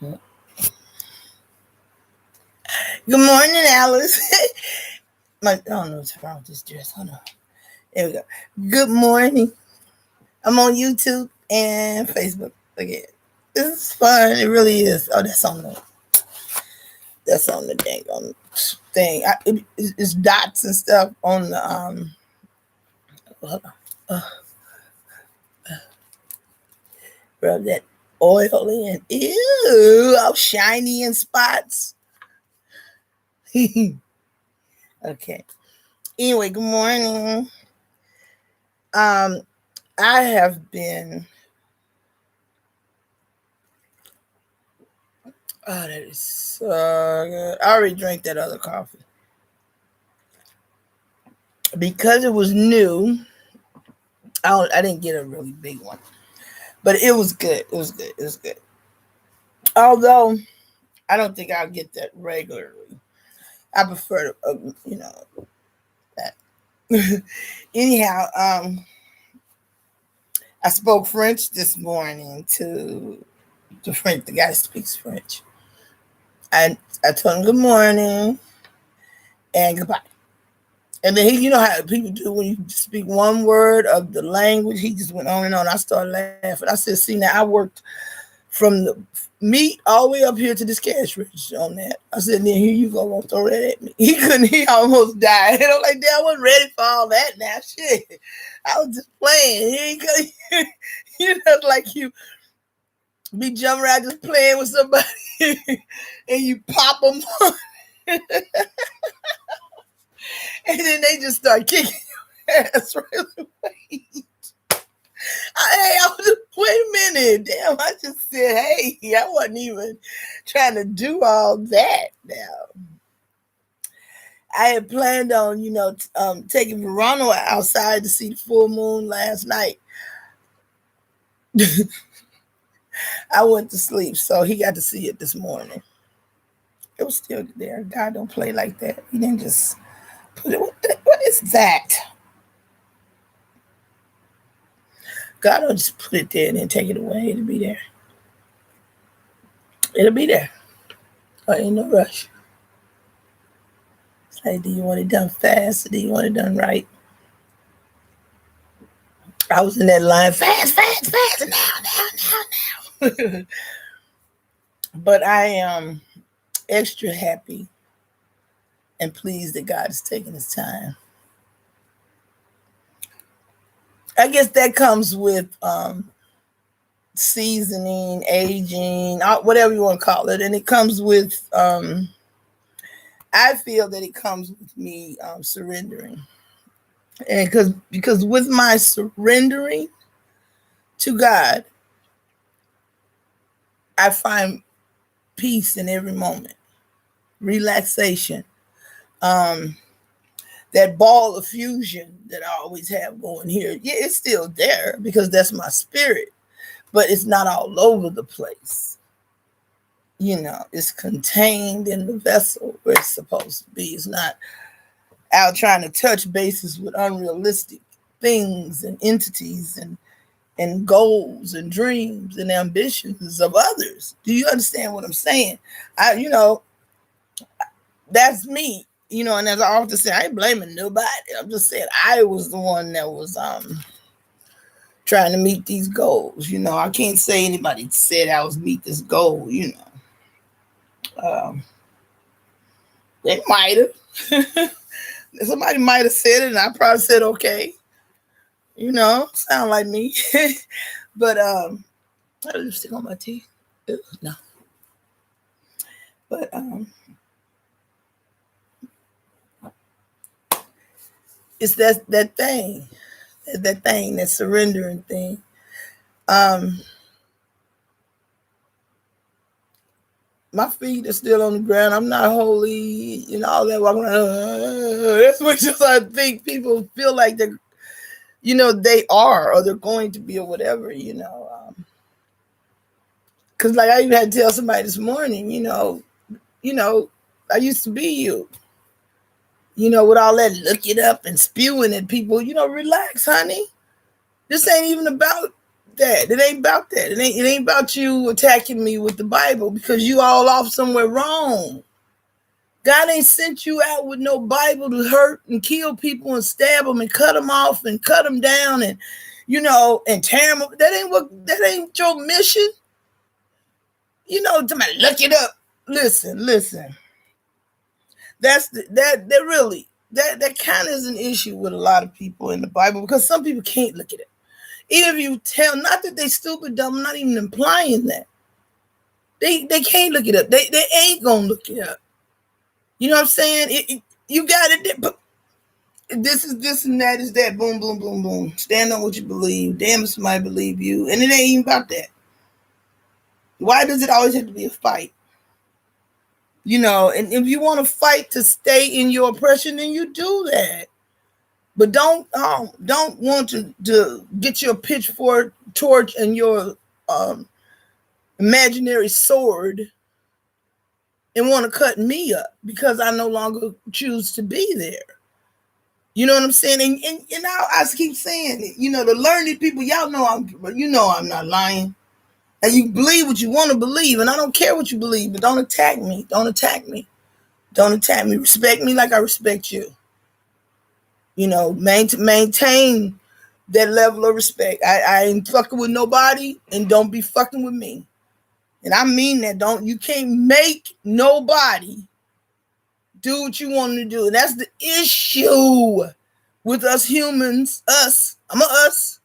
Good morning, Alice. I don't know what's wrong with this dress. Hold on. There we go. Good morning. I'm on YouTube and Facebook again. This is fun. It really is. Oh, that's on the dang on thing. It's dots and stuff on the hold on. Rub that oil in. Ew, all shiny and spots. Okay. Anyway, good morning. I have been. Oh, that is so good. I already drank that other coffee because it was new. I didn't get a really big one, but it was good. It was good. It was good. Although I don't think I'll get that regularly. I prefer, that. Anyhow, I spoke French this morning to the guy who speaks French. I told him good morning and goodbye. And then you know how people do when you speak one word of the language. He just went on and on. I started laughing. I said, "See, now I worked from the meat all the way up here to this cash register on that." I said, "Then here you go, won't throw that at me." He couldn't. He almost died. And I'm like, "Damn, I wasn't ready for all that now. Shit, I was just playing." Here you go. You know, like you be jumping around just playing with somebody, and you pop them. And then they just start kicking your ass right away. I was just, wait a minute. Damn, I just said, hey, I wasn't even trying to do all that now. I had planned on, taking Verano outside to see the full moon last night. I went to sleep, so he got to see it this morning. It was still there. God don't play like that. He didn't just put it. What is that? God don't just put it there and then take it away. It'll be there. It'll be there. Oh, ain't no rush. It's like, do you want it done fast or do you want it done right? I was in that line, fast, now. But I am extra happy and pleased that God is taking his time. I guess that comes with seasoning, aging, whatever you want to call it. And it comes with, I feel that it comes with me surrendering. And because with my surrendering to God, I find peace in every moment, relaxation, that ball of fusion that I always have going here. Yeah, it's still there because that's my spirit, but it's not all over the place. It's contained in the vessel where it's supposed to be. It's not out trying to touch bases with unrealistic things and entities and goals and dreams and ambitions of others. Do you understand what I'm saying? That's me. And as I often say, I ain't blaming nobody. I'm just saying I was the one that was trying to meet these goals. I can't say anybody said I was meet this goal. They might have. Somebody might have said it, and I probably said okay. Sound like me. But I have lipstick on my teeth. No. But it's that thing, that surrendering thing. My feet are still on the ground. I'm not holy, all that walking around. That's what just I think people feel like they're, they are or they're going to be or whatever, Because like I even had to tell somebody this morning, I used to be you. With all that looking up and spewing at people, relax, honey. This ain't even about that. It ain't about that. It ain't about you attacking me with the Bible because you all off somewhere wrong. God ain't sent you out with no Bible to hurt and kill people and stab them and cut them off and cut them down and, and tear them up. That ain't your mission. Somebody look it up. Listen. That kind of is an issue with a lot of people in the Bible because some people can't look at it. Even if you tell, not that they stupid, dumb, I'm not even implying that. They can't look it up. They ain't gonna look it up. You know what I'm saying? You got it. But this is this and that is that. Boom, boom, boom, boom. Stand on what you believe. Damn if somebody believe you. And it ain't even about that. Why does it always have to be a fight? And if you want to fight to stay in your oppression, then you do that. But don't want to get your pitchfork, torch, and your imaginary sword and want to cut me up because I no longer choose to be there. You know what I'm saying? And I keep saying it. The learned people, y'all know I'm not lying. And you believe what you want to believe, and I don't care what you believe, but don't attack me. Don't attack me. Don't attack me. Respect me like I respect you. Maintain that level of respect. I ain't fucking with nobody, and don't be fucking with me. And I mean that. You can't make nobody do what you want them to do. And that's the issue with us humans. I'm a us.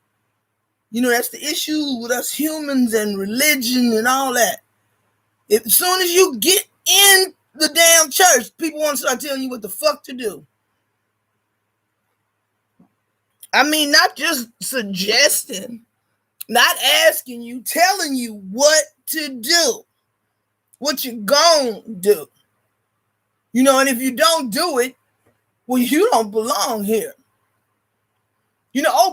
That's the issue with us humans and religion and all that. As soon as you get in the damn church, people want to start telling you what the fuck to do. I mean, not just suggesting, not asking you, telling you what to do, what you gonna do. And if you don't do it, well, you don't belong here.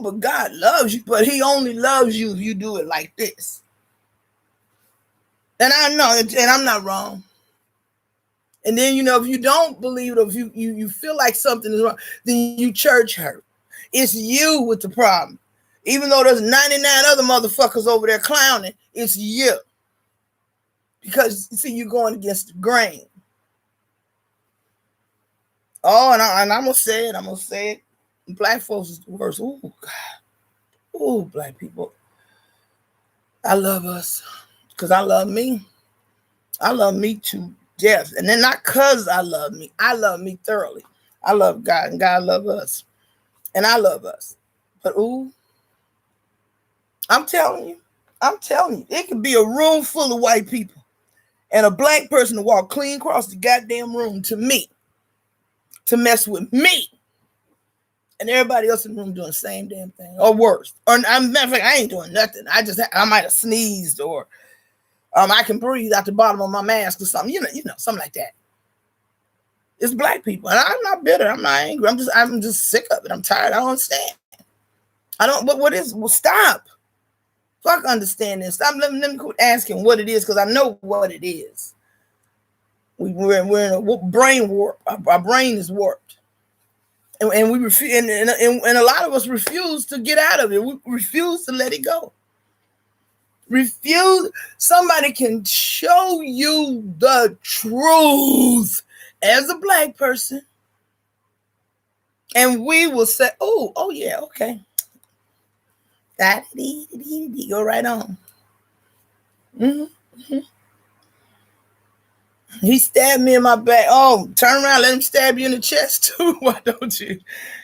But God loves you, but he only loves you if you do it like this. And I know, and I'm not wrong. And then, if you don't believe it, or if you feel like something is wrong, then you church hurt. It's you with the problem. Even though there's 99 other motherfuckers over there clowning, it's you. Because, see, you're going against the grain. Oh, and I'm going to say it. Black folks is the worst. Oh, God. Oh, black people. I love us because I love me. I love me to death. And then not because I love me thoroughly. I love God and God love us. And I love us. But I'm telling you, it could be a room full of white people and a black person to walk clean across the goddamn room to me, to mess with me. And everybody else in the room doing the same damn thing or worse. Or matter of fact, I ain't doing nothing. I might have sneezed or I can breathe out the bottom of my mask or something. Something like that. It's black people, and I'm not bitter. I'm not angry. I'm just sick of it. I'm tired. I don't understand. I don't. But what is? Well, stop. Fuck understanding. Stop. Let me quit asking what it is because I know what it is. We're in a brain warp. Our brain is warped. And we refuse, and a lot of us refuse to get out of it. We refuse to let it go. Refuse. Somebody can show you the truth as a black person, and we will say, "Oh yeah, okay." Go right on. Mm-hmm. He stabbed me in my back. Oh, turn around, let him stab you in the chest too. Why don't you?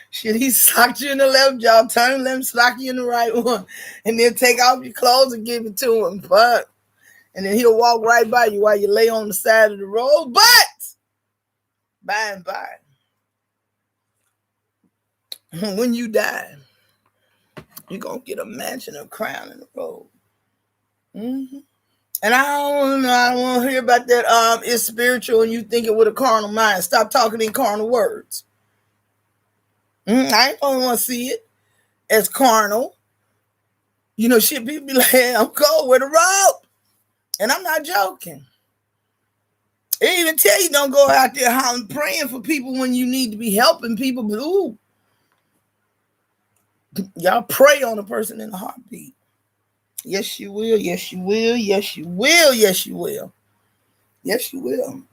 Shit, he socked you in the left jaw. Turn, let him sock you in the right one. And then take off your clothes and give it to him. But, and then he'll walk right by you while you lay on the side of the road. But, by and by, when you die, you're going to get a mansion, a crown, and a robe. Mm-hmm. And I don't want to hear about that. It's spiritual and you think it with a carnal mind. Stop talking in carnal words. I don't want to see it as carnal. Shit, people be like, hey, I'm cold with a rope. And I'm not joking. They even tell you don't go out there praying for people when you need to be helping people. But y'all pray on a person in a heartbeat. Yes, you will. Yes, you will. Yes, you will. Yes, you will. Yes, you will.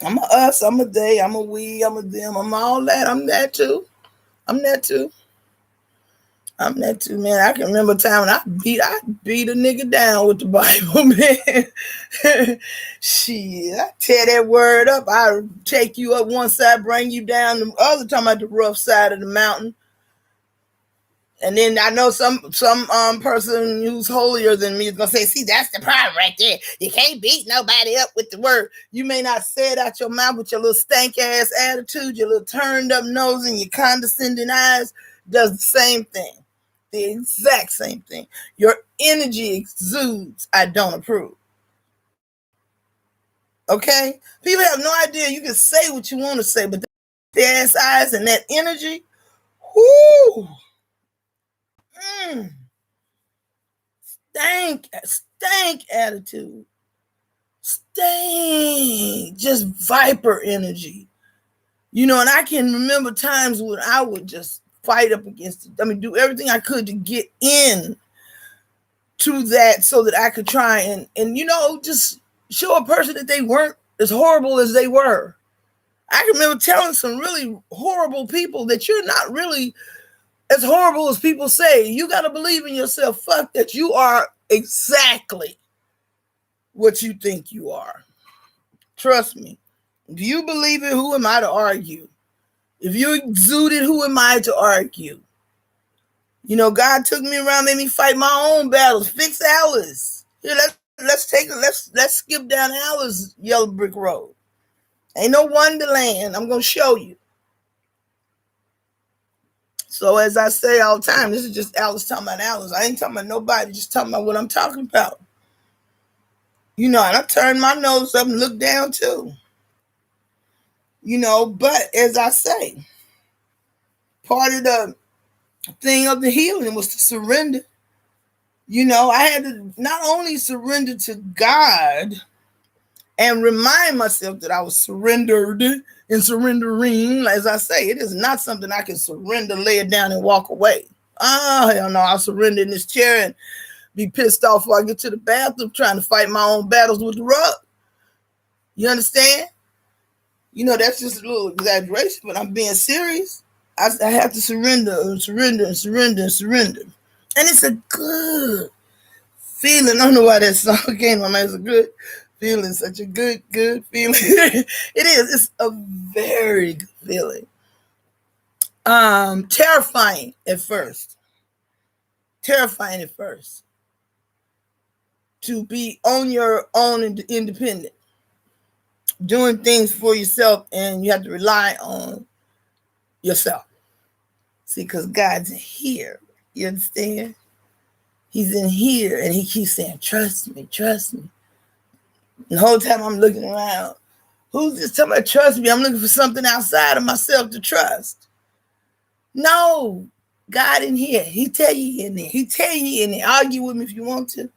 I'm a us. I'm a they. I'm a we. I'm a them. I'm all that. I'm that too. I'm that too. I'm that too, man. I can remember a time when I beat a nigga down with the Bible, man. Shit, I tear that word up. I take you up one side, bring you down the other time at the rough side of the mountain. And then I know some person who's holier than me is gonna say, "See, that's the problem right there. You can't beat nobody up with the word. You may not say it out your mouth with your little stank ass attitude, your little turned up nose, and your condescending eyes does the same thing, the exact same thing. Your energy exudes. I don't approve. Okay, people have no idea. You can say what you want to say, but the ass eyes and that energy, whoo, mm, stank attitude, stank, just viper energy. And I can remember times when I would just fight up against it. I mean, do everything I could to get in to that so that I could try and just show a person that they weren't as horrible as they were. I can remember telling some really horrible people that you're not really as horrible as people say. You got to believe in yourself. Fuck that. You are exactly what you think you are. Trust me. If you believe it, who am I to argue? If you exude it, who am I to argue? God took me around, made me fight my own battles, fix Alice. Here, let's skip down Alice's yellow brick road. Ain't no wonderland. I'm gonna show you. So as I say all the time, this is just Alice talking about Alice. I ain't talking about nobody, just talking about what I'm talking about. And I turn my nose up and look down too. But as I say, part of the thing of the healing was to surrender. I had to not only surrender to God and remind myself that I was surrendered and surrendering. As I say, it is not something I can surrender, lay it down, and walk away. Oh, hell no, I'll surrender in this chair and be pissed off before I get to the bathroom trying to fight my own battles with the rug. You understand? That's just a little exaggeration, but I'm being serious. I have to surrender and surrender and surrender and surrender. And it's a good feeling. I don't know why that song came to my mind. It's a good feeling, such a good feeling. It is. It's a very good feeling. Terrifying at first. Terrifying at first. To be on your own and independent. Doing things for yourself, and you have to rely on yourself. See, because God's here. You understand? He's in here, and he keeps saying, trust me, trust me. And the whole time I'm looking around, who's just talking about trust me? I'm looking for something outside of myself to trust. No, God in here. He tell you in there. He tell you in there. Argue with me if you want to.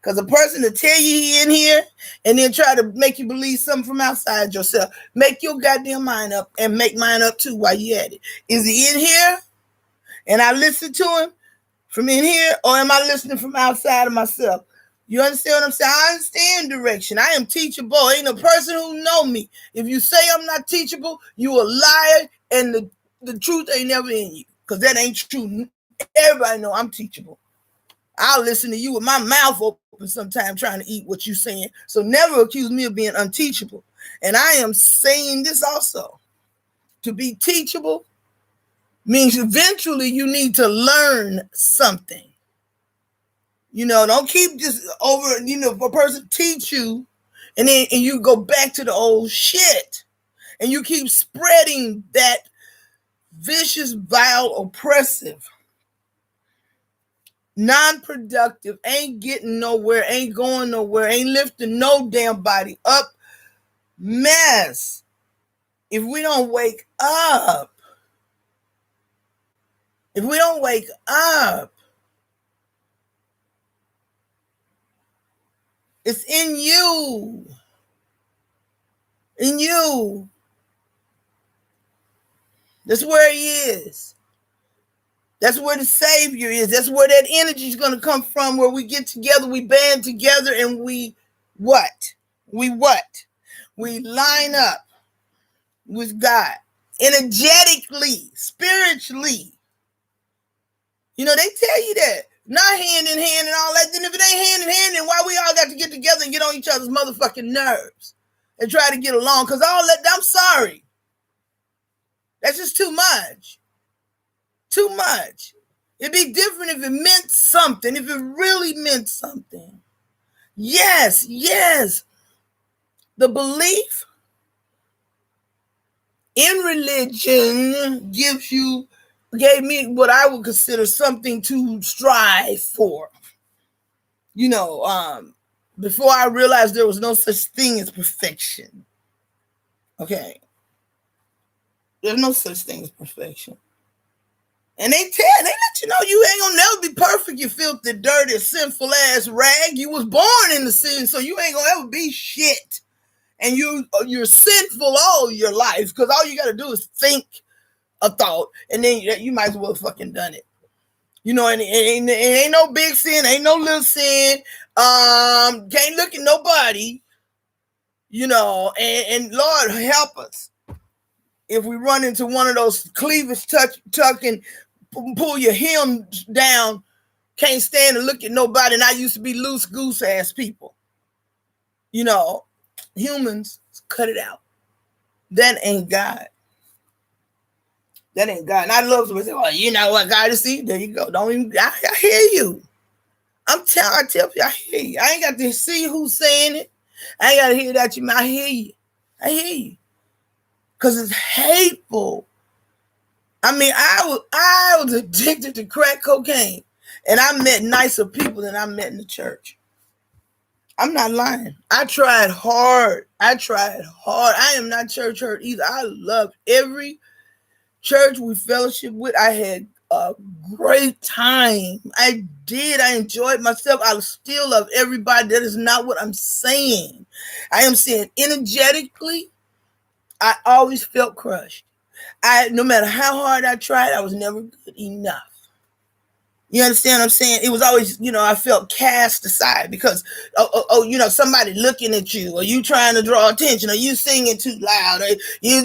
Because a person to tell you he in here and then try to make you believe something from outside yourself. Make your goddamn mind up and make mine up too while you at it. Is he in here and I listen to him from in here, or am I listening from outside of myself? You understand what I'm saying? I understand direction. I am teachable. Ain't a person who know me. If you say I'm not teachable, you a liar, and the truth ain't never in you. Because that ain't true. Everybody know I'm teachable. I'll listen to you with my mouth open sometime trying to eat what you're saying. So never accuse me of being unteachable. And I am saying this also. To be teachable means eventually you need to learn something. Don't keep just over, if a person teach you and then you go back to the old shit and you keep spreading that vicious, vile, oppressive, non-productive, ain't getting nowhere, ain't going nowhere, ain't lifting no damn body up mess. If we don't wake up, it's in you. In you. That's where he is. That's where the Savior is. That's where that energy is going to come from, where we get together, we band together, and we what? We line up with God energetically, spiritually. You know, they tell you that. Not hand in hand and all that. Then if it ain't hand in hand, then why we all got to get together and get on each other's motherfucking nerves and try to get along? Because all that, I'm sorry. That's just too much. Too much. It'd be different if it meant something, if it really meant something. Yes. The belief in religion gave me what I would consider something to strive for. You know, before I realized there was no such thing as perfection. Okay. There's no such thing as perfection. And they let you know you ain't gonna never be perfect, you filthy, dirty, sinful ass rag. You was born in the sin, so you ain't gonna ever be shit. And you're sinful all your life, because all you gotta do is think a thought, and then you might as well have fucking done it. You know, and it ain't no big sin, ain't no little sin. Can't look at nobody. You know, and Lord help us if we run into one of those cleavage tuck and pull your hem down, can't stand to look at nobody. And I used to be loose goose ass people. You know, humans, cut it out. That ain't God. That ain't God. And I love to say, well, you know what God is. See, there you go. Don't even, I hear you. I tell you, I hear you. I ain't got to see who's saying it. I ain't got to hear that. I hear you. I hear you. Because it's hateful. I mean, I was addicted to crack cocaine, and I met nicer people than I met in the church. I'm not lying. I tried hard. I am not church hurt either. I love every church we fellowship with. I had a great time. I did. I enjoyed myself. I still love everybody. That is not what I'm saying. I am saying energetically, I always felt crushed. No matter how hard I tried, I was never good enough. You understand what I'm saying? It was always, you know, I felt cast aside because, you know, somebody looking at you, or you trying to draw attention, or you singing too loud, or you.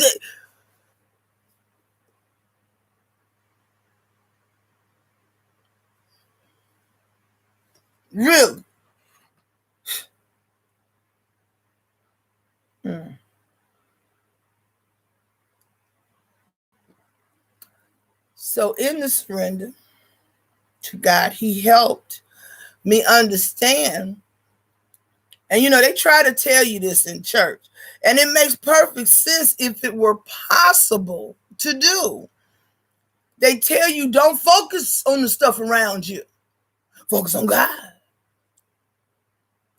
Really? So in the surrender to God, He helped me understand. And, you know, they try to tell you this in church, and it makes perfect sense if it were possible to do. They tell you don't focus on the stuff around you. Focus on God.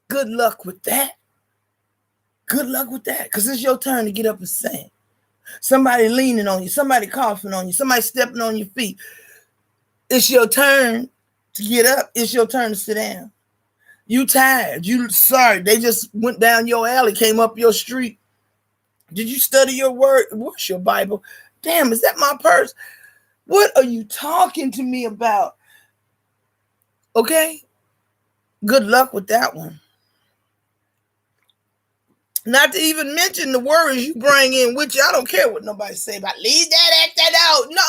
Good luck with that. Good luck with that, because it's your turn to get up and sing. Somebody leaning on you, somebody coughing on you, somebody stepping on your feet. It's your turn to get up. It's your turn to sit down. You tired. You sorry. They just went down your alley, came up your street. Did you study your word? What's your Bible? Damn, is that my purse? What are you talking to me about? Okay? Good luck with that one. Not to even mention the worries you bring in, which I don't care what nobody say about. Leave that, act that out. No.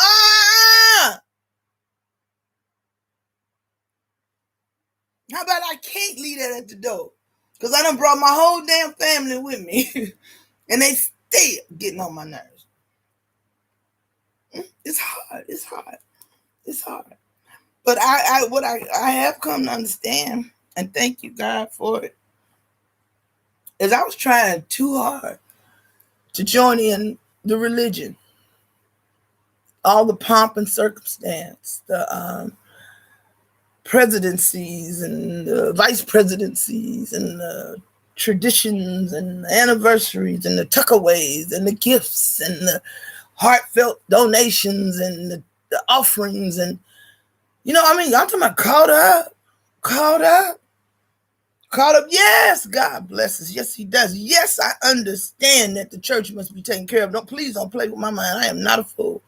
How about I can't leave that at the door? Because I done brought my whole damn family with me. And they still getting on my nerves. It's hard. It's hard. It's hard. But I have come to understand, and thank you, God, for it, is I was trying too hard to join in the religion. All the pomp and circumstance, the presidencies and the vice presidencies and the traditions and the anniversaries and the tuckaways and the gifts and the heartfelt donations and the offerings. And, you know, I mean, I'm talking about caught up. Yes, God bless us. Yes, He does. Yes, I understand that the church must be taken care of. Please don't play with my mind. I am not a fool.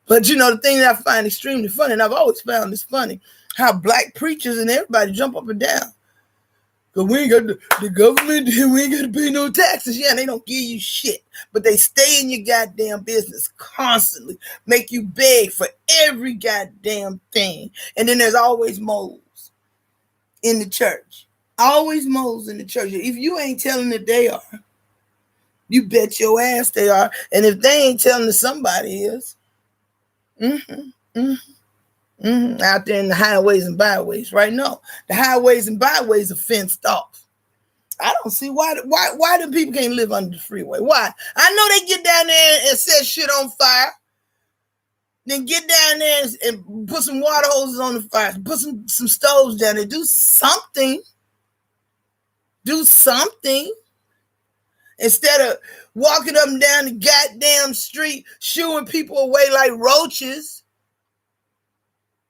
But you know, the thing that I find extremely funny, and I've always found this funny, how black preachers and everybody jump up and down. Because we ain't got the government, we ain't got to pay no taxes. Yeah, and they don't give you shit. But they stay in your goddamn business constantly, make you beg for every goddamn thing. And then there's always moles in the church. Always moles in the church. If you ain't telling it, they are. You bet your ass they are. And if they ain't telling it, somebody is. Out there in the highways and byways, right? No, the highways and byways are fenced off. I don't see why do people can't live under the freeway? Why? I know they get down there and set shit on fire. Then get down there and put some water hoses on the fire. Put some stoves down there. Do something. Do something. Instead of walking up and down the goddamn street, shooing people away like roaches.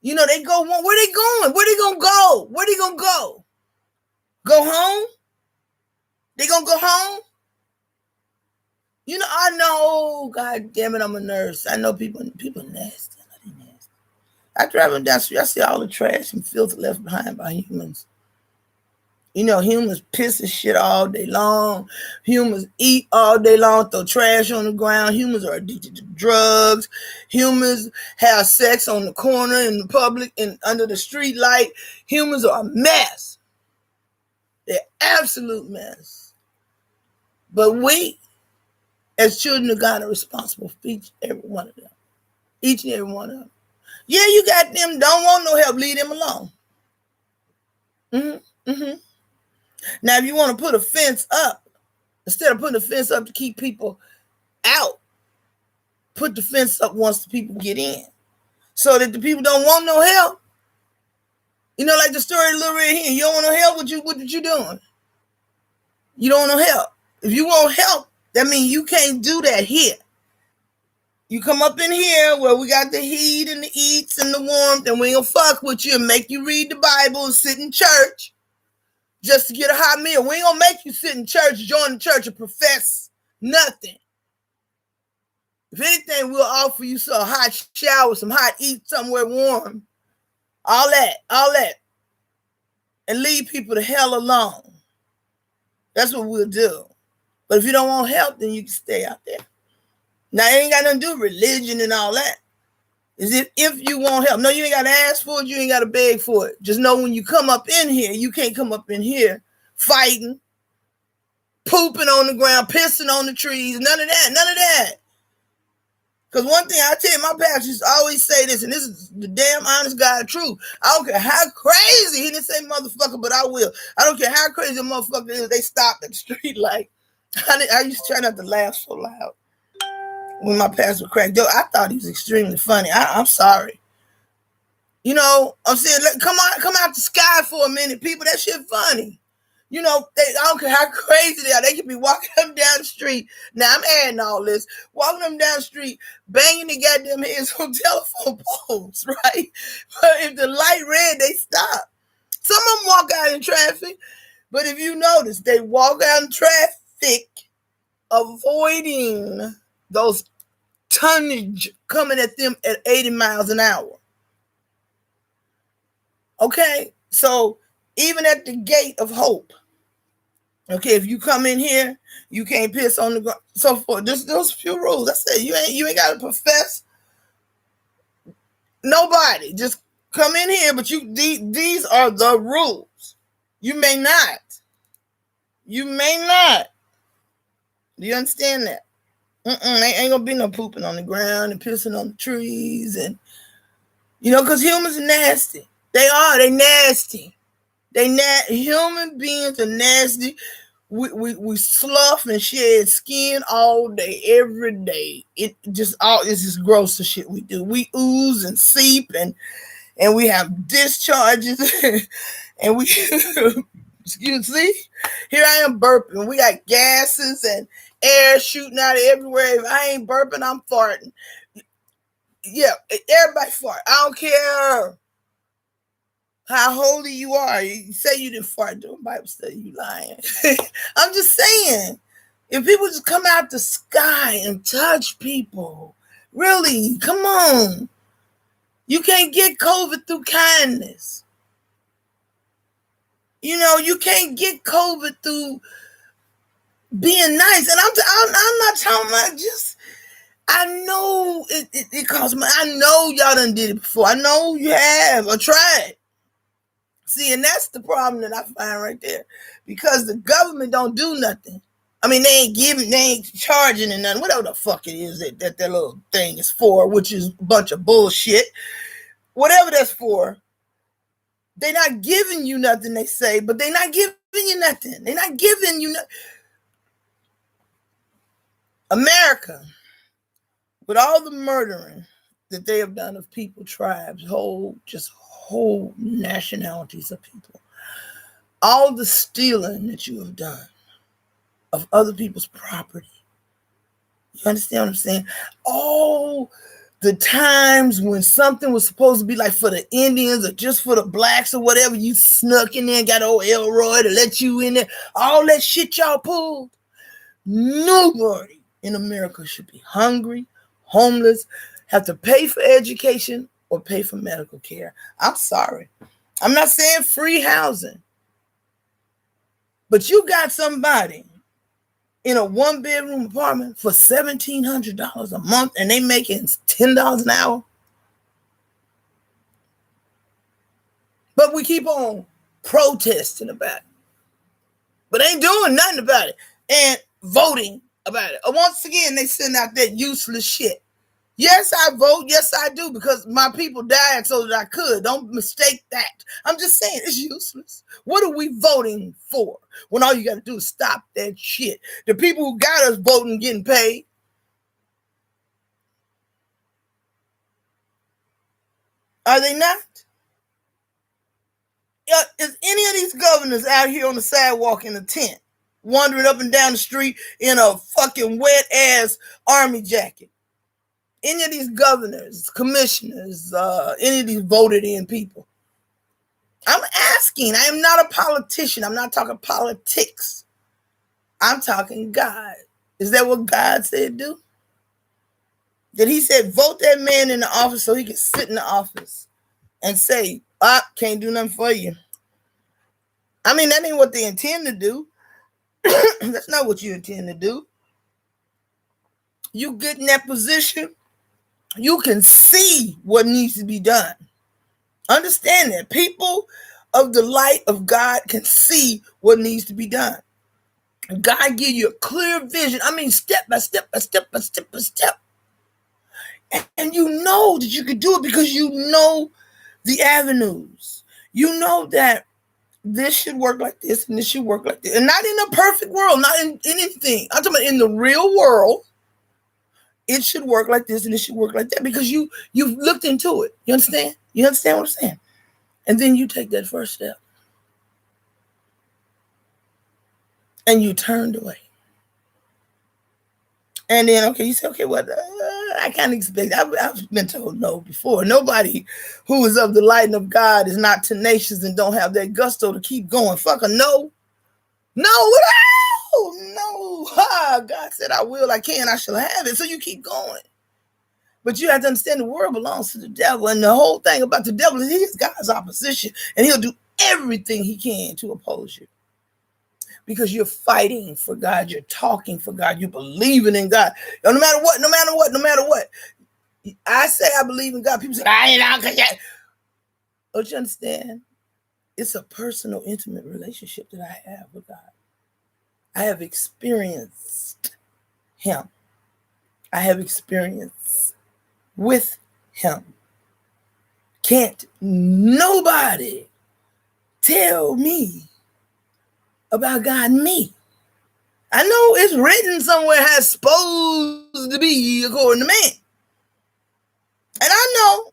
You know, they go, where they going? Where they gonna go? Where they gonna go? Go home? They gonna go home? You know, I know, God damn it, I'm a nurse. I know people nasty. I know they nasty. I drive them down the street, I see all the trash and filth left behind by humans. You know, humans piss and shit all day long. Humans eat all day long, throw trash on the ground. Humans are addicted to drugs. Humans have sex on the corner in the public and under the street light. Humans are a mess. They're absolute mess. But we, as children of God, are responsible for each and every one of them. Each and every one of them. Yeah, you got them, don't want no help, leave them alone. Now, if you want to put a fence up, instead of putting a fence up to keep people out, put the fence up once the people get in, so that the people don't want no help. You know, like the story of Little Red Hen. You don't want no help. What you doing? You don't want no help. If you want help, that means you can't do that here. You come up in here where we got the heat and the eats and the warmth, and we ain't gonna fuck with you and make you read the Bible and sit in church just to get a hot meal. We ain't gonna make you sit in church, join the church, and profess nothing. If anything, we'll offer you some hot shower, some hot eat somewhere warm. All that. And leave people the hell alone. That's what we'll do. But if you don't want help, then you can stay out there. Now, it ain't got nothing to do with religion and all that. Is if you want help. No, you ain't got to ask for it. You ain't got to beg for it. Just know when you come up in here, you can't come up in here fighting, pooping on the ground, pissing on the trees. None of that. Because one thing I tell you, my pastors always say this, and this is the damn honest God truth. I don't care how crazy, he didn't say motherfucker, but I will. I don't care how crazy a motherfucker is, they stop at the street light. I used to try not to laugh so loud when my pastor cracked dope. I thought he was extremely funny. I'm sorry. You know, I'm saying, come out the sky for a minute, people. That shit funny. You know, I don't care how crazy they are. They can be walking up down the street. Now, I'm adding all this. Walking them down the street, banging the goddamn heads on telephone poles, right? But if the light red, they stop. Some of them walk out in traffic. But if you notice, they walk out in traffic, avoiding those tonnage coming at them at 80 miles an hour. Okay? So, even at the gate of hope, okay, if you come in here, you can't piss on the ground, so forth. Those few rules. I said you ain't got to profess nobody. Just come in here, but these are the rules. You may not. Do you understand that? Ain't gonna be no pooping on the ground and pissing on the trees, and you know, because humans are nasty. They nasty. Human beings are nasty. We slough and shed skin all day, every day. It's just gross the shit we do. We ooze and seep and we have discharges and we you see, here I am burping. We got gases and air shooting out everywhere. If I ain't burping, I'm farting. Yeah, everybody fart. I don't care how holy you are. You say you didn't fart during Bible study, you lying. I'm just saying, if people just come out the sky and touch people, Really, come on. You can't get COVID through kindness. You can't get COVID through being nice. And I'm not talking about just, I know it costs money. I know y'all done did it before. I know you have or tried. See, and that's the problem that I find right there. Because the government don't do nothing. I mean, they ain't charging and nothing. Whatever the fuck it is that little thing is for, which is a bunch of bullshit. Whatever that's for, they're not giving you nothing, they say, but they're not giving you nothing. They're not giving you nothing. America, with all the murdering that they have done of people, tribes, whole nationalities of people, all the stealing that you have done of other people's property. You understand what I'm saying? All the times when something was supposed to be like for the Indians or just for the blacks or whatever, you snuck in there and got old Elroy to let you in there. All that shit y'all pulled. Nobody in America should be hungry, homeless, have to pay for education or pay for medical care. I'm sorry. I'm not saying free housing. But you got somebody in a 1-bedroom apartment for $1,700 a month and they making $10 an hour. But we keep on protesting about it. But ain't doing nothing about it. And voting about it. Once again, they send out that useless shit. Yes, I vote. Yes, I do, because my people died so that I could. Don't mistake that. I'm just saying it's useless. What are we voting for when all you got to do is stop that shit? The people who got us voting getting paid. Are they not? Is any of these governors out here on the sidewalk in a tent, wandering up and down the street in a fucking wet ass army jacket? Any of these governors, commissioners, any of these voted in people? I'm asking. I am not a politician. I'm not talking politics. I'm talking God. Is that what God said do? That he said vote that man in the office so he can sit in the office and say, can't do nothing for you. I mean, that ain't what they intend to do. That's not what you intend to do. You get in that position, you can see what needs to be done. Understand that people of the light of God can see what needs to be done. God give you a clear vision. I mean, step by step by step by step by step. And you know that you can do it because you know the avenues. You know that this should work like this and this should work like this. And not in a perfect world, not in anything. I'm talking about in the real world. It should work like this and it should work like that because you've looked into it. You understand? You understand what I'm saying? And then you take that first step. And you turned away. And then, okay, you say, okay, well, I can't expect. I've been told no before. Nobody who is of the light of God is not tenacious and don't have that gusto to keep going. Fuck a no. No. God said I will, I can, I shall have it. So you keep going. But you have to understand the world belongs to the devil. And the whole thing about the devil is he's God's opposition. And he'll do everything he can to oppose you. Because you're fighting for God. You're talking for God. You're believing in God. No matter what. I say I believe in God. People say, I ain't out. Don't you understand? It's a personal, intimate relationship that I have with God. I have experienced him. I have experience with him. Can't nobody tell me about God and me. I know it's written somewhere how it's supposed to be according to man. And I know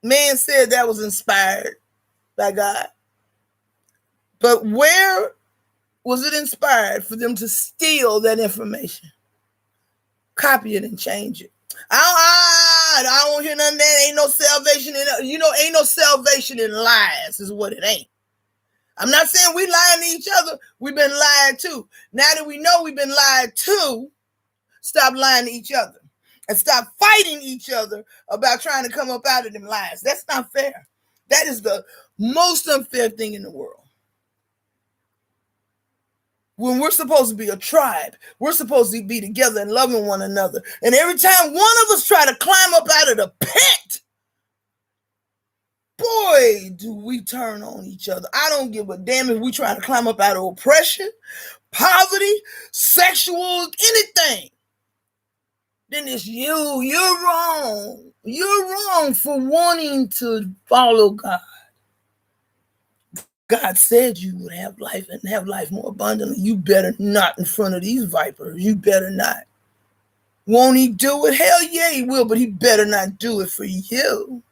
man said that was inspired by God. But where was it inspired for them to steal that information? Copy it and change it. I don't want to hear none of that. Ain't no salvation in, ain't no salvation in lies is what it ain't. I'm not saying we lying to each other. We've been lied to. Now that we know we've been lied to, stop lying to each other. and stop fighting each other about trying to come up out of them lies. That's not fair. That is the most unfair thing in the world. When we're supposed to be a tribe, we're supposed to be together and loving one another. And every time one of us try to climb up out of the pit, boy, do we turn on each other. I don't give a damn if we try to climb up out of oppression, poverty, sexual, anything. Then it's you. You're wrong. You're wrong for wanting to follow God. God said you would have life and have life more abundantly. You better not in front of these vipers. You better not. Won't he do it? Hell yeah, he will, but he better not do it for you.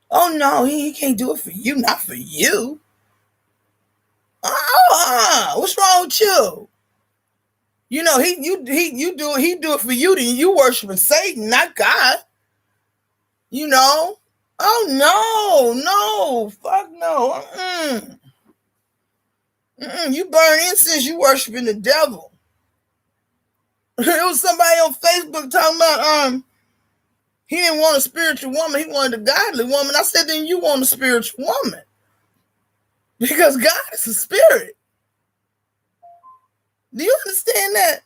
Oh no, he can't do it for you, not for you. What's wrong with you? You know, he do it for you, then you worshiping Satan, not God. You know? Oh no, fuck no. You burn incense, you worshiping the devil. There was somebody on Facebook talking about he didn't want a spiritual woman, he wanted a godly woman. I said, then you want a spiritual woman. Because God is a spirit. Do you understand that?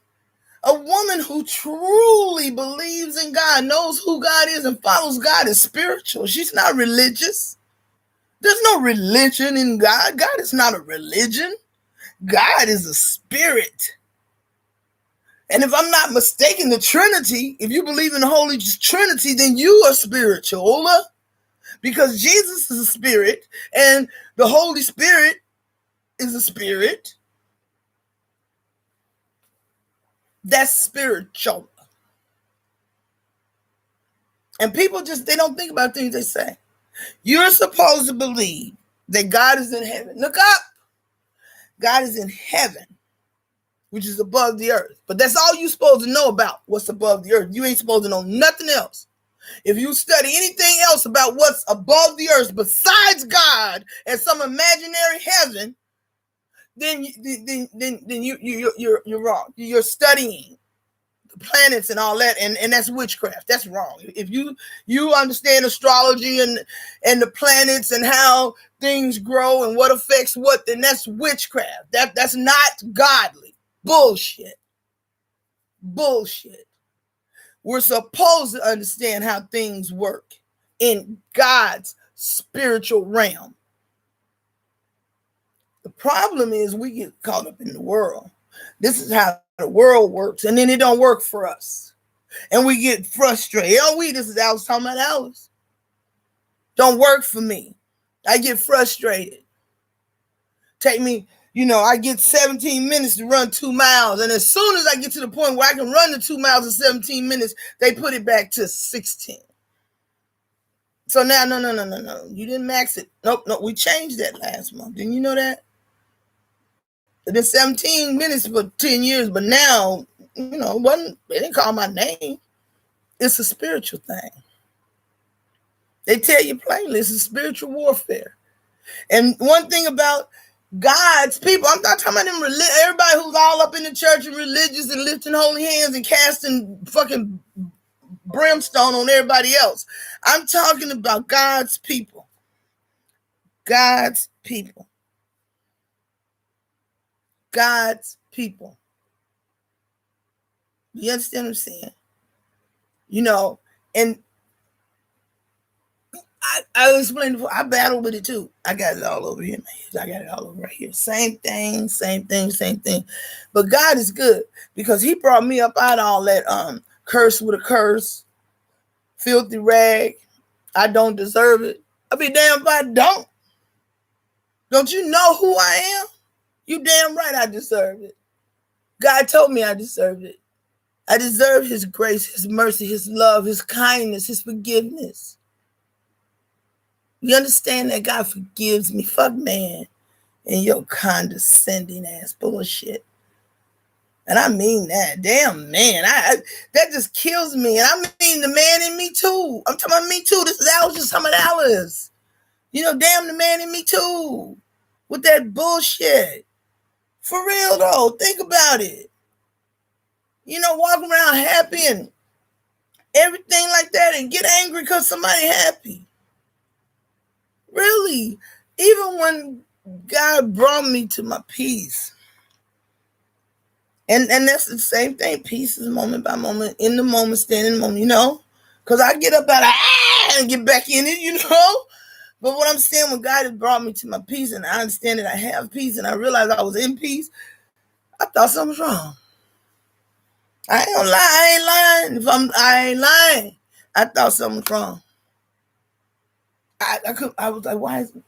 A woman who truly believes in God, knows who God is, and follows God is spiritual. She's not religious. There's no religion in God. God is not a religion. God is a spirit. And if I'm not mistaken, the Trinity, if you believe in the Holy Trinity, then you are spiritual. Because Jesus is a spirit and the Holy Spirit is a spirit. That's spiritual. And people they don't think about things they say. You're supposed to believe that God is in heaven. Look up. God is in heaven, which is above the earth. But that's all you're supposed to know about what's above the earth. You ain't supposed to know nothing else. If you study anything else about what's above the earth besides God and some imaginary heaven, then you're wrong. You're studying the planets and all that, and that's witchcraft. That's wrong. If you understand astrology and the planets and how things grow and what affects what, then that's witchcraft. That's not godly. Bullshit. We're supposed to understand how things work in God's spiritual realm. The problem is we get caught up in the world. This is how the world works, and then it don't work for us. And we get frustrated. I was talking about Alice. Don't work for me. I get frustrated. Take me, I get 17 minutes to run 2 miles. And as soon as I get to the point where I can run the 2 miles in 17 minutes, they put it back to 16. So now, no. You didn't max it. Nope. We changed that last month. Didn't you know that? It's been 17 minutes for 10 years, but now, they didn't call my name. It's a spiritual thing. They tell you plainly, it's a spiritual warfare. And one thing about God's people, I'm not talking about them everybody who's all up in the church and religious and lifting holy hands and casting fucking brimstone on everybody else. I'm talking about God's people. God's people. God's people. You understand what I'm saying? And I explained before, I battled with it too. I got it all over here. I got it all over right here. Same thing. But God is good because he brought me up out of all that curse with a curse, filthy rag. I don't deserve it. I'll be damned if I don't. Don't you know who I am? You damn right I deserve it. God told me I deserved it. I deserve his grace, his mercy, his love, his kindness, his forgiveness. You understand that God forgives me? Fuck man and your condescending ass bullshit. And I mean that. Damn man. That just kills me. And I mean the man in me too. I'm talking about me too. That was just some of Alice. Damn the man in me too. With that bullshit. For real though. Think about it. Walk around happy and everything like that and get angry because somebody happy. Really, even when God brought me to my peace, and that's the same thing. Peace is moment by moment, in the moment, stand in the moment, because I get up out of and get back in it. But what I'm saying, when God has brought me to my peace and I understand that I have peace and I realized I was in peace, I thought something was wrong. I ain't gonna lie, I ain't lying. I ain't lying. I thought something was wrong. I was like, why is it?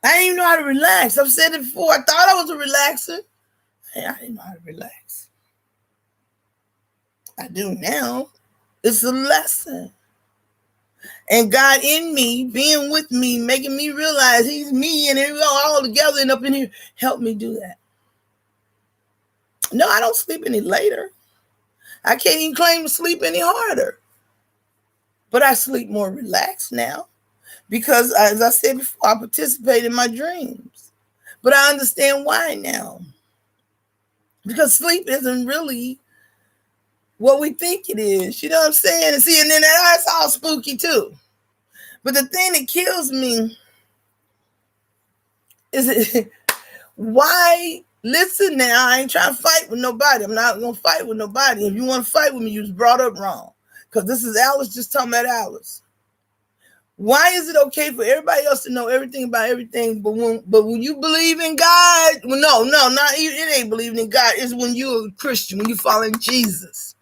I didn't even know how to relax. I've said it before. I thought I was a relaxer. I didn't know how to relax. I do now. It's a lesson. And God in me, being with me, making me realize he's me and we're all together and up in here, help me do that. No, I don't sleep any later. I can't even claim to sleep any harder. But I sleep more relaxed now because, as I said before, I participate in my dreams. But I understand why now. Because sleep isn't really what we think it is. You know what I'm saying? And see, and then that's all spooky too. But the thing that kills me is why? Listen now, I ain't trying to fight with nobody. I'm not going to fight with nobody. If you want to fight with me, you was brought up wrong. Because this is Alice just talking about Alice. Why is it okay for everybody else to know everything about everything, but when you believe in God, well, no, not it ain't believing in God. It's when you're a Christian, when you follow Jesus.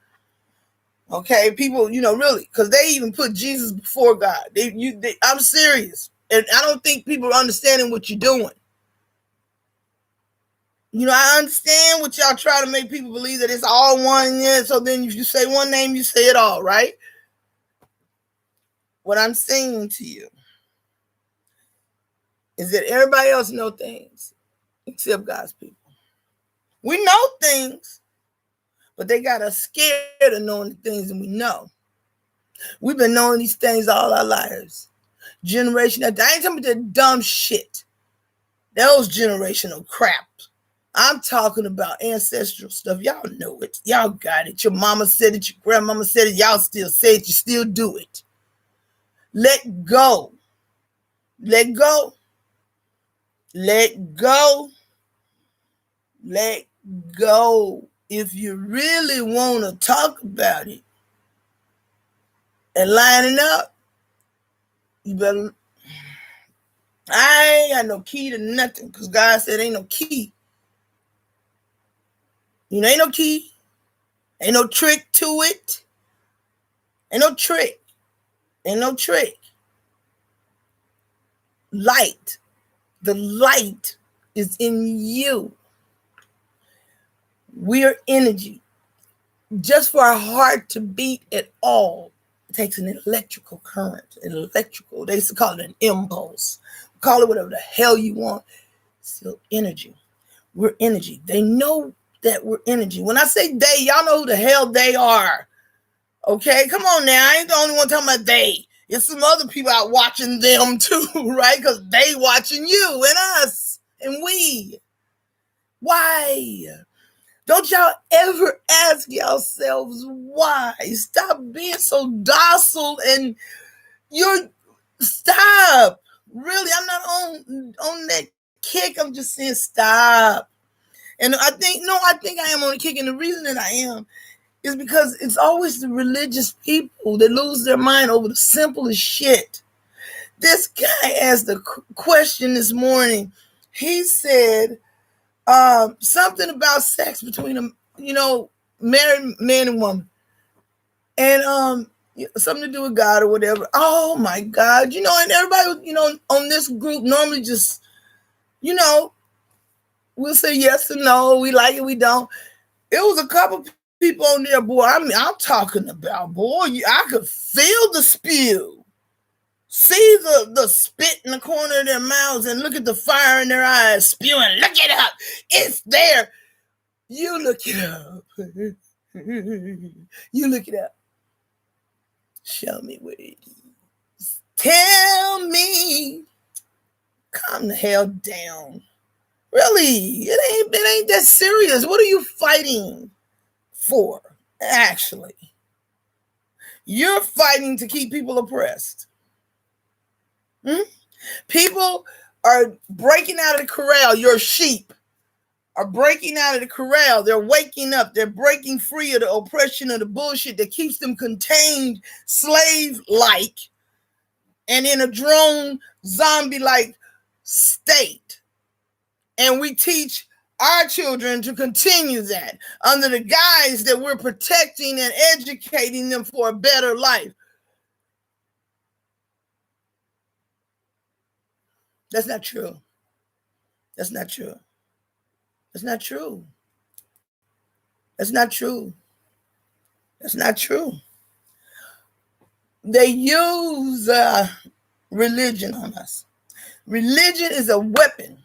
Okay, people, really, because they even put Jesus before God. I'm serious, and I don't think people are understanding what you're doing. I understand what y'all try to make people believe that it's all one. Yeah, so then if you say one name, you say it all, right? What I'm saying to you is that everybody else know things except God's people. We know things, but they got us scared of knowing the things that we know. We've been knowing these things all our lives. Generation, I ain't talking about that dumb shit. Those generational crap. I'm talking about ancestral stuff. Y'all know it. Y'all got it. Your mama said it. Your grandmama said it. Y'all still say it. You still do it. Let go. Let go. Let go. Let go. If you really want to talk about it and lining up, you better. I ain't got no key to nothing because God said ain't no key. Ain't no key. Ain't no trick to it. Ain't no trick. Ain't no trick. Light. The light is in you. We're energy. Just for our heart to beat at all, it takes an electrical current. They used to call it an impulse. Call it whatever the hell you want. It's still energy. We're energy. They know that we're energy. When I say they, y'all know who the hell they are. Okay, come on now. I ain't the only one talking about they. There's some other people out watching them too, right? Because they watching you and us and we. Why? Don't y'all ever ask yourselves why? Stop being so docile and stop. Really, I'm not on that kick. I'm just saying stop. And I think I am on a kick. And the reason that I am is because it's always the religious people that lose their mind over the simplest shit. This guy asked a question this morning. He said something about sex between a married man and woman, and something to do with God or whatever. Oh my God, and everybody, on this group normally just, we'll say yes or no. We like it, we don't. It was a couple people on there, boy. I'm talking about, boy. I could feel the spew, see the spit in the corner of their mouths, and look at the fire in their eyes spewing. Look it up. It's there. You look it up. You look it up. Show me where it is. Tell me. Calm the hell down. Really, it ain't that serious. What are you fighting for, actually? You're fighting to keep people oppressed. People are breaking out of the corral. Your sheep are breaking out of the corral. They're waking up. They're breaking free of the oppression of the bullshit that keeps them contained, slave-like, and in a drone, zombie-like state. And we teach our children to continue that under the guise that we're protecting and educating them for a better life. That's not true. That's not true. That's not true. That's not true. That's not true. They use religion on us. Religion is a weapon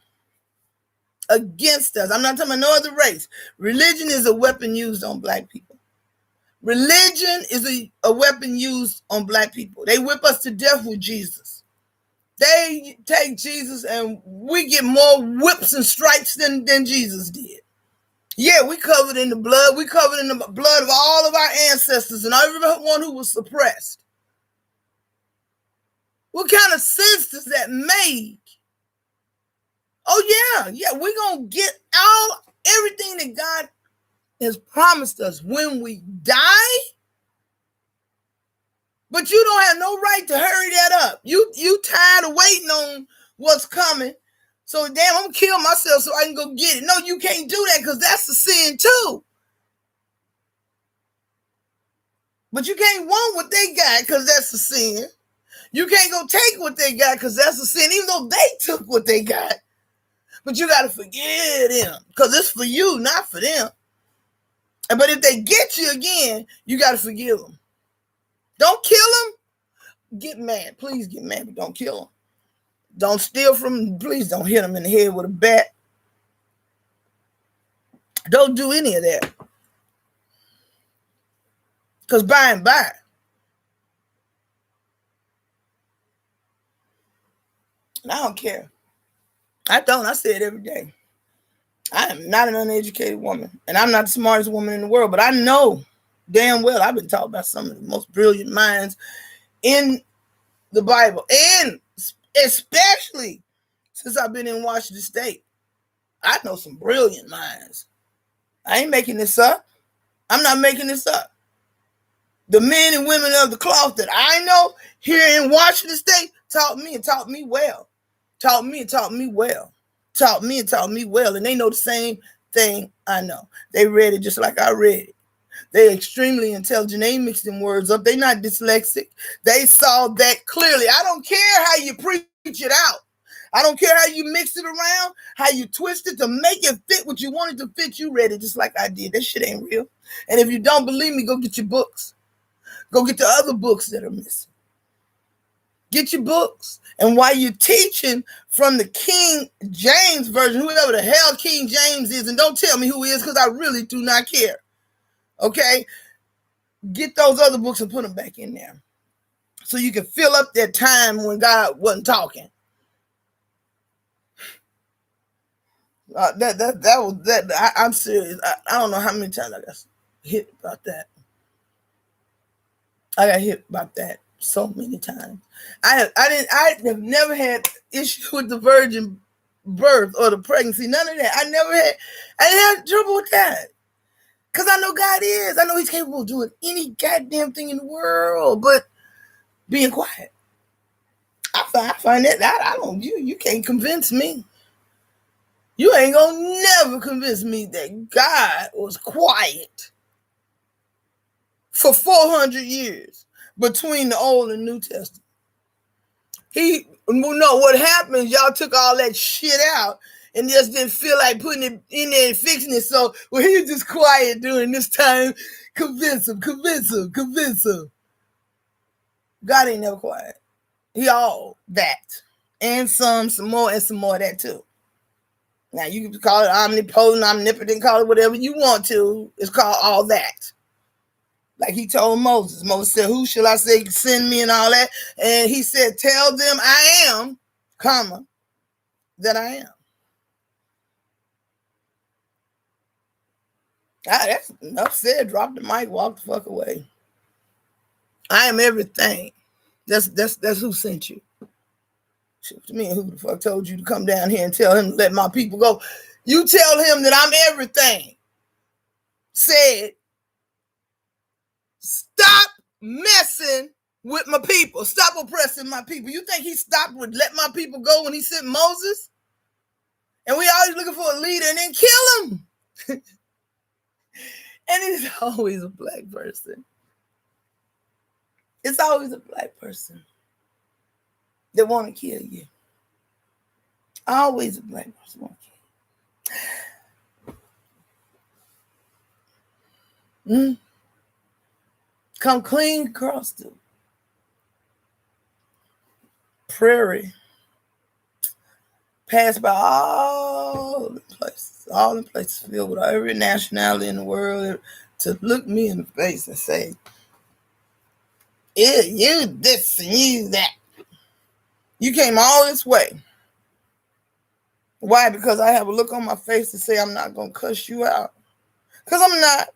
against us. I'm not talking about no other race. Religion is a weapon used on black people. Religion is a weapon used on black people. They whip us to death with Jesus. They take Jesus and we get more whips and stripes than Jesus did. Yeah, we covered in the blood. We covered in the blood of all of our ancestors and everyone who was suppressed. What kind of sense does that make? Oh, yeah, we're going to get everything that God has promised us when we die. But you don't have no right to hurry that up. You tired of waiting on what's coming. So damn, I'm going to kill myself so I can go get it. No, you can't do that because that's a sin too. But you can't want what they got because that's a sin. You can't go take what they got because that's a sin, even though they took what they got. But you got to forgive them because it's for you, not for them. But if they get you again, you got to forgive them. Don't kill them. Get mad. Please get mad, but don't kill them. Don't steal from them. Please don't hit them in the head with a bat. Don't do any of that. Because by and by, and I don't care. I say it every day. I am not an uneducated woman, and I'm not the smartest woman in the world, but I know damn well I've been taught by some of the most brilliant minds in the Bible, and especially since I've been in Washington State. I know some brilliant minds. I ain't making this up. I'm not making this up. The men and women of the cloth that I know here in Washington State taught me and taught me well. Taught me and taught me well. Taught me and taught me well. And they know the same thing I know. They read it just like I read it. They're extremely intelligent. They ain't mixing words up. They're not dyslexic. They saw that clearly. I don't care how you preach it out. I don't care how you mix it around, how you twist it to make it fit what you wanted to fit. You read it just like I did. That shit ain't real. And if you don't believe me, go get your books. Go get the other books that are missing. Get your books. And while you're teaching from the King James version, whoever the hell King James is, and don't tell me who he is because I really do not care. Okay? Get those other books and put them back in there. So you can fill up that time when God wasn't talking. I'm serious. I don't know how many times I got hit about that. I got hit about that so many times. I have never had issue with the virgin birth or the pregnancy. None of that. I didn't have trouble with that. Because I know God is. I know he's capable of doing any goddamn thing in the world, but being quiet. I find that you can't convince me. You ain't gonna never convince me that God was quiet for 400 years between the Old and New Testament. What happened, y'all took all that shit out and just didn't feel like putting it in there and fixing it. So, he was just quiet during this time. Convince him. God ain't never quiet. He all that. And some more, and some more of that too. Now, you can call it omnipotent, omnipotent, call it whatever you want to. It's called all that. Like he told Moses. Moses said, who shall I say send me and all that? And he said, tell them I am, that I am. That's enough said. Drop the mic, walk the fuck away. I am everything. That's who sent you. Shit, to me, who the fuck told you to come down here and tell him to let my people go? You tell him that I'm everything. Said, stop messing with my people. Stop oppressing my people. You think he stopped with let my people go when he sent Moses? And we always looking for a leader and then kill him. And he's always a black person. It's always a black person that want to kill you. Always a black person want to kill you. Come clean across the prairie. Pass by all the places filled with every nationality in the world to look me in the face and say, yeah, you this and you that. You came all this way. Why? Because I have a look on my face to say I'm not going to cuss you out. Because I'm not.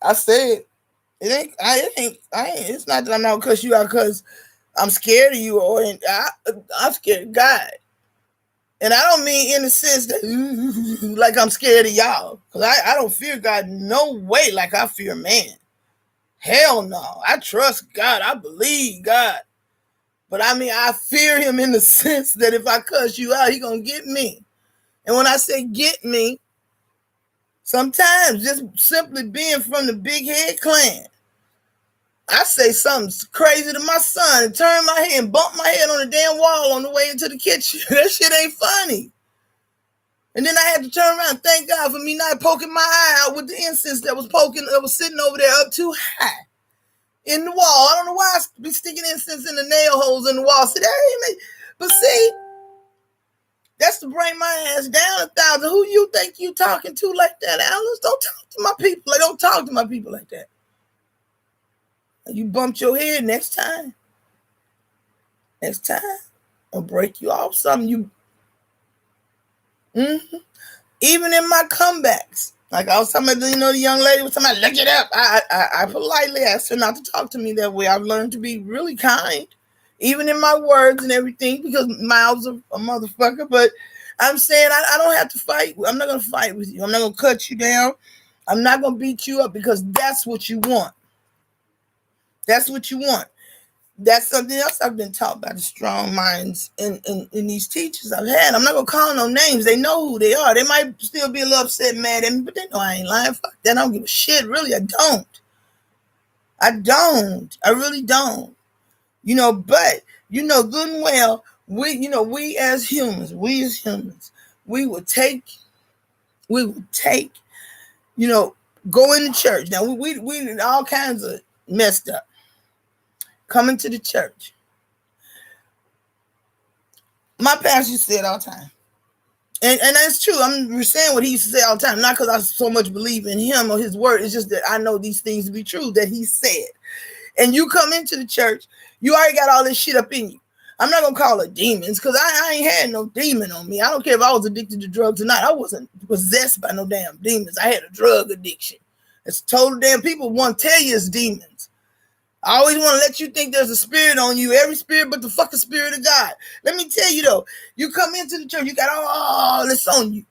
I said, it's not that I'm not going to cuss you out because I'm scared of you or I'm scared of God. And I don't mean in the sense that like I'm scared of y'all. Because I don't fear God no way like I fear man. Hell no. I trust God. I believe God. But I mean, I fear him in the sense that if I cuss you out, he going to get me. And when I say get me, sometimes just simply being from the Big Head clan, I say something crazy to my son and turn my head and bump my head on the damn wall on the way into the kitchen. That shit ain't funny. And then I had to turn around and thank God for me not poking my eye out with the incense that was sitting over there up too high in the wall. I don't know why I be sticking incense in the nail holes in the wall. See, but see, that's to bring my ass down 1,000. Who you think you talking to like that, Alice? Don't talk to my people. Don't talk to my people like that. You bumped your head next time. Next time, I'll break you off something. Even in my comebacks, like I was talking about, the young lady was talking about, look it up. I politely asked her not to talk to me that way. I've learned to be really kind, even in my words and everything, because mouths are a motherfucker. But I'm saying I don't have to fight. I'm not going to fight with you. I'm not going to cut you down. I'm not going to beat you up because that's what you want. That's what you want. That's something else I've been taught by the strong minds in these teachers I've had. I'm not going to call no names. They know who they are. They might still be a little upset, mad at me, but they know I ain't lying. Fuck that. I don't give a shit. Really, I don't. I really don't. But, good and well, we as humans, we would take, go into church. Now, we all kinds of messed up. Coming to the church. My pastor used to say it all the time. And that's true. I'm saying what he used to say all the time. Not because I so much believe in him or his word. It's just that I know these things to be true that he said. And you come into the church, you already got all this shit up in you. I'm not going to call it demons because I ain't had no demon on me. I don't care if I was addicted to drugs or not. I wasn't possessed by no damn demons. I had a drug addiction. It's total damn people want to tell you it's demons. I always want to let you think there's a spirit on you, every spirit but the fucking spirit of God. Let me tell you though, you come into the church, you got all this on you.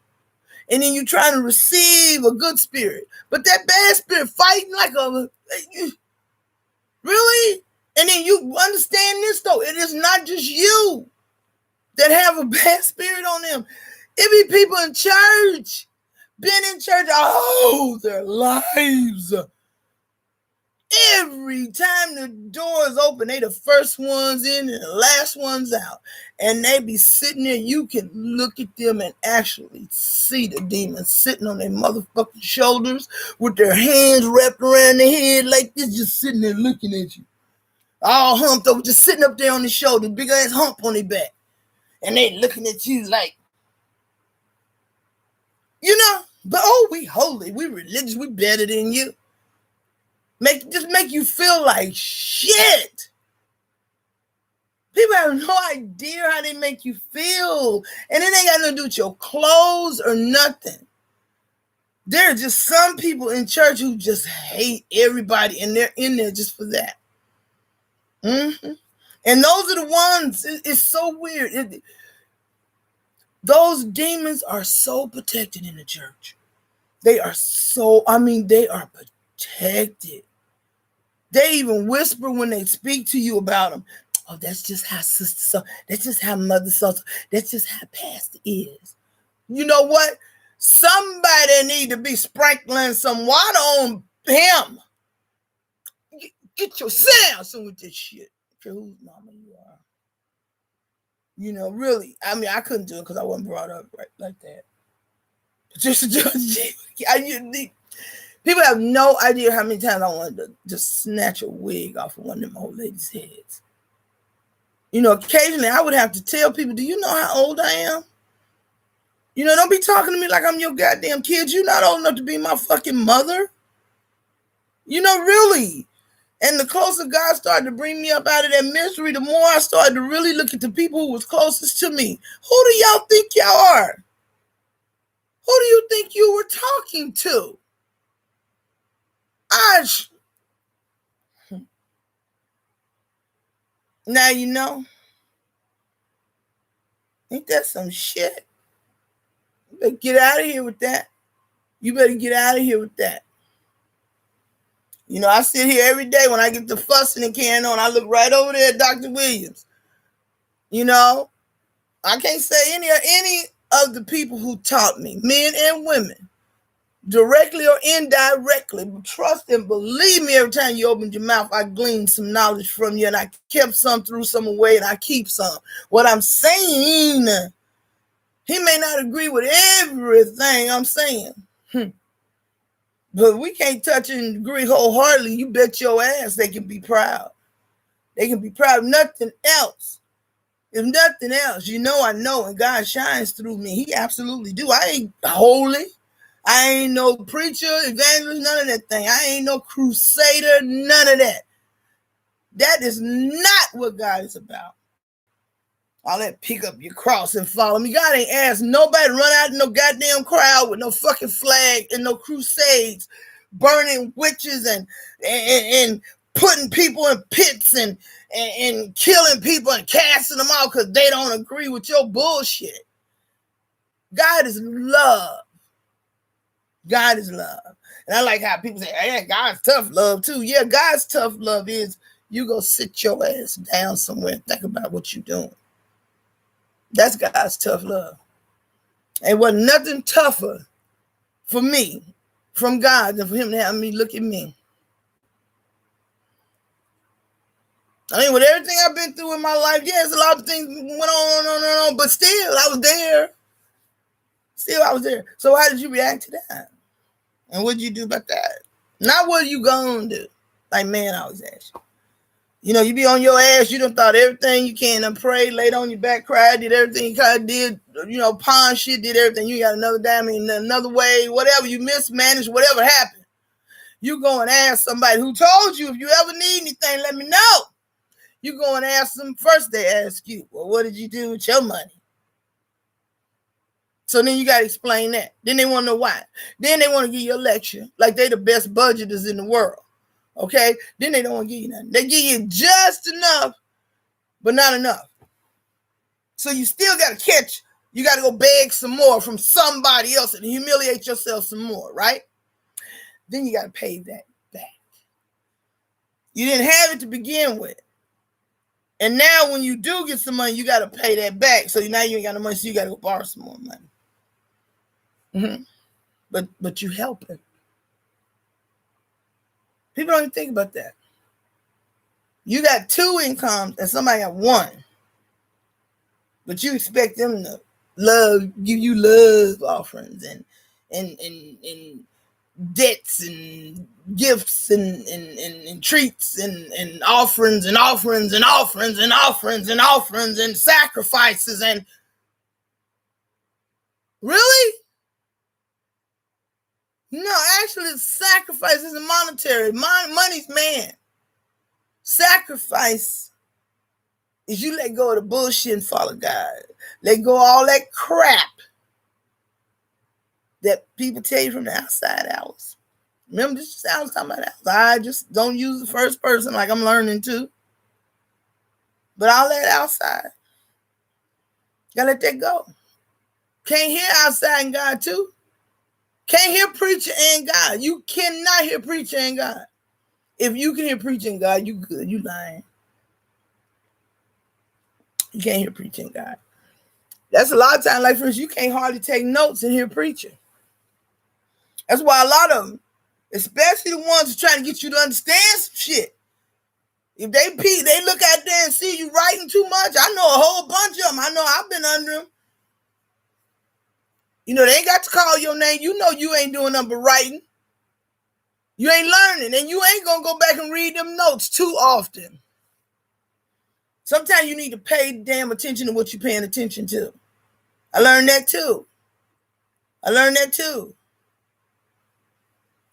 And then you're trying to receive a good spirit. But that bad spirit fighting like really? And then you understand this though, it is not just you that have a bad spirit on them. It be people in church, been in church all their lives. Every time the doors open, they the first ones in and the last ones out. And they be sitting there. You can look at them and actually see the demons sitting on their motherfucking shoulders with their hands wrapped around their head like this, just sitting there looking at you. All humped over, just sitting up there on the shoulder, big ass hump on their back. And they looking at you like, but we holy, we religious, we better than you. Make you feel like shit. People have no idea how they make you feel. And it ain't got nothing to do with your clothes or nothing. There are just some people in church who just hate everybody, and they're in there just for that. Mm-hmm. And those are the ones, it's so weird. Those demons are so protected in the church. They are they are protected. They even whisper when they speak to you about them. Oh, that's just how sister so. That's just how mother so. That's just how pastor is. You know what? Somebody need to be sprinkling some water on him. Get yourself some with this shit. Care whose mama you are. You know, really. I mean, I couldn't do it because I wasn't brought up right like that. People have no idea how many times I wanted to just snatch a wig off of one of them old ladies' heads. You know, occasionally I would have to tell people, do you know how old I am? You know, don't be talking to me like I'm your goddamn kid. You're not old enough to be my fucking mother. You know, really. And the closer God started to bring me up out of that misery, the more I started to really look at the people who was closest to me. Who do y'all think y'all are? Who do you think you were talking to? Now you know. Ain't that some shit? You better get out of here with that. You better get out of here with that. You know, I sit here every day when I get the fussing and carrying on. I look right over there at Dr. Williams. You know, I can't say any of the people who taught me, men and women, directly or indirectly, but trust and believe me, every time you opened your mouth, I gleaned some knowledge from you, and I kept some, threw some away, and I keep some. What I'm saying, he may not agree with everything I'm saying, but we can't touch and agree wholeheartedly. You bet your ass they can be proud. They can be proud of nothing else. If nothing else, you know I know, and God shines through me. He absolutely do. I ain't holy. I ain't no preacher, evangelist, none of that thing. I ain't no crusader, none of that. That is not what God is about. All that pick up your cross and follow me. God ain't asked nobody to run out in no goddamn crowd with no fucking flag and no crusades, burning witches and putting people in pits and killing people and casting them out because they don't agree with your bullshit. God is love. God is love. And I like how people say, hey, God's tough love too. Yeah, God's tough love is you go sit your ass down somewhere and think about what you're doing. That's God's tough love. Ain't wasn't nothing tougher for me from God than for him to have me look at me. I mean, with everything I've been through in my life, yes, a lot of things went on, but still, I was there. Still, I was there. So how did you react to that? And what did you do about that? Not what you gonna do. Like, man, I was asked you. You know, you be on your ass, you done thought everything you can and prayed, laid on your back, cried, did everything you kind of did, you know, pawn shit, did everything. You got another dime in another way, whatever, you mismanaged, whatever happened. You go and ask somebody who told you, if you ever need anything, let me know. You go and ask them first, they ask you, well, what did you do with your money? So then you got to explain that. Then they want to know why. Then they want to give you a lecture like they the best budgeters in the world. Okay? Then they don't want to give you nothing. They give you just enough, but not enough. So you still got to catch. You got to go beg some more from somebody else and humiliate yourself some more, right? Then you got to pay that back. You didn't have it to begin with. And now when you do get some money, you got to pay that back. So now you ain't got no money, so you got to go borrow some more money. But you helping. People don't even think about that. You got two incomes and somebody got one. But you expect them to give you love offerings and debts and gifts and treats and offerings and offerings and offerings and offerings and offerings and sacrifices and really? No, actually, sacrifice isn't monetary. Money's man. Sacrifice is you let go of the bullshit and follow God. Let go of all that crap that people tell you from the outside hours. Remember, this is I was talking about hours. I just don't use the first person like I'm learning to. But all that outside. Gotta let that go. Can't hear outside and God too. Can't hear preacher and God. You cannot hear preacher and God. If you can hear preacher and God, you good. You lying. You can't hear preacher and God. That's a lot of times, like for instance, you can't hardly take notes and hear preacher. That's why a lot of them, especially the ones who trying to get you to understand some shit. If they look out there and see you writing too much, I know a whole bunch of them. I know I've been under them. You know, they ain't got to call your name. You know you ain't doing nothing but writing. You ain't learning, and you ain't going to go back and read them notes too often. Sometimes you need to pay damn attention to what you're paying attention to. I learned that too.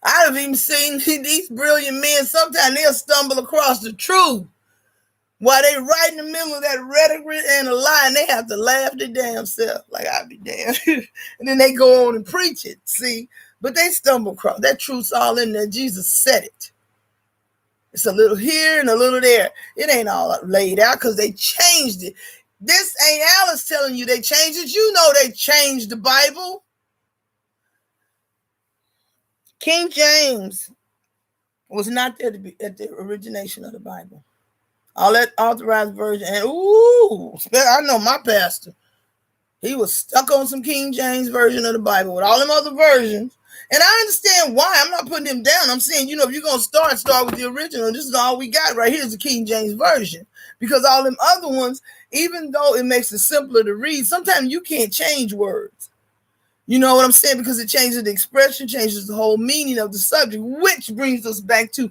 I've even seen these brilliant men, sometimes they'll stumble across the truth while they right in the middle of that rhetoric and a lie, and they have to laugh their damn self. Like, I'll be damned. And then they go on and preach it, see? But they stumble across. That truth's all in there. Jesus said it. It's a little here and a little there. It ain't all laid out because they changed it. This ain't Alice telling you they changed it. You know they changed the Bible. King James was not there to be at the origination of the Bible. All that authorized version. And I know my pastor. He was stuck on some King James version of the Bible with all them other versions. And I understand why. I'm not putting him down. I'm saying, if you're going to start with the original. This is all we got right here is the King James version. Because all them other ones, even though it makes it simpler to read, sometimes you can't change words. You know what I'm saying? Because it changes the expression, changes the whole meaning of the subject, which brings us back to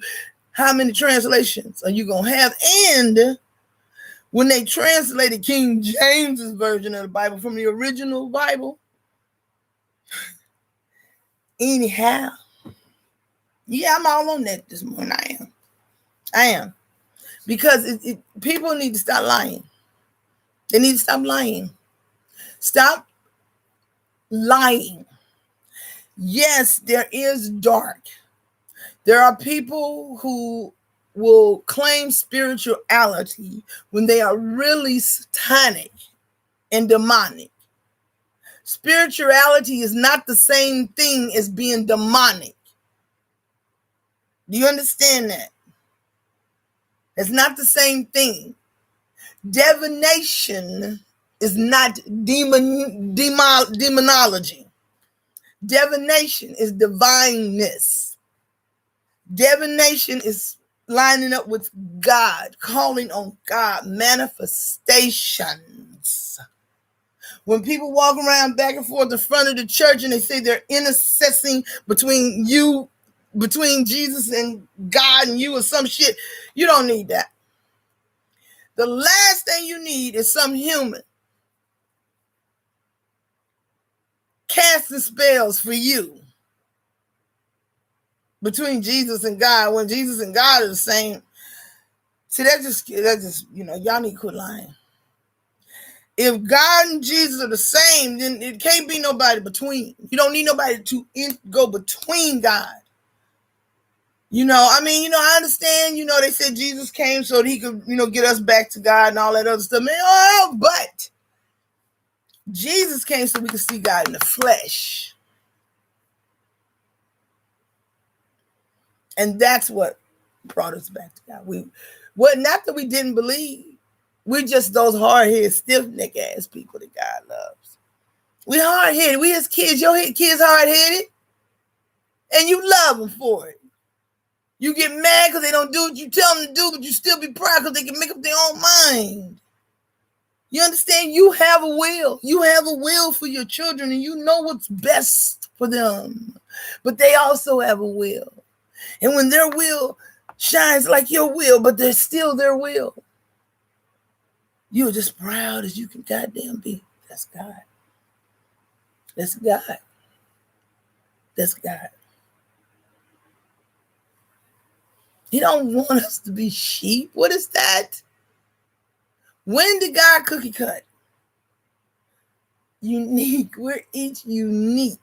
how many translations are you going to have? And when they translated King James's version of the Bible from the original Bible, anyhow, yeah, I'm all on that this morning. I am. Because people need to stop lying. They need to stop lying. Stop lying. Yes, there is dark. There are people who will claim spirituality when they are really satanic and demonic. Spirituality is not the same thing as being demonic. Do you understand that? It's not the same thing. Divination is not demonology. Divination is divineness. Divination is lining up with God, calling on God, manifestations. When people walk around back and forth in front of the church and they say they're intercessing between Jesus and God and you or some shit, you don't need that. The last thing you need is some human casting spells for you between Jesus and God when Jesus and God are the same. See, that's just y'all need to quit lying. If God and Jesus are the same, then it can't be nobody between. You don't need nobody to go between God. I understand, they said Jesus came so that he could, get us back to God and all that other stuff. Man, but Jesus came so we could see God in the flesh. And that's what brought us back to God. Not that we didn't believe. We're just those hard-headed, stiff-neck ass people that God loves. We hard-headed. We as kids, your kids hard-headed. And you love them for it. You get mad because they don't do what you tell them to do, but you still be proud because they can make up their own mind. You understand? You have a will. You have a will for your children, and you know what's best for them. But they also have a will. And when their will shines like your will, but they're still their will, you're just proud as you can goddamn be. That's God. That's God. That's God. He don't want us to be sheep. What is that? When did God cookie cut? Unique. We're each unique.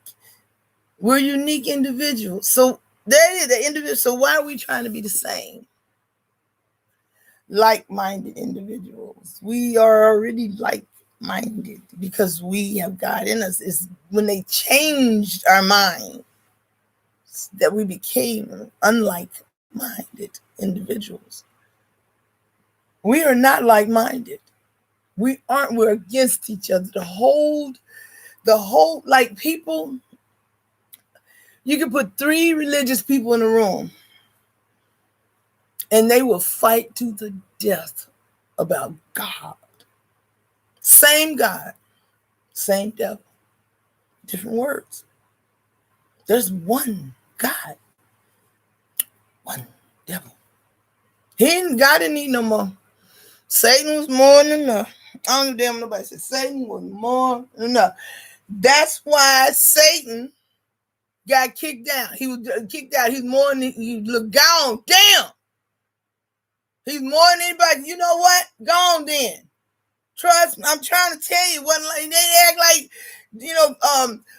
We're unique individuals. So there is the individual. So why are we trying to be the same? Like-minded individuals. We are already like-minded because we have God in us. It's when they changed our mind that we became unlike-minded individuals. We are not like-minded. We aren't. We're against each other. The whole, like people, you can put 3 religious people in a room and they will fight to the death about God. Same God, same devil, different words. There's one God, one devil. God didn't need no more. Satan was more than enough. I don't give a damn nobody said Satan was more than enough. That's why Satan got kicked out. He was kicked out. He's more than you look gone. Damn. He's more than anybody. You know what? Gone then. Trust me. I'm trying to tell you. Wasn't like they act like,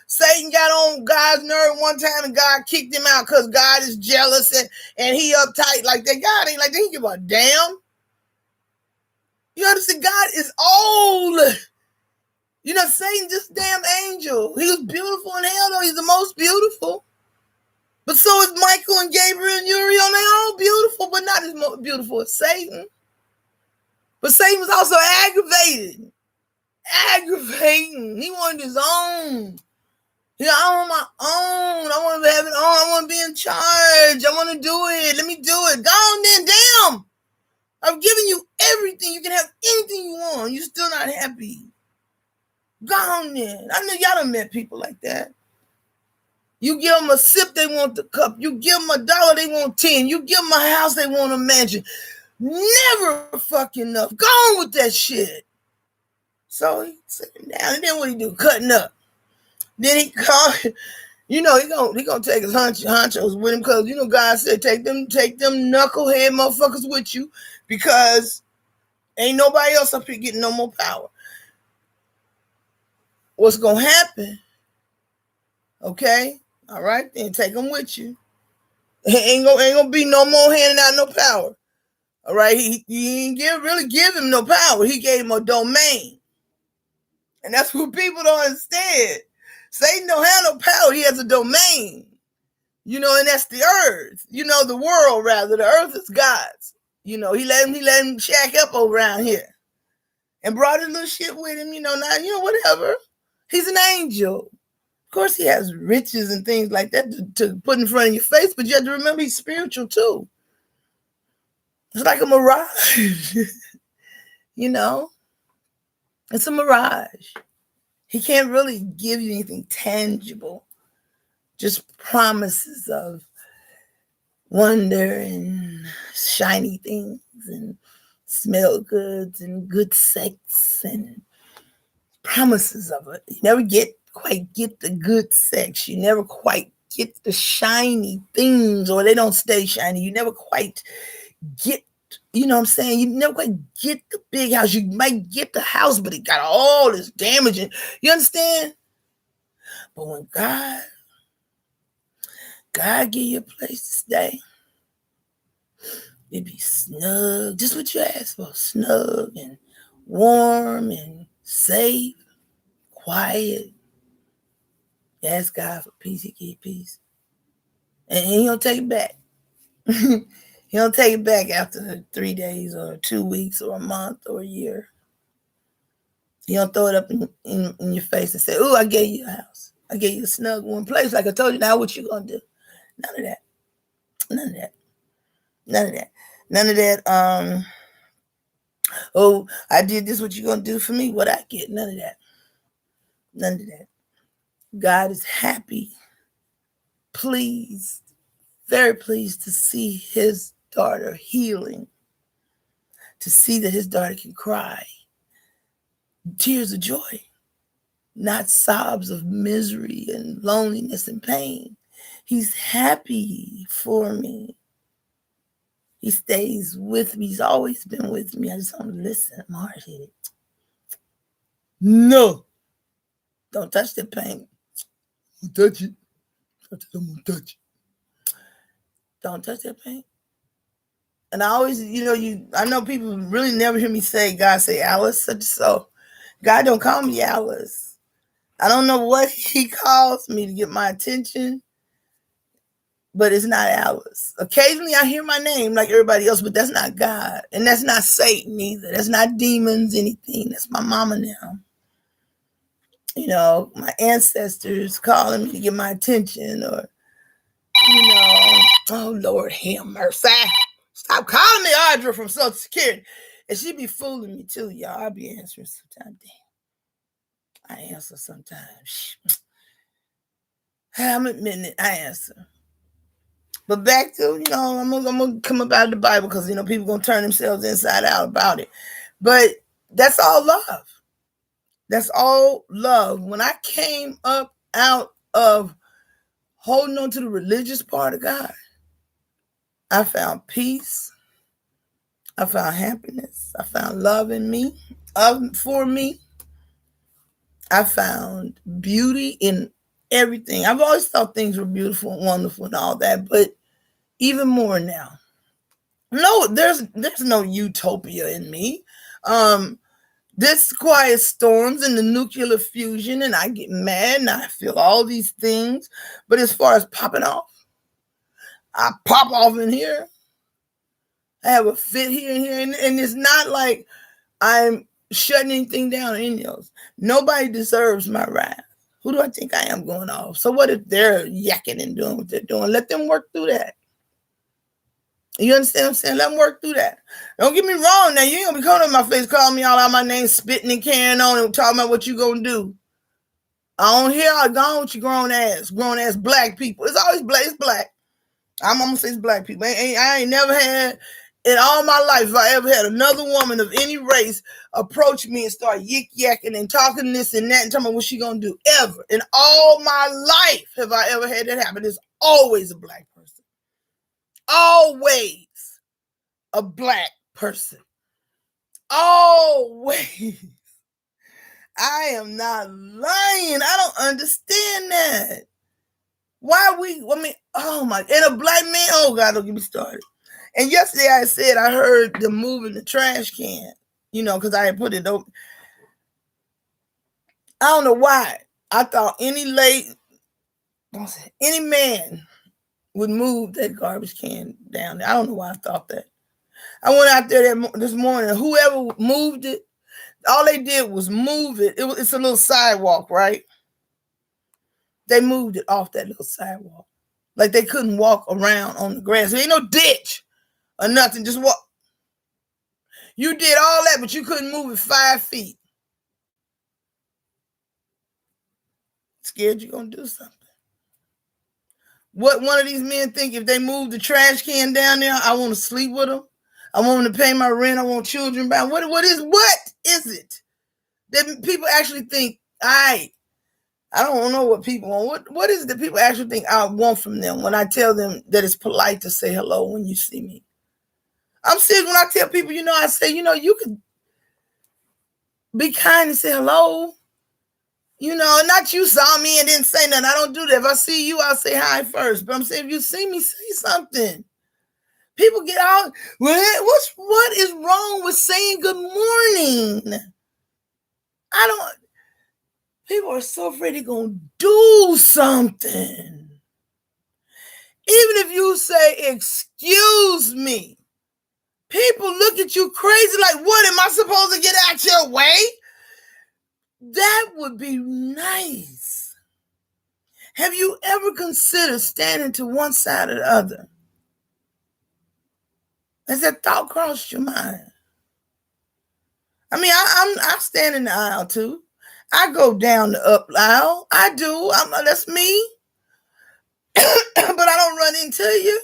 Satan got on God's nerve one time and God kicked him out because God is jealous and he uptight like that. God ain't like that. He give a damn. You understand? God is old. Satan just damn angel. He was beautiful in hell, though. He's the most beautiful. But so is Michael and Gabriel and Uriel. They all beautiful, but not as beautiful as Satan. But Satan was also aggravated. Aggravating. He wanted his own. I want my own. I want to have it on. I want to be in charge. I want to do it. Let me do it. Go on then. Damn. I've given you everything. You can have anything you want. You're still not happy. Go on then. I know y'all done met people like that. You give them a sip, they want the cup. You give them $1, they want 10. You give them a house, they want a mansion. Never fucking enough. Go on with that shit. So he sitting down, and then what he do? Cutting up. Then he called. He gonna take his honchos with him because God said take them knucklehead motherfuckers with you because ain't nobody else up here getting no more power. What's gonna happen? Okay, all right, then take them with you. Ain't gonna be no more handing out no power. All right, he ain't really give him no power. He gave him a domain, and that's what people don't understand. Satan don't have no power. He has a domain, and that's the earth. The world rather. The earth is God's. He let him shack up around here, and brought his little shit with him. Whatever. He's an angel. Of course, he has riches and things like that to put in front of your face, but you have to remember he's spiritual too. It's like a mirage, It's a mirage. He can't really give you anything tangible, just promises of wonder and shiny things and smell goods and good sex and promises of it. You never quite get the good sex. You never quite get the shiny things, or they don't stay shiny. You never quite get, you never quite get the big house. You might get the house, but it got all this damage. You understand? But when God give you a place to stay, it be snug, just what you asked for, snug and warm and safe, quiet. Ask God for peace, he give peace. And he don't take it back. He don't take it back after 3 days or 2 weeks or a month or a year. He don't throw it up in your face and say, "Oh, I gave you a house. I gave you a snug one place. Like I told you, now what you gonna do?" None of that. None of that. None of that. None of that. Oh, I did this. What you gonna do for me? What I get? None of that. None of that. God is happy, pleased, very pleased to see his daughter healing, to see that his daughter can cry tears of joy, not sobs of misery and loneliness and pain. He's happy for me. He stays with me. He's always been with me. I just want to listen. I'm hard-headed. No. Don't touch the pain. Don't touch it. I said, I'm gonna touch it. Don't touch that paint. And I always, I know people really never hear me say, God say Alice, such so. God don't call me Alice. I don't know what he calls me to get my attention, but it's not Alice. Occasionally I hear my name like everybody else, but that's not God. And that's not Satan either. That's not demons, anything. That's my mama now. My ancestors calling me to get my attention, or, oh Lord, have mercy. Stop calling me Audra from Social Security. And she be fooling me too, y'all. I be answering sometimes. Damn. I answer sometimes. I'm admitting it. I answer. But back to, I'm gonna come up out of the Bible because, people gonna turn themselves inside out about it. But that's all love. That's all love. When I came up out of holding on to the religious part of God, I found peace. I found happiness. I found love in me, for me. I found beauty in everything. I've always thought things were beautiful and wonderful and all that, but even more now. No, there's no utopia in me. This quiet storms and the nuclear fusion, and I get mad and I feel all these things. But as far as popping off, I pop off in here. I have a fit here and here, and it's not like I'm shutting anything down or any else. Nobody deserves my wrath. Who do I think I am going off? So what if they're yakking and doing what they're doing? Let them work through that. You understand what I'm saying? Let them work through that. Don't get me wrong now. You ain't gonna be coming in my face, calling me all out my name, spitting and carrying on and talking about what you gonna do. I don't hear all gone with your grown ass black people. It's always black, it's black. I'm gonna say it's black people. I ain't never had in all my life, if I ever had another woman of any race approach me and start yik-yakking and talking this and that and talking about what she gonna do. Ever. In all my life have I ever had that happen. It's always a black person. Always a black person. Always. I am not lying. I don't understand that. Why oh my, and a black man, oh God, don't get me started. And yesterday I said I heard them moving the trash can, because I had put it over. I don't know why. I thought any man would move that garbage can down there. I don't know why I thought that. I went out there this morning. Whoever moved it, all they did was move it. It's a little sidewalk, right? They moved it off that little sidewalk. Like they couldn't walk around on the grass. There ain't no ditch or nothing. Just walk. You did all that, but you couldn't move it 5 feet. Scared you're going to do something. What one of these men think if they move the trash can down there, I want to sleep with them? I want them to pay my rent. I want children back. What is it that people actually think I don't know what people want. What is it that people actually think I want from them when I tell them that it's polite to say hello when you see me? I'm serious when I tell people, I say, you could be kind and say hello. Not you saw me and didn't say nothing. I don't do that. If I see you, I'll say hi first. But I'm saying if you see me, say something. People get out. What is wrong with saying good morning? People are so afraid they're going to do something. Even if you say, excuse me, people look at you crazy like, what, am I supposed to get out your way? That would be nice. Have you ever considered standing to one side or the other? Has that thought crossed your mind? I mean, I stand in the aisle too. I go down the up aisle. I do. That's me. But I don't run into you.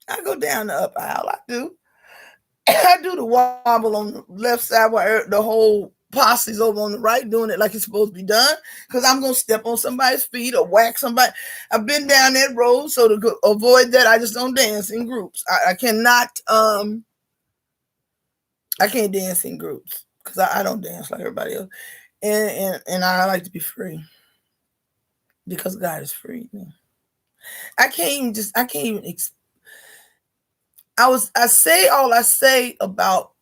I go down the up aisle. I do. I do the wobble on the left side while the whole posse's over on the right doing it like it's supposed to be done, because I'm going to step on somebody's feet or whack somebody. I've been down that road, so to avoid that, I just don't dance in groups. I cannot, I can't dance in groups because I don't dance like everybody else. And I like to be free because God has freed me. I can't even. I say all I say about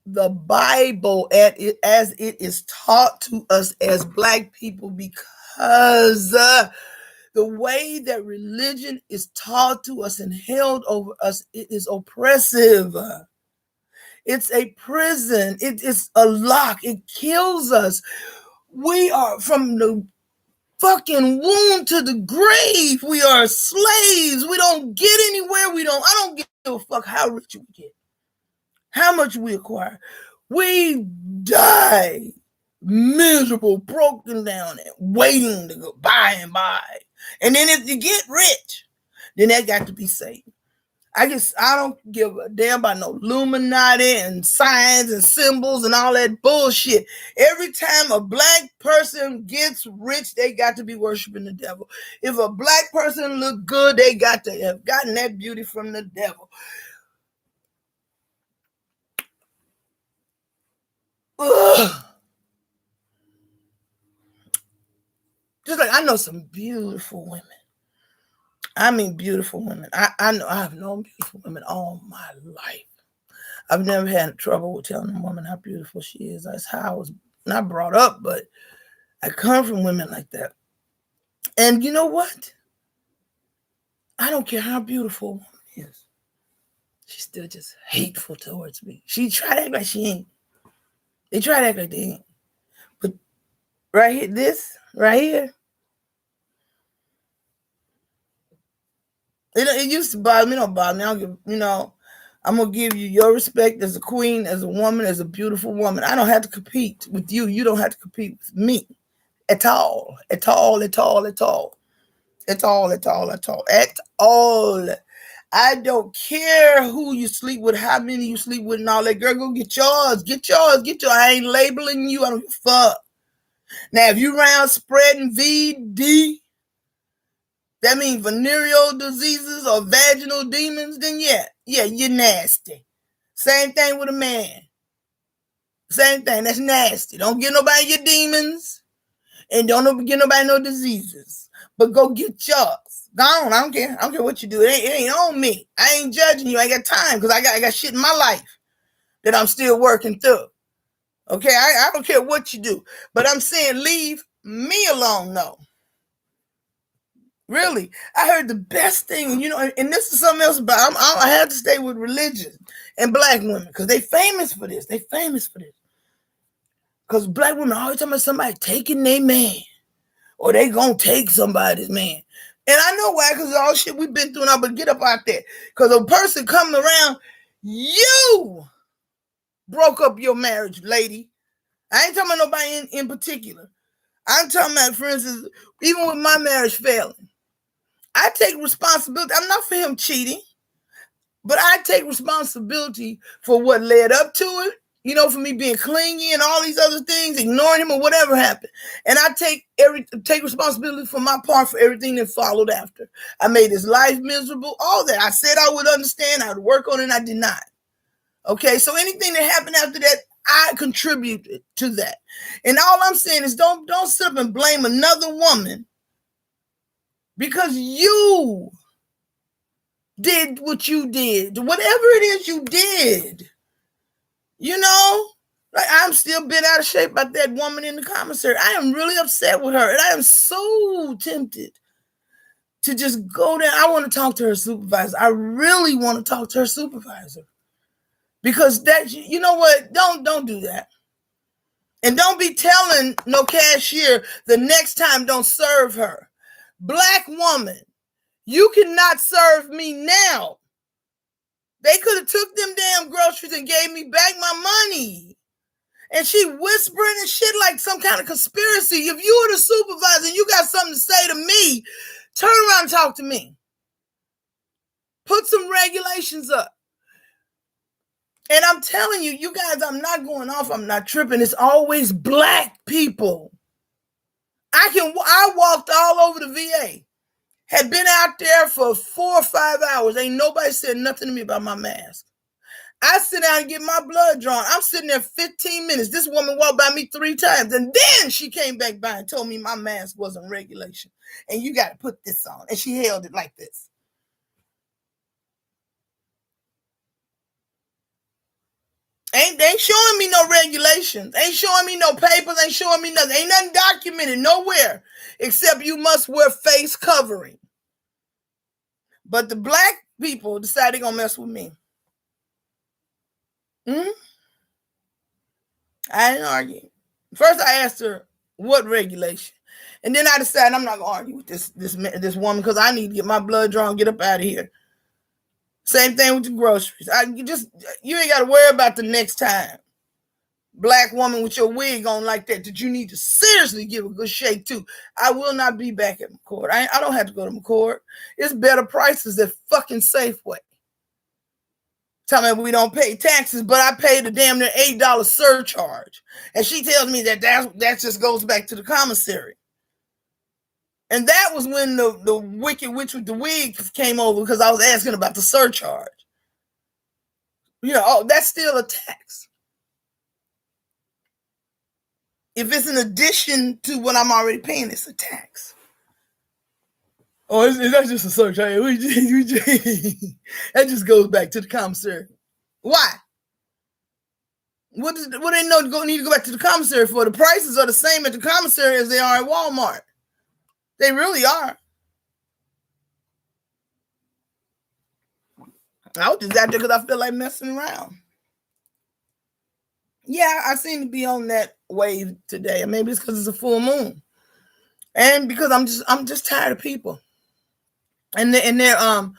the Bible as it is taught to us as Black people, because the way that religion is taught to us and held over us, it is oppressive. It's a prison. It is a lock. It kills us. We are from the fucking womb to the grave. We are slaves. We don't get anywhere. I don't give a fuck how rich we get, how much we acquire. We die miserable, broken down, and waiting to go by and by. And then if you get rich, then that got to be Satan. I don't give a damn about no Illuminati and signs and symbols and all that bullshit. Every time a Black person gets rich, they got to be worshiping the devil. If a Black person look good, they got to have gotten that beauty from the devil. Ugh. Just like I know some beautiful women. I mean, beautiful women. I know I've known beautiful women all my life. I've never had trouble with telling a woman how beautiful she is. That's how I was not brought up, but I come from women like that. And you know what? I don't care how beautiful a woman is. She's still just hateful towards me. She try to act like she ain't. They try to act like they ain't. But right here, this right here, it used to bother me. Don't bother me. I don't give, I'm going to give you your respect as a queen, as a woman, as a beautiful woman. I don't have to compete with you. You don't have to compete with me at all. At all, at all, at all. At all, at all, at all. At all. I don't care who you sleep with, how many you sleep with, and all that. Girl, go get yours. Get yours. Get yours. I ain't labeling you. I don't give a fuck. Now, if you around spreading VD, that means venereal diseases or vaginal demons, then yeah, you're nasty. Same thing with a man. Same thing. That's nasty. Don't get nobody your demons, and don't get nobody no diseases. But go get yours. Go on. I don't care. I don't care what you do. It ain't on me. I ain't judging you. I ain't got time because I got shit in my life that I'm still working through. Okay, I don't care what you do, but I'm saying leave me alone. No. Really, I heard the best thing, and this is something else about. I had to stay with religion and Black women because they famous for this. They famous for this because Black women always talking about somebody taking their man, or they gonna take somebody's man. And I know why, because all shit we've been through now. But get up out there, because a person coming around, you broke up your marriage, lady. I ain't talking about nobody in particular. I'm talking about, for instance, even with my marriage failing. I take responsibility. I'm not for him cheating, but I take responsibility for what led up to it, for me being clingy and all these other things, ignoring him or whatever happened. And I take responsibility for my part for everything that followed after. I made his life miserable, all that. I said I would understand, I would work on it, and I did not. Okay, so anything that happened after that, I contributed to that. And all I'm saying is don't sit up and blame another woman because you did what you did, whatever it is you did, like I'm still bent out of shape about that woman in the commissary. I am really upset with her, and I am so tempted to just go there. I want to talk to her supervisor. I really want to talk to her supervisor because that, you know what? Don't do that, and don't be telling no cashier the next time don't serve her. Black woman, you cannot serve me now. They could have took them damn groceries and gave me back my money. And she whispering and shit like some kind of conspiracy. If you were the supervisor and you got something to say to me, turn around and talk to me. Put some regulations up. And I'm telling you, you guys, I'm not going off. I'm not tripping. It's always Black people. I walked all over the VA. Had been out there for 4 or 5 hours. Ain't nobody said nothing to me about my mask. I sit down and get my blood drawn. I'm sitting there 15 minutes. This woman walked by me 3 times. And then she came back by and told me my mask wasn't regulation. And you got to put this on. And she held it like this. Ain't showing me no regulations. Ain't showing me no papers. Ain't showing me nothing. Ain't nothing documented nowhere except you must wear face covering. But the black people decided they're going to mess with me. I didn't argue. First, I asked her what regulation, and then I decided I'm not going to argue with this woman because I need to get my blood drawn, get up out of here. Same thing with the groceries. You ain't got to worry about the next time. Black woman with your wig on like that you need to seriously give a good shake to. I will not be back at McCord. I don't have to go to McCord. It's better prices at fucking Safeway. Tell me we don't pay taxes, but I paid a damn near $8 surcharge. And she tells me that just goes back to the commissary. And that was when the wicked witch with the wig came over because I was asking about the surcharge. That's still a tax. If it's an addition to what I'm already paying, it's a tax. Oh, that's just a surcharge. That just goes back to the commissary. Why? What they need to go back to the commissary for? The prices are the same at the commissary as they are at Walmart. They really are. I was just out there because I feel like messing around. Yeah, I seem to be on that wave today. Maybe it's because it's a full moon, and because I'm just tired of people. And they're I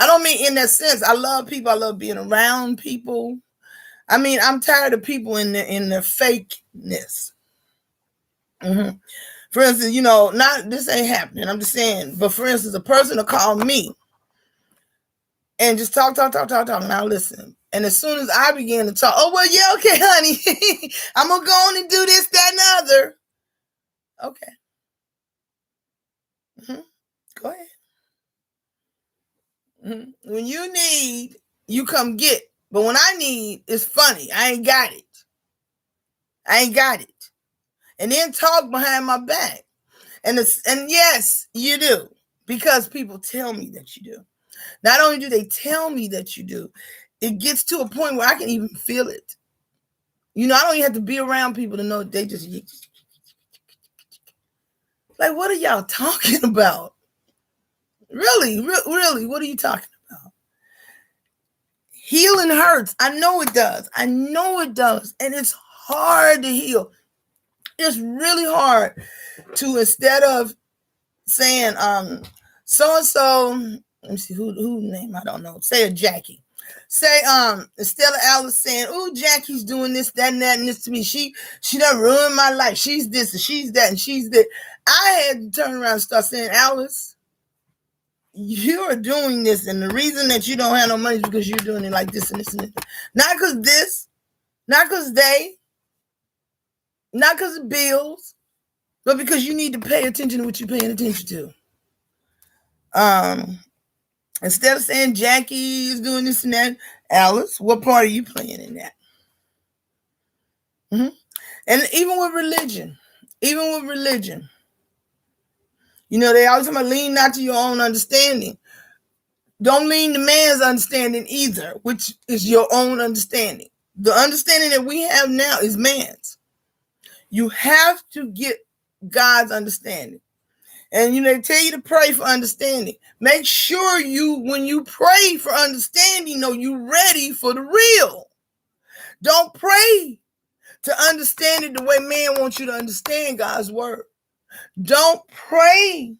don't mean in that sense. I love people. I love being around people. I mean, I'm tired of people in their fakeness. Mm-hmm. For instance, this ain't happening. I'm just saying. But for instance, a person will call me and just talk. Now listen. And as soon as I begin to talk, oh, well, yeah, okay, honey. I'm going to go on and do this, that, and the other. Okay. Mm-hmm. Go ahead. Mm-hmm. When you need, you come get. But when I need, it's funny. I ain't got it. And then talk behind my back. And yes, you do. Because people tell me that you do. Not only do they tell me that you do, it gets to a point where I can even feel it. I don't even have to be around people to know they just like, what are y'all talking about? Really, what are you talking about? Healing hurts. I know it does. And it's hard to heal. It's really hard to, instead of saying, so-and-so, let me see who name, I don't know. Say a Jackie. Say, instead of Alice saying, oh, Jackie's doing this, that, and that, and this to me. She done ruined my life. She's this, and she's that, and she's that. I had to turn around and start saying, Alice, you are doing this, and the reason that you don't have no money is because you're doing it like this and this and this. Not because this, not because they, not because of bills, but because you need to pay attention to what you're paying attention to. Instead of saying Jackie is doing this and that, Alice, what part are you playing in that? Mm-hmm. And even with religion, they always talk about lean not to your own understanding. Don't lean to man's understanding either, which is your own understanding. The understanding that we have now is man's. You have to get God's understanding. And they tell you to pray for understanding. Make sure when you pray for understanding, you're ready for the real. Don't pray to understand it the way man wants you to understand God's word. Don't pray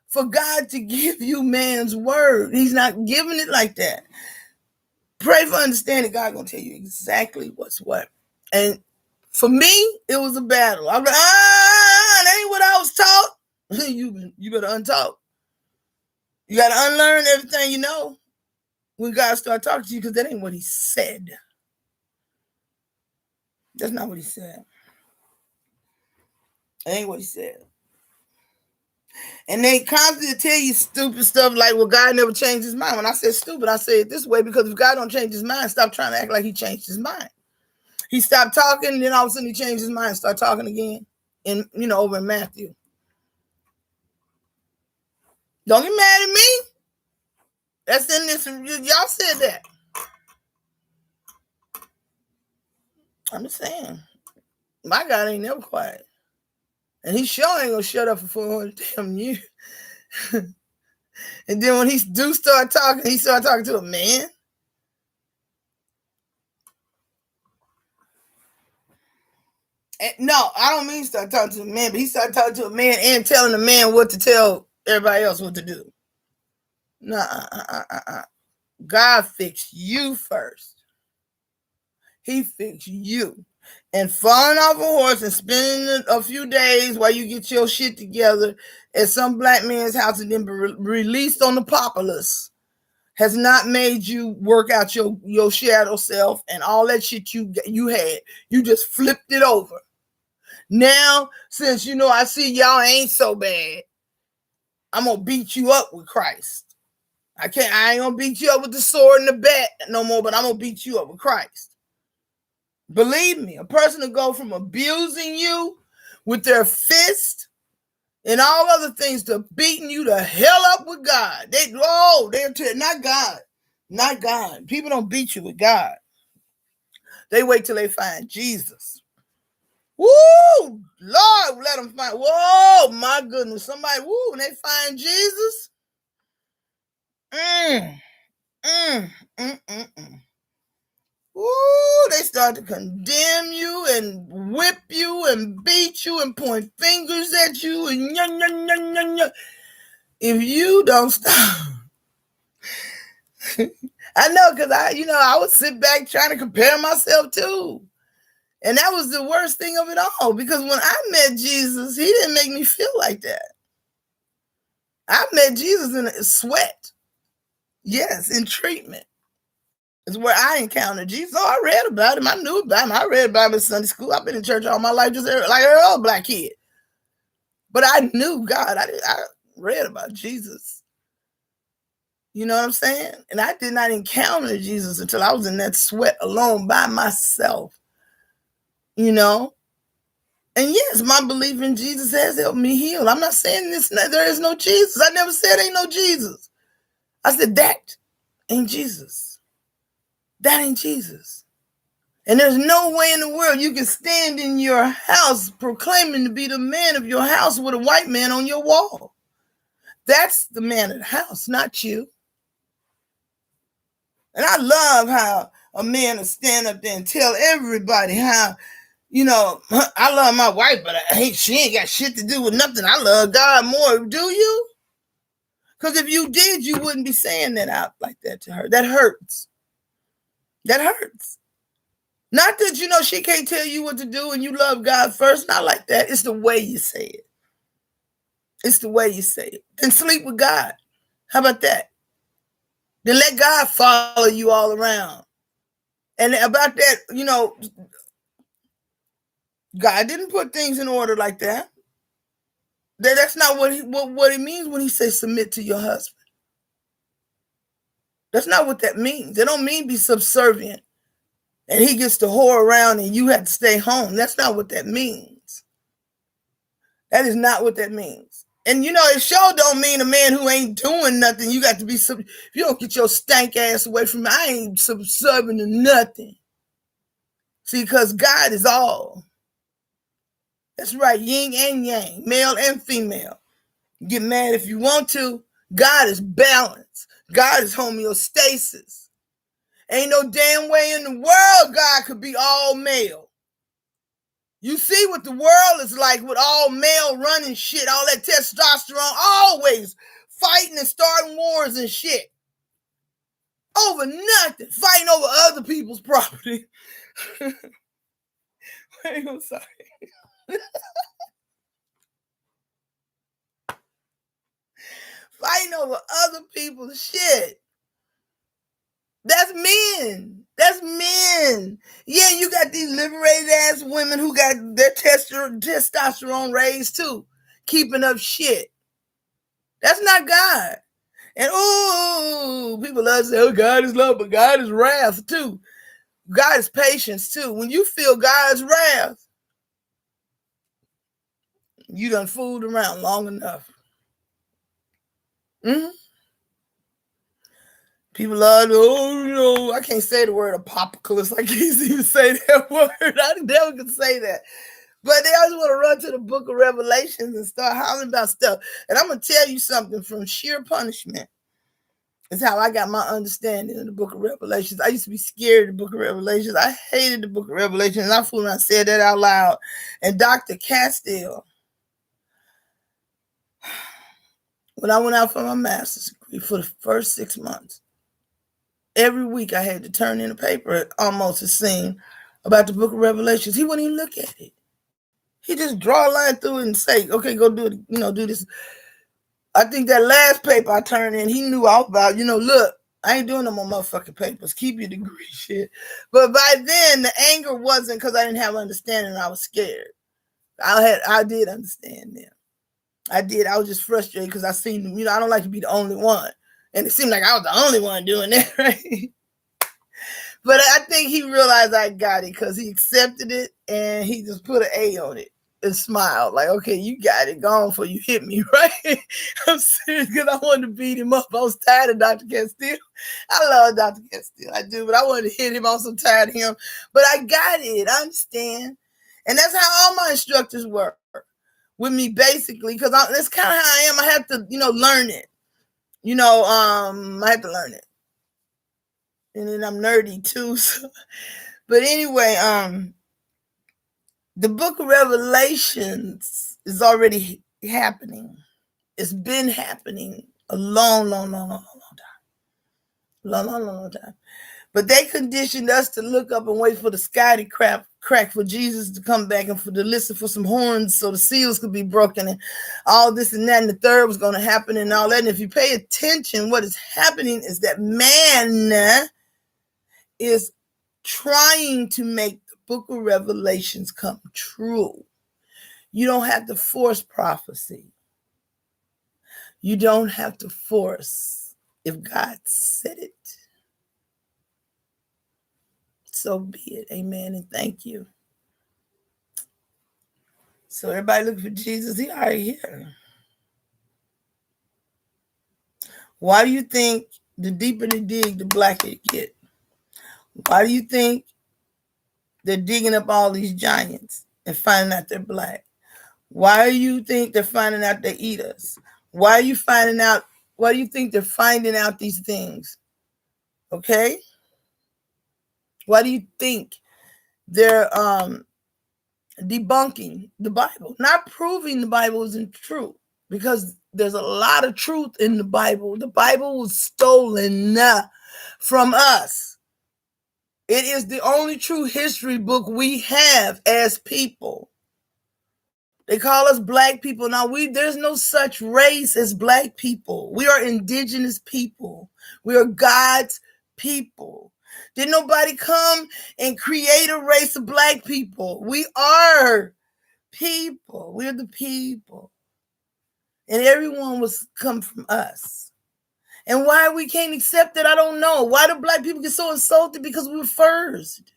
for God to give you man's word. He's not giving it like that. Pray for understanding. God gonna tell you exactly what's what. And for me, it was a battle. I'm like, that ain't what I was taught. You better untaught. You got to unlearn everything you know when God starts talking to you, because that ain't what he said. That's not what he said. That ain't what he said. And they constantly tell you stupid stuff like, well, God never changed his mind. When I said stupid, I say it this way because if God don't change his mind, stop trying to act like he changed his mind. He stopped talking, and then all of a sudden he changed his mind and started talking again. And over in Matthew. Don't get mad at me. That's in this. Y'all said that. I'm just saying. My God ain't never quiet. And he sure ain't gonna shut up for 400 damn years. And then when he do start talking, he started talking to a man. And no, I don't mean start talking to a man, but he started talking to a man and telling the man what to tell everybody else what to do. Nah, God fixed you first. He fixed you. And falling off a horse and spending a few days while you get your shit together at some black man's house and then be released on the populace has not made you work out your shadow self and all that shit you had. You just flipped it over. Now, since I see y'all ain't so bad, I'm gonna beat you up with Christ. I ain't gonna beat you up with the sword and the bat no more, but I'm gonna beat you up with Christ. Believe me, a person to go from abusing you with their fist and all other things to beating you the hell up with God. They're not God. Not God. People don't beat you with God. They wait till they find Jesus. Woo! Lord, let them find. Whoa, my goodness. Somebody, when they find Jesus. Ooh, they start to condemn you and whip you and beat you and point fingers at you and if you don't stop. I know, because I would sit back trying to compare myself too. And that was the worst thing of it all, because when I met Jesus, he didn't make me feel like that. I met Jesus in a sweat. Yes, in treatment. It's where I encountered Jesus. Oh, I read about him. I knew about him. I read about him in Sunday school. I've been in church all my life, just like every other black kid. But I knew God. I read about Jesus. You know what I'm saying? And I did not encounter Jesus until I was in that sweat alone by myself. And yes, my belief in Jesus has helped me heal. I'm not saying there is no Jesus. I never said ain't no Jesus. I said that ain't Jesus. That ain't Jesus. And there's no way in the world you can stand in your house proclaiming to be the man of your house with a white man on your wall. That's the man of the house, not you. And I love how a man will stand up there and tell everybody how, I love my wife, but she ain't got shit to do with nothing. I love God more. Do you? Because if you did, you wouldn't be saying that out like that to her. That hurts. That hurts. Not that, she can't tell you what to do and you love God first. Not like that. It's the way you say it. It's the way you say it. Then sleep with God. How about that? Then let God follow you all around. And about that, God didn't put things in order like that. That's not what it means when he says submit to your husband. That's not what that means. It don't mean be subservient and he gets to whore around and you have to stay home. That's not what that means. That is not what that means. And it sure don't mean a man who ain't doing nothing. You got to be if you don't get your stank ass away from me, I ain't subservient to nothing. See, because God is all. That's right, yin and yang, male and female. Get mad if you want to. God is balance. God is homeostasis. Ain't no damn way in the world God could be all male. You see what the world is like with all male running shit, all that testosterone, always fighting and starting wars and shit. Over nothing. Fighting over other people's property. Wait, I'm sorry. Fighting over other people's shit. That's men. That's men. Yeah, you got these liberated ass women who got their testosterone raised too, keeping up shit. not God. And people love to say, oh, God is love, but God is wrath too. God is patience too. When you feel God's wrath, you done fooled around long enough. Mm-hmm. People love, I can't say the word apocalypse. I can't even say that word. I never could say that. But they always want to run to the book of Revelations and start hollering about stuff. And I'm going to tell you something from sheer punishment. It's how I got my understanding of the book of Revelations. I used to be scared of the book of Revelations. I hated the book of Revelations. And I fooled when I said that out loud. And Dr. Castile, when I went out for my master's degree for the first 6 months, every week I had to turn in a paper almost a scene about the book of Revelations. He wouldn't even look at it. He just draw a line through it and say, okay, go do it, do this. I think that last paper I turned in, he knew all about, look, I ain't doing no more motherfucking papers. Keep your degree shit. But by then, the anger wasn't because I didn't have understanding. I was scared. I did understand them. I did. I was just frustrated because I seen them. I don't like to be the only one. And it seemed like I was the only one doing that, right? But I think he realized I got it because he accepted it and he just put an A on it and smiled like, okay, you got it. Gone for you hit me, right? I'm serious because I wanted to beat him up. I was tired of Dr. Castile. I love Dr. Castile. I do, but I wanted to hit him. I was so tired of him. But I got it. I understand. And that's how all my instructors work with me, basically, because that's kind of how I am. I have to, learn it. I have to learn it. And then I'm nerdy too. So. But anyway, the book of Revelations is already happening. It's been happening a long time. Long time. But they conditioned us to look up and wait for the sky to crack for Jesus to come back and to listen for some horns so the seals could be broken and all this and that and the third was going to happen and all that. And if you pay attention, what is happening is that man is trying to make the book of Revelations come true. You don't have to force prophecy. You don't have to force if God said it. So be it. Amen and thank you. So everybody look for Jesus. He already here. Why do you think the deeper they dig, the blacker it get? Why do you think they're digging up all these giants and finding out they're black? Why do you think they're finding out they eat us? Why do you think they're finding out these things? Okay? Why do you think they're debunking the Bible? Not proving the Bible isn't true, because there's a lot of truth in the Bible. The Bible was stolen from us. It is the only true history book we have as people. They call us black people. Now, there's no such race as black people. We are indigenous people. We are God's people. Did nobody come and create a race of black people? We are people. We're the people. And everyone was come from us. And why we can't accept it, I don't know. Why do black people get so insulted? Because we were first.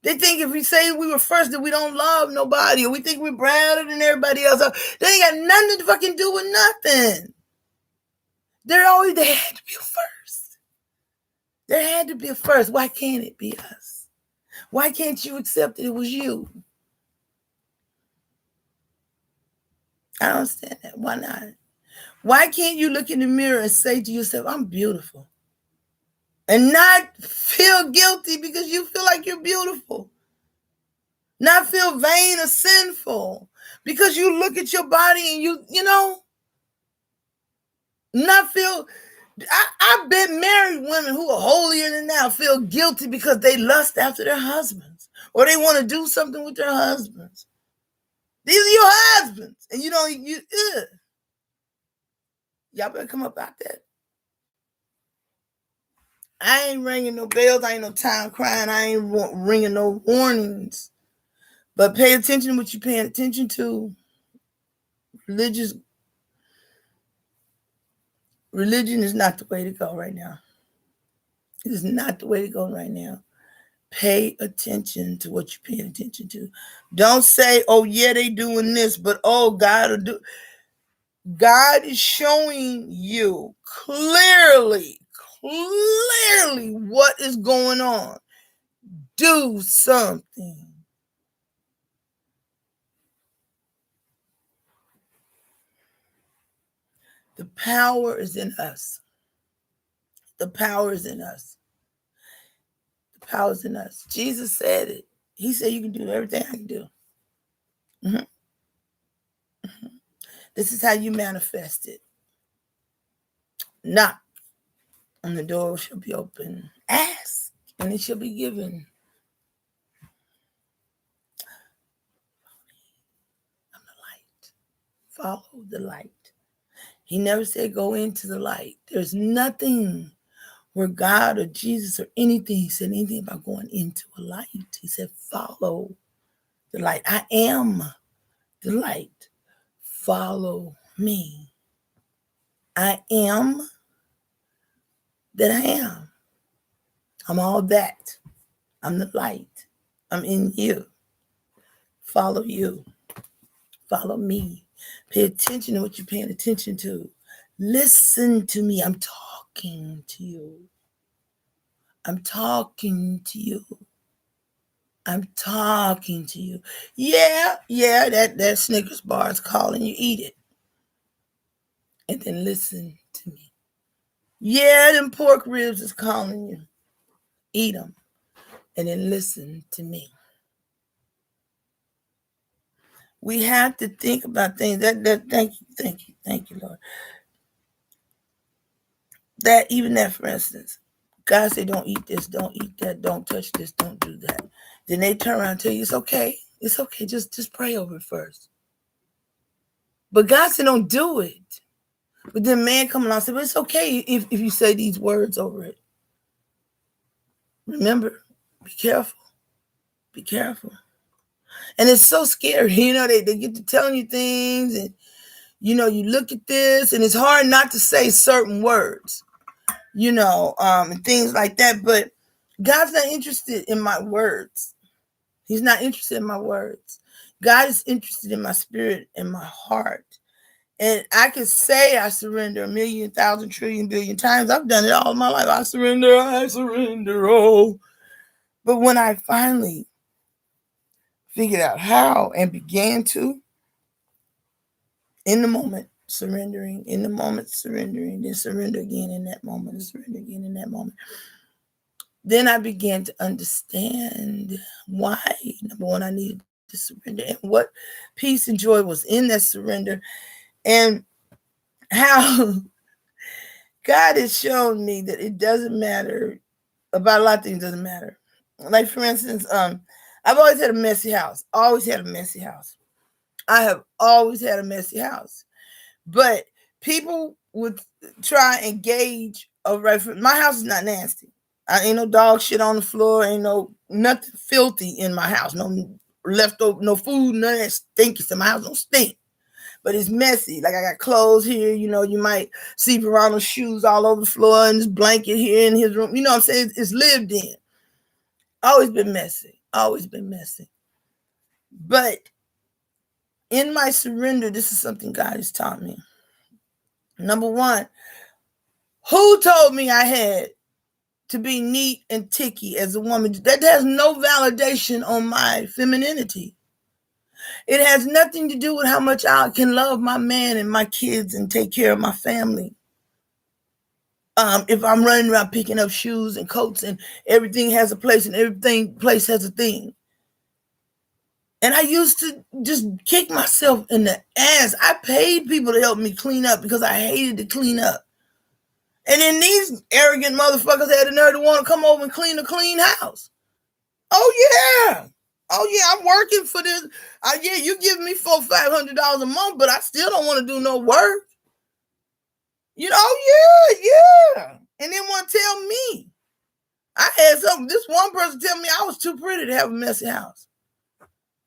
They think if we say we were first that we don't love nobody, or we think we're better than everybody else. They ain't got nothing to fucking do with nothing. There had to be a first. There had to be a first. Why can't it be us? Why can't you accept that it was you? I don't understand that. Why not? Why can't you look in the mirror and say to yourself, I'm beautiful? And not feel guilty because you feel like you're beautiful. Not feel vain or sinful because you look at your body and not feel. I bet married women who are holier than thou feel guilty because they lust after their husbands or they want to do something with their husbands. These are your husbands, and y'all better come up out that. I ain't ringing no bells. I ain't no time crying. I ain't ringing no warnings. But pay attention to what you're paying attention to. Religious Religion is not the way to go right now. It is not the way to go right now. Pay attention to what you're paying attention to. Don't say, oh, yeah, they doing this, but oh, God will do. God is showing you clearly what is going on. Do something. The power is in us. The power is in us. The power is in us. Jesus said it. He said you can do everything I can do. Mm-hmm. Mm-hmm. This is how you manifest it. Knock, and the door shall be open. Ask, and it shall be given. I'm the light. Follow the light. He never said go into the light. There's nothing where God or Jesus or anything said anything about going into a light. He said follow the light. I am the light. Follow me. I am that I am. I'm all that. I'm the light. I'm in you. Follow you. Follow me. Pay attention to what you're paying attention to. Listen to me. I'm talking to you. I'm talking to you. I'm talking to you. Yeah, that Snickers bar is calling you. Eat it. And then listen to me. Yeah, them pork ribs is calling you. Eat them. And then listen to me. We have to think about things. Thank you, Lord. That, for instance, God said, don't eat this, don't eat that, don't touch this, don't do that. Then they turn around and tell you, it's okay. It's okay. Just pray over it first. But God said, don't do it. But then man come along and said, well, it's okay if you say these words over it. Remember, be careful. Be careful. And it's so scary. They get to telling you things and, you look at this and it's hard not to say certain words, and things like that. But God's not interested in my words. He's not interested in my words. God is interested in my spirit and my heart. And I could say I surrender 1,000,000, 1,000, trillion, billion times. I've done it all my life. I surrender, oh. But when I finally figured out how and began to, in the moment, surrendering, in the moment, surrendering, then surrender again in that moment, surrender again in that moment. Then I began to understand why, number one, I needed to surrender and what peace and joy was in that surrender and how God has shown me that it doesn't matter about a lot of things. Doesn't matter. Like, for instance, I've always had a messy house. Always had a messy house. I have always had a messy house. But people would try and gauge my house is not nasty. Ain't no dog shit on the floor. Ain't nothing filthy in my house. No leftover, no food, none of that stinky stuff. My house don't stink. But it's messy. Like I got clothes here, you might see Verano's shoes all over the floor and his blanket here in his room. You know what I'm saying? It's lived in. Always been messy. Always been messy. But in my surrender, this is something God has taught me. Number one, who told me I had to be neat and ticky as a woman? That has no validation on my femininity. It has nothing to do with how much I can love my man and my kids and take care of my family. If I'm running around picking up shoes and coats and everything has a place and place has a thing. And I used to just kick myself in the ass. I paid people to help me clean up because I hated to clean up. And then these arrogant motherfuckers had the nerve to want to come over and clean a clean house. Oh, yeah. Oh, yeah, I'm working for this. Yeah, you give me $400-500 a month, but I still don't want to do no work. Yeah. And then want to tell me. I had this one person tell me I was too pretty to have a messy house.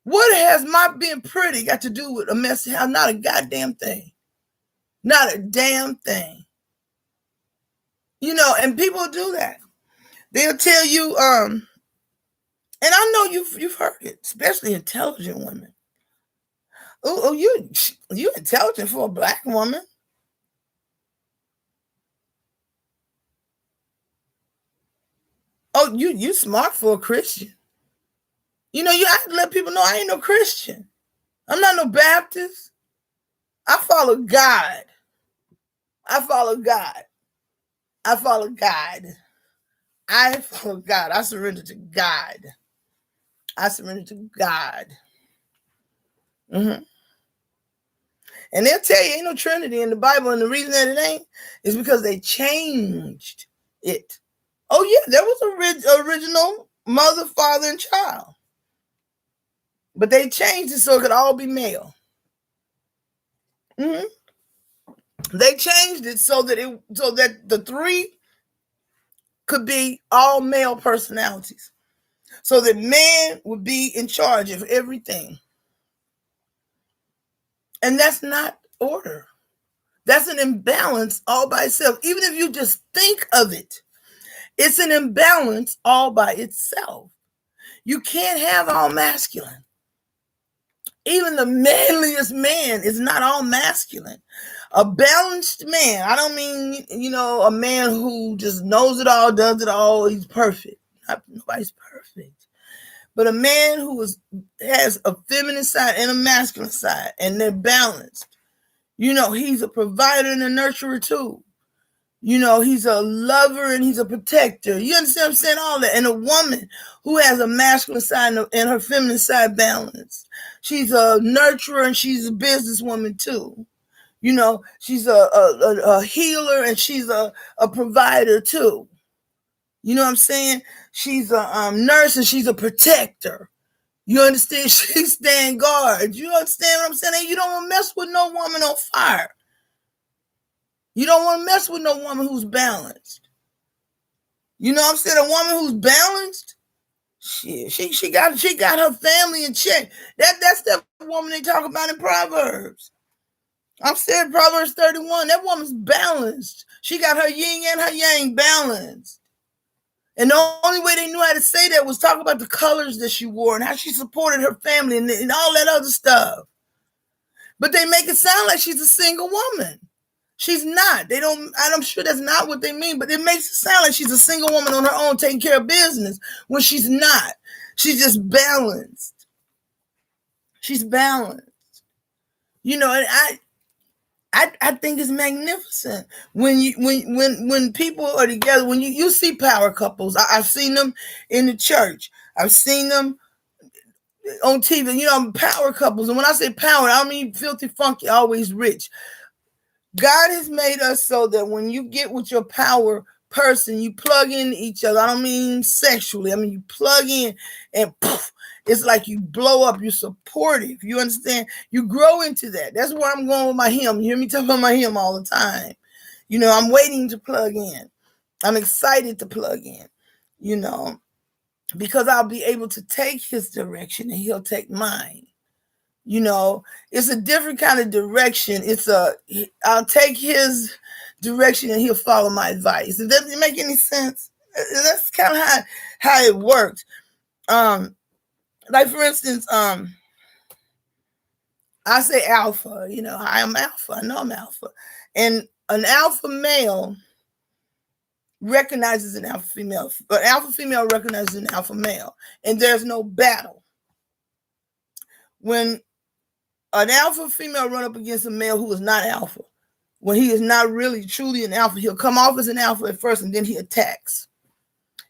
What has my being pretty got to do with a messy house? Not a goddamn thing. Not a damn thing. And people do that. They'll tell you, and I know you've heard it, especially intelligent women. Oh, you intelligent for a black woman. Oh, you smart for a Christian. You have to let people know I ain't no Christian. I'm not no Baptist. I follow God. I follow God. I follow God. I follow God. I surrender to God. I surrender to God. Mm-hmm. And they'll tell you ain't no Trinity in the Bible, and the reason that it ain't is because they changed it. Oh yeah, there was a original mother, father, and child, but they changed it so it could all be male. Mm-hmm. They changed it so that the three could be all male personalities, so that man would be in charge of everything, and that's not order. That's an imbalance all by itself. Even if you just think of it, it's an imbalance all by itself. You can't have all masculine. Even the manliest man is not all masculine. A balanced man, I don't mean, a man who just knows it all, does it all, he's perfect. Nobody's perfect. But a man who has a feminine side and a masculine side, and they're balanced. He's a provider and a nurturer too. He's a lover and he's a protector. You understand what I'm saying? All that. And a woman who has a masculine side and her feminine side balanced. She's a nurturer and she's a businesswoman too. She's a healer and she's a provider too. You know what I'm saying? She's a nurse and she's a protector. You understand? She's stand guard. You understand what I'm saying? And you don't want to mess with no woman on fire. You don't want to mess with no woman who's balanced. You know what I'm saying? A woman who's balanced, she got her family in check. That's the woman they talk about in Proverbs. I'm saying Proverbs 31. That woman's balanced. She got her yin and her yang balanced. And the only way they knew how to say that was talk about the colors that she wore and how she supported her family and all that other stuff. But they make it sound like she's a single woman. She's not. I'm sure that's not what they mean, but it makes it sound like she's a single woman on her own taking care of business when she's not. She's just balanced. She's balanced. And I think it's magnificent when people are together, when you see power couples. I've seen them in the church. I've seen them on TV, power couples. And when I say power, I don't mean filthy, funky, always rich. God has made us so that when you get with your power person, you plug in each other. I don't mean sexually. I mean, you plug in and poof, it's like you blow up. You're supportive. You understand? You grow into that. That's where I'm going with my hymn. You hear me talk about my hymn all the time. I'm waiting to plug in. I'm excited to plug in, because I'll be able to take his direction and he'll take mine. It's a different kind of direction. I'll take his direction and he'll follow my advice. It doesn't make any sense. That's kind of how it works. Like for instance, I say alpha, I am alpha. I know I'm alpha. And an alpha male recognizes an alpha female. An alpha female recognizes an alpha male. And there's no battle. When an alpha female run up against a male who is not alpha, when he is not really truly an alpha, he'll come off as an alpha at first and then he attacks.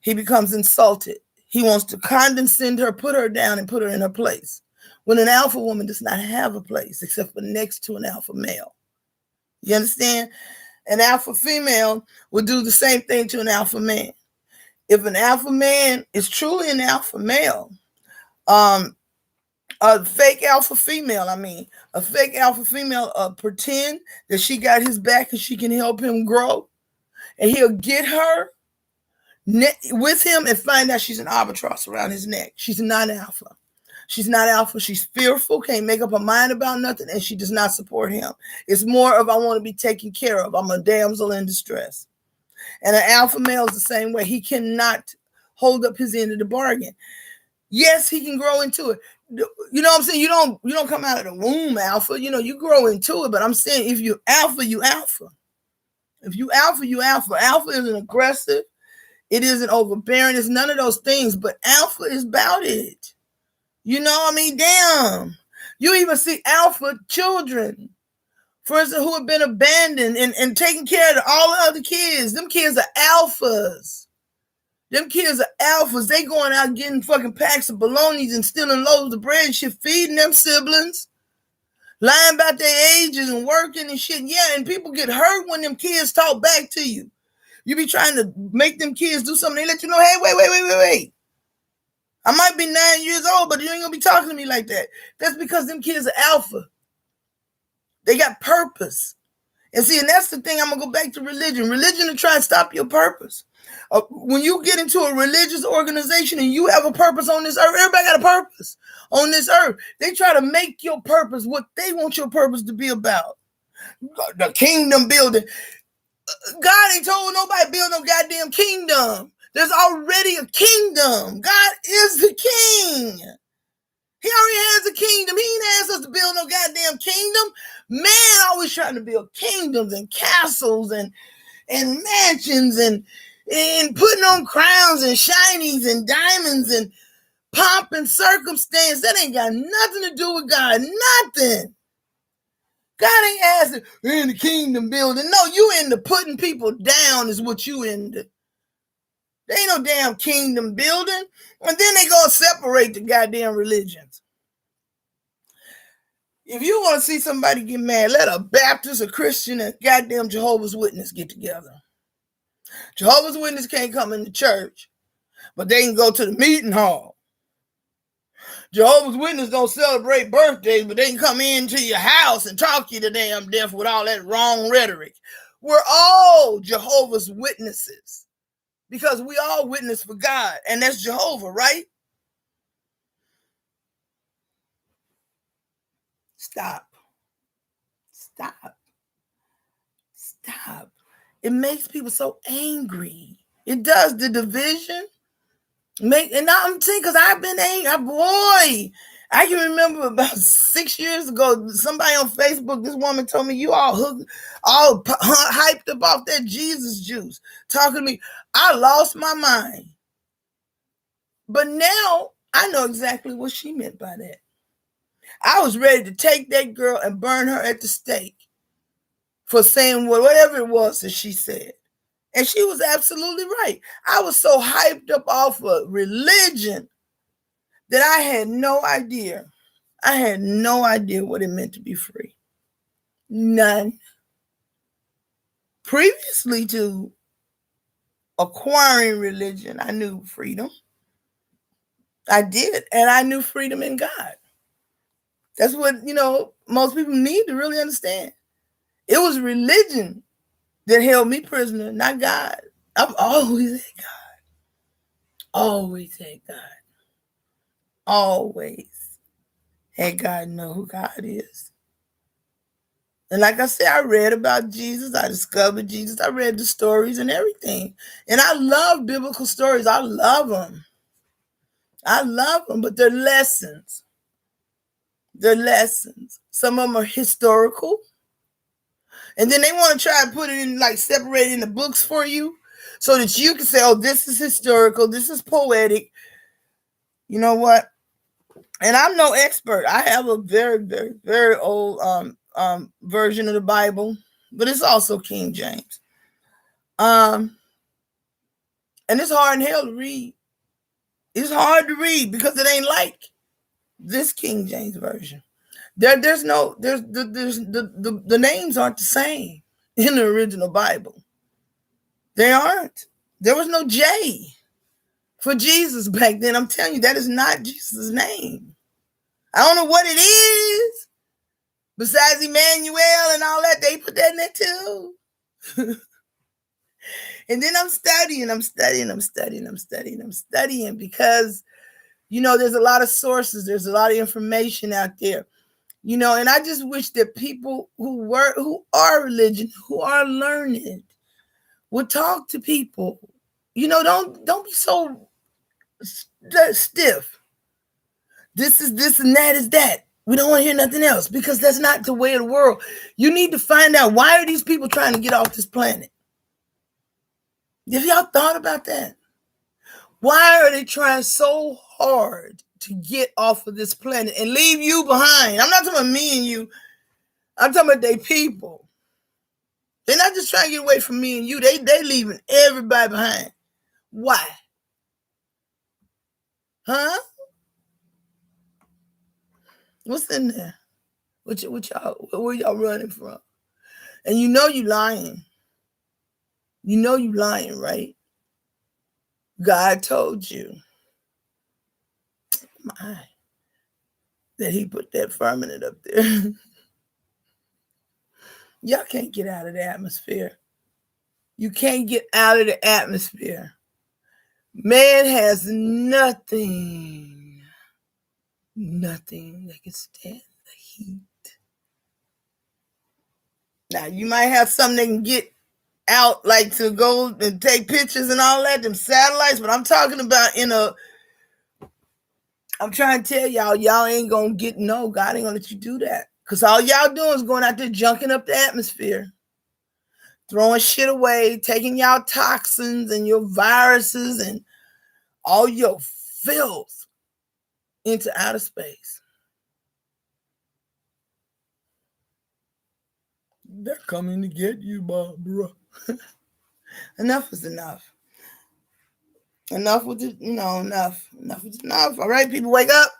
He becomes insulted. He wants to condescend her, put her down, and put her in her place. When an alpha woman does not have a place except for next to an alpha male. You understand? An alpha female will do the same thing to an alpha man. If an alpha man is truly an alpha male, a fake alpha female pretend that she got his back and she can help him grow, and he'll get her with him and find out she's an albatross around his neck. She's not alpha. She's not alpha. She's fearful, can't make up her mind about nothing, and she does not support him. It's more of I want to be taken care of. I'm a damsel in distress. And an alpha male is the same way. He cannot hold up his end of the bargain. Yes, he can grow into it. You know what I'm saying? You don't come out of the womb alpha. You know, you grow into it. But I'm saying if you alpha, you alpha. If you alpha, you alpha. Alpha isn't aggressive. It isn't overbearing. It's none of those things. But alpha is about it. You know what I mean? Damn. You even see alpha children, for instance, who have been abandoned and taking care of all the other kids. Them kids are alphas. Them kids are alphas. They going out getting fucking packs of bolognas and stealing loaves of bread and shit, feeding them siblings, lying about their ages and working and shit. Yeah, and people get hurt when them kids talk back to you. You be trying to make them kids do something. They let you know, hey, wait. I might be 9 years old, but you ain't gonna be talking to me like that. That's because them kids are alpha. They got purpose. And see, and that's the thing. I'm gonna go back to religion. Religion to try and stop your purpose. When you get into a religious organization and you have a purpose on this earth, everybody got a purpose on this earth. They try to make your purpose what they want your purpose to be about. The kingdom building. God ain't told nobody build no goddamn kingdom. There's already a kingdom. God is the king. He already has a kingdom. He ain't asked us to build no goddamn kingdom. Man always trying to build kingdoms and castles and mansions and putting on crowns and shinies and diamonds and pomp and circumstance. That ain't got nothing to do with God. Nothing. God ain't asking, we're in the kingdom building. No, you into putting people down is what you into. There ain't no damn kingdom building. And then they gonna separate the goddamn religions. If you want to see somebody get mad, let a Baptist, a Christian, and a goddamn Jehovah's Witness get together. Jehovah's Witness can't come into church, but they can go to the meeting hall. Jehovah's Witness don't celebrate birthdays, but they can come into your house and talk you to damn death with all that wrong rhetoric. We're all Jehovah's Witnesses because we all witness for God, and that's Jehovah, right? Stop. It makes people so angry. It does. The division. And now I'm saying, because I've been angry. Boy, I can remember about 6 years ago, somebody on Facebook, this woman told me, you all hyped up off that Jesus juice, talking to me. I lost my mind. But now I know exactly what she meant by that. I was ready to take that girl and burn her at the stake for saying whatever it was that she said. And she was absolutely right. I was so hyped up off of religion that I had no idea. I had no idea what it meant to be free. None. Previously to acquiring religion, I knew freedom. I did. And I knew freedom in God. That's what, most people need to really understand. It was religion that held me prisoner, not God. I've always had God. Always had God. Always had God know who God is. And like I said, I read about Jesus. I discovered Jesus. I read the stories and everything. And I love biblical stories. I love them. But they're lessons. Some of them are historical. And then they want to try to put it in, like, separate in the books for you so that you can say, oh, this is historical, this is poetic. You know what? And I'm no expert. I have a very, very, very old version of the Bible, but it's also King James. And it's hard in hell to read. It's hard to read because it ain't like this King James version. The names aren't the same in the original Bible. They aren't. There was no J for Jesus back then. I'm telling you, that is not Jesus' name. I don't know what it is. Besides Emmanuel and all that, they put that in there too. And then I'm studying because, there's a lot of sources. There's a lot of information out there. And I just wish that people who are religion, who are learned, We'll talk to people. Don't be so stiff. This is this and that is that. We don't want to hear nothing else because that's not the way of the world. You need to find out, why are these people trying to get off this planet? Have y'all thought about that? Why are they trying so hard to get off of this planet and leave you behind? I'm not talking about me and you. I'm talking about they people. They're not just trying to get away from me and you. They leaving everybody behind. Why? Huh? What's in there? What y'all? Where y'all running from? And you lying. You lying, right? God told you, that he put that firmament up there. Y'all can't get out of the atmosphere. You can't get out of the atmosphere. Man has nothing that can stand the heat. Now, you might have something that can get out, like to go and take pictures and all that, them satellites, but I'm talking about I'm trying to tell y'all ain't gonna God ain't gonna let you do that. Because all y'all doing is going out there junking up the atmosphere, throwing shit away, taking y'all toxins and your viruses and all your filth into outer space. They're coming to get you, Barbara. Enough is enough. Enough with it, enough. Enough is enough. All right, people, wake up,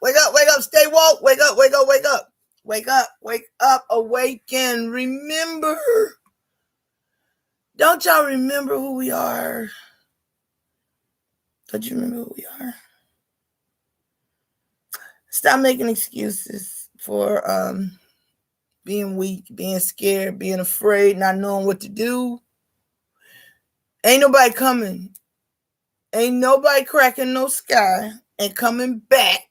stay woke, wake up. Wake up, awaken. Remember. Don't y'all remember who we are? Don't you remember who we are? Stop making excuses for being weak, being scared, being afraid, not knowing what to do. Ain't nobody coming. Ain't nobody cracking no sky and coming back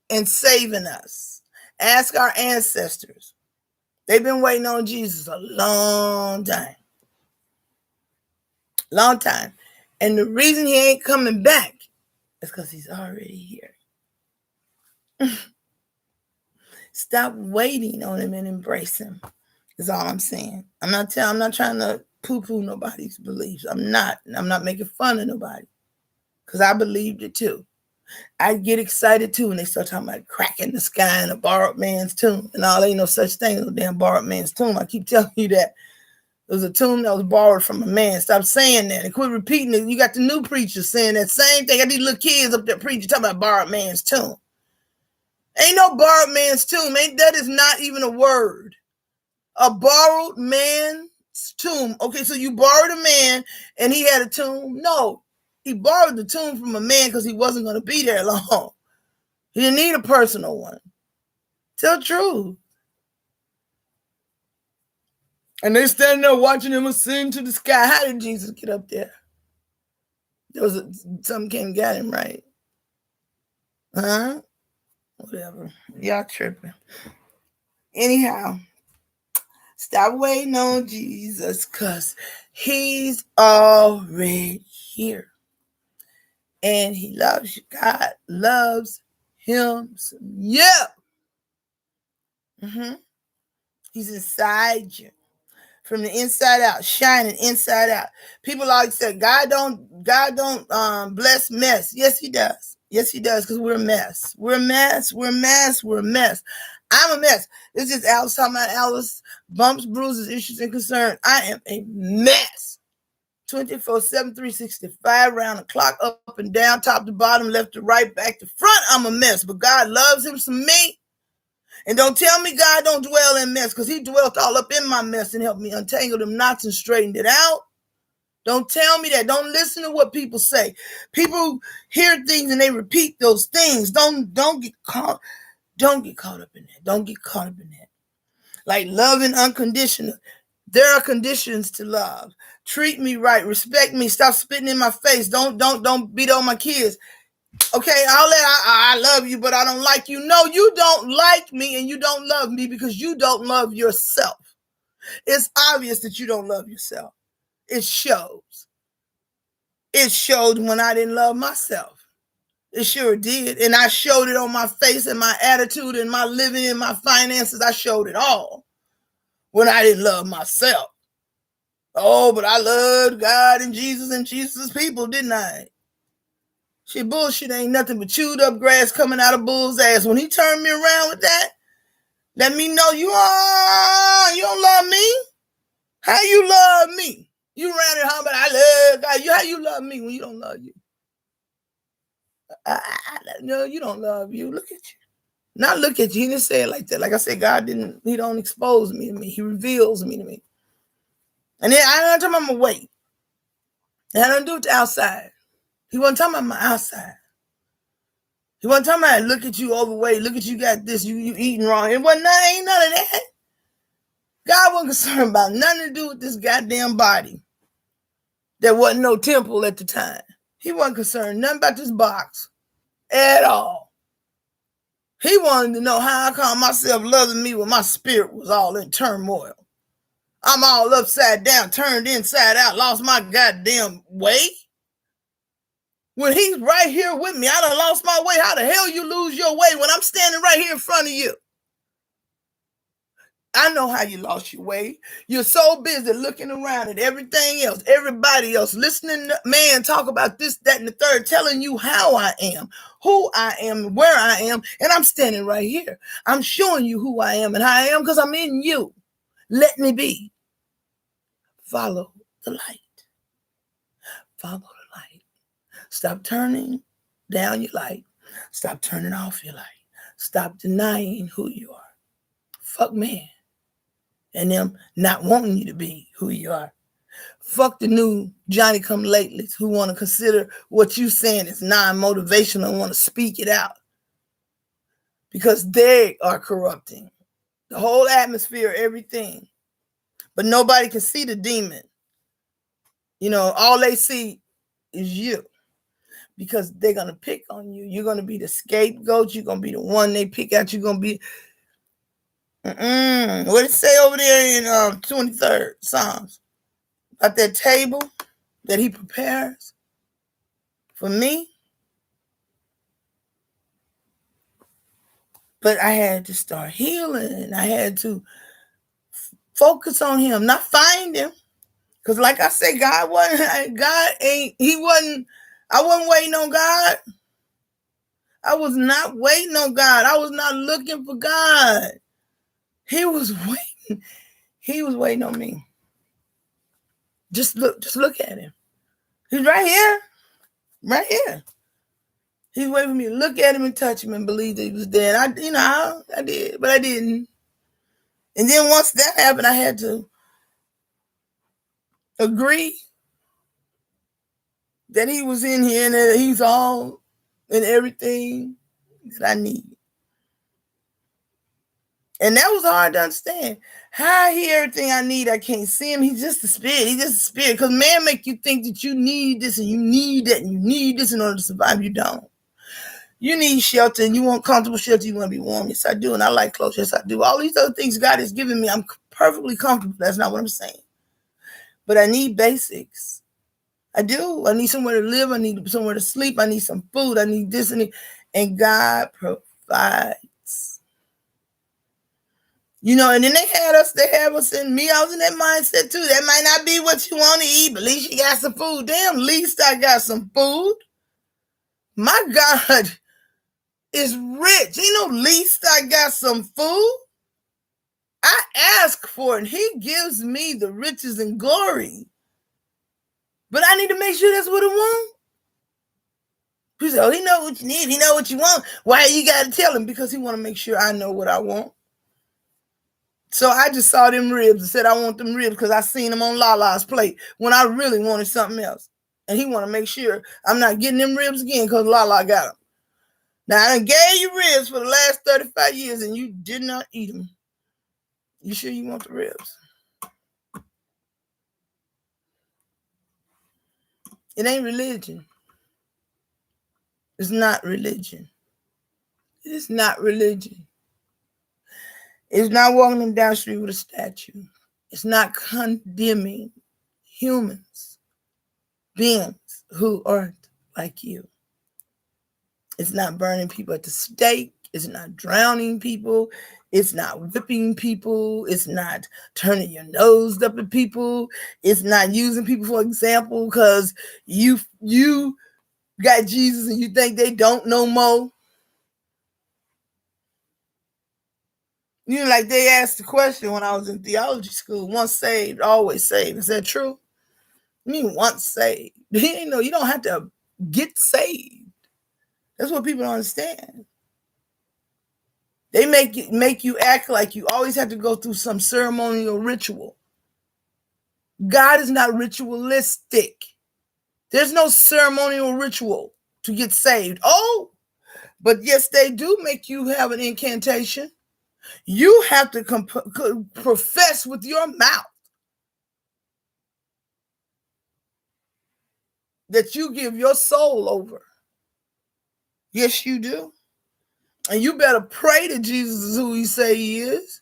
and saving us. Ask our ancestors. They've been waiting on Jesus a long time. Long time. And the reason he ain't coming back is because he's already here. Stop waiting on him and embrace him, is all I'm saying. I'm not trying to poo-poo nobody's beliefs. I'm not making fun of nobody, because I believed it too. I get excited too when they start talking about cracking the sky in a borrowed man's tomb and all. Ain't no such thing as a damn borrowed man's tomb. I keep telling you that. It was a tomb that was borrowed from a man. Stop saying that and quit repeating it. You got the new preachers saying that same thing. I got these little kids up there preaching, talking about borrowed man's tomb. Ain't no borrowed man's tomb. That is not even a word. A borrowed man's tomb. Okay, so you borrowed a man and he had a tomb? No. He borrowed the tomb from a man because he wasn't going to be there long. He didn't need a personal one. Tell the truth. And they standing there watching him ascend to the sky. How did Jesus get up there? Something came and got him, right? Huh? Whatever. Y'all tripping. Anyhow, stop waiting on Jesus, because he's already here. And he loves you. God loves him. Yeah. He's inside you. From the inside out, shining inside out. People always say, God don't bless mess. Yes, he does. Yes, he does, because we're a mess. We're a mess. I'm a mess. It's just Alice talking about Alice. Bumps, bruises, issues, and concerns. I am a mess. 24/7, 365, round the clock, up and down, top to bottom, left to right, back to front. I'm a mess, but God loves him some me. And don't tell me God don't dwell in mess, because he dwelt all up in my mess and helped me untangle them knots and straightened it out. Don't tell me that. Don't listen to what people say. People hear things and they repeat those things. Don't get caught up in that. Don't get caught up in that. Like loving unconditional. There are conditions to love. Treat me right. Respect me. Stop spitting in my face. Don't beat on my kids. Okay, I love you, but I don't like you. No, you don't like me and you don't love me because you don't love yourself. It's obvious that you don't love yourself. it shows. It showed when I didn't love myself. It sure did. And I showed it on my face and my attitude and my living and my finances. I showed it all when I didn't love myself. Oh, but I loved God and Jesus' people, didn't I? Shit, bullshit ain't nothing but chewed up grass coming out of bull's ass. When he turned me around with that, let me know you don't love me. How you love me? You ran it home, but I love God. How you love me when you don't love you? No, you don't love you. Look at you. Not look at you. He didn't say it like that. Like I said, he don't expose me to me. He reveals me to me. And then I don't tell him I'm gonna wait. And I don't do it to outside. He wasn't talking about my outside. He wasn't talking about look at you overweight, look at you got this, you eating wrong. It wasn't ain't none of that. God wasn't concerned about nothing to do with this goddamn body. There wasn't no temple at the time. He wasn't concerned nothing about this box at all. He wanted to know how I call myself loving me when my spirit was all in turmoil. I'm all upside down, turned inside out, lost my goddamn way. When he's right here with me, I done lost my way. How the hell you lose your way when I'm standing right here in front of you? I know how you lost your way. You're so busy looking around at everything else, everybody else, listening to man talk about this, that, and the third, telling you how I am, who I am, where I am, and I'm standing right here. I'm showing you who I am and how I am because I'm in you. Let me be. Follow the light. Follow the light. Stop turning down your light. Stop turning off your light. Stop denying who you are. Fuck man. And them not wanting you to be who you are. Fuck the new Johnny come latelys who want to consider what you saying is non-motivational and want to speak it out. Because they are corrupting the whole atmosphere, everything. But nobody can see the demon. You know, all they see is you. Because they're going to pick on you. You're going to be the scapegoat. You're going to be the one they pick out. You're going to be... What did it say over there in 23rd Psalms? About that table that he prepares for me. But I had to start healing. I had to focus on him, not find him. Because like I said, I wasn't waiting on God. I was not waiting on God. I was not looking for God. He was waiting. He was waiting on me. Just look at him. He's right here. Right here. He's waiting for me to look at him and touch him and believe that he was dead. I did, but I didn't. And then once that happened, I had to agree that he was in here and that he's all and everything that I need. And that was hard to understand. How I hear everything I need, I can't see him. He's just a spirit. He's just a spirit. Because man make you think that you need this and you need that and you need this in order to survive. You don't. You need shelter and you want comfortable shelter. You want to be warm. Yes, I do. And I like clothes. Yes, I do. All these other things God has given me, I'm perfectly comfortable. That's not what I'm saying. But I need basics. I do. I need somewhere to live. I need somewhere to sleep. I need some food. I need this and God provides. You know, and then they have us and me. I was in that mindset too. That might not be what you want to eat, but at least you got some food. Damn, at least I got some food. My God is rich. Ain't no least I got some food. I ask for it. He gives me the riches and glory. But I need to make sure that's what I want. He said, oh, he know what you need. He know what you want. Why you got to tell him? Because he want to make sure I know what I want. So I just saw them ribs and said, I want them ribs because I seen them on Lala's plate when I really wanted something else. And he want to make sure I'm not getting them ribs again because Lala got them. Now, I done gave you ribs for the last 35 years and you did not eat them. You sure you want the ribs? It ain't religion. It's not religion. It is not religion. It's not walking down the street with a statue. It's not condemning humans, beings who aren't like you. It's not burning people at the stake. It's not drowning people. It's not whipping people. It's not turning your nose up at people. It's not using people for example because you got Jesus and you think they don't know more. You know, like they asked the question when I was in theology school, once saved, always saved. Is that true? I mean, once saved. You know, you don't have to get saved. That's what people don't understand. They make you act like you always have to go through some ceremonial ritual. God is not ritualistic. There's no ceremonial ritual to get saved. Oh, but yes, they do make you have an incantation. You have to profess with your mouth that you give your soul over. Yes, you do. And you better pray that Jesus is who he say he is.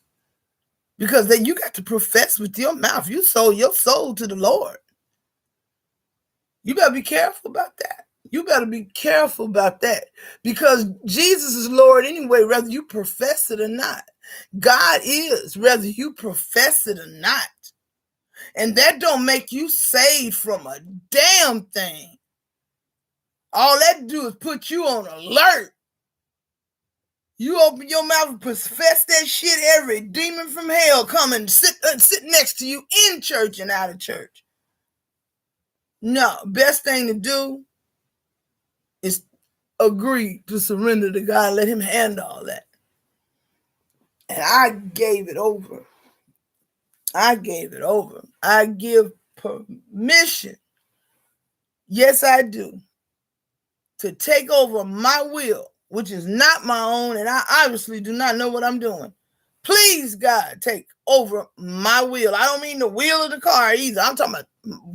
Because then you got to profess with your mouth. You sold your soul to the Lord. You better be careful about that. You better be careful about that. Because Jesus is Lord anyway, whether you profess it or not. God is, whether you profess it or not. And that don't make you saved from a damn thing. All that do is put you on alert. You open your mouth and profess that shit, every demon from hell come and sit next to you in church and out of church. No, best thing to do is agree to surrender to God. Let him handle all that. And I gave it over. I gave it over. I give permission. Yes, I do. To take over my will, which is not my own, and I obviously do not know what I'm doing. Please, God, take over my will. I don't mean the wheel of the car either. I'm talking about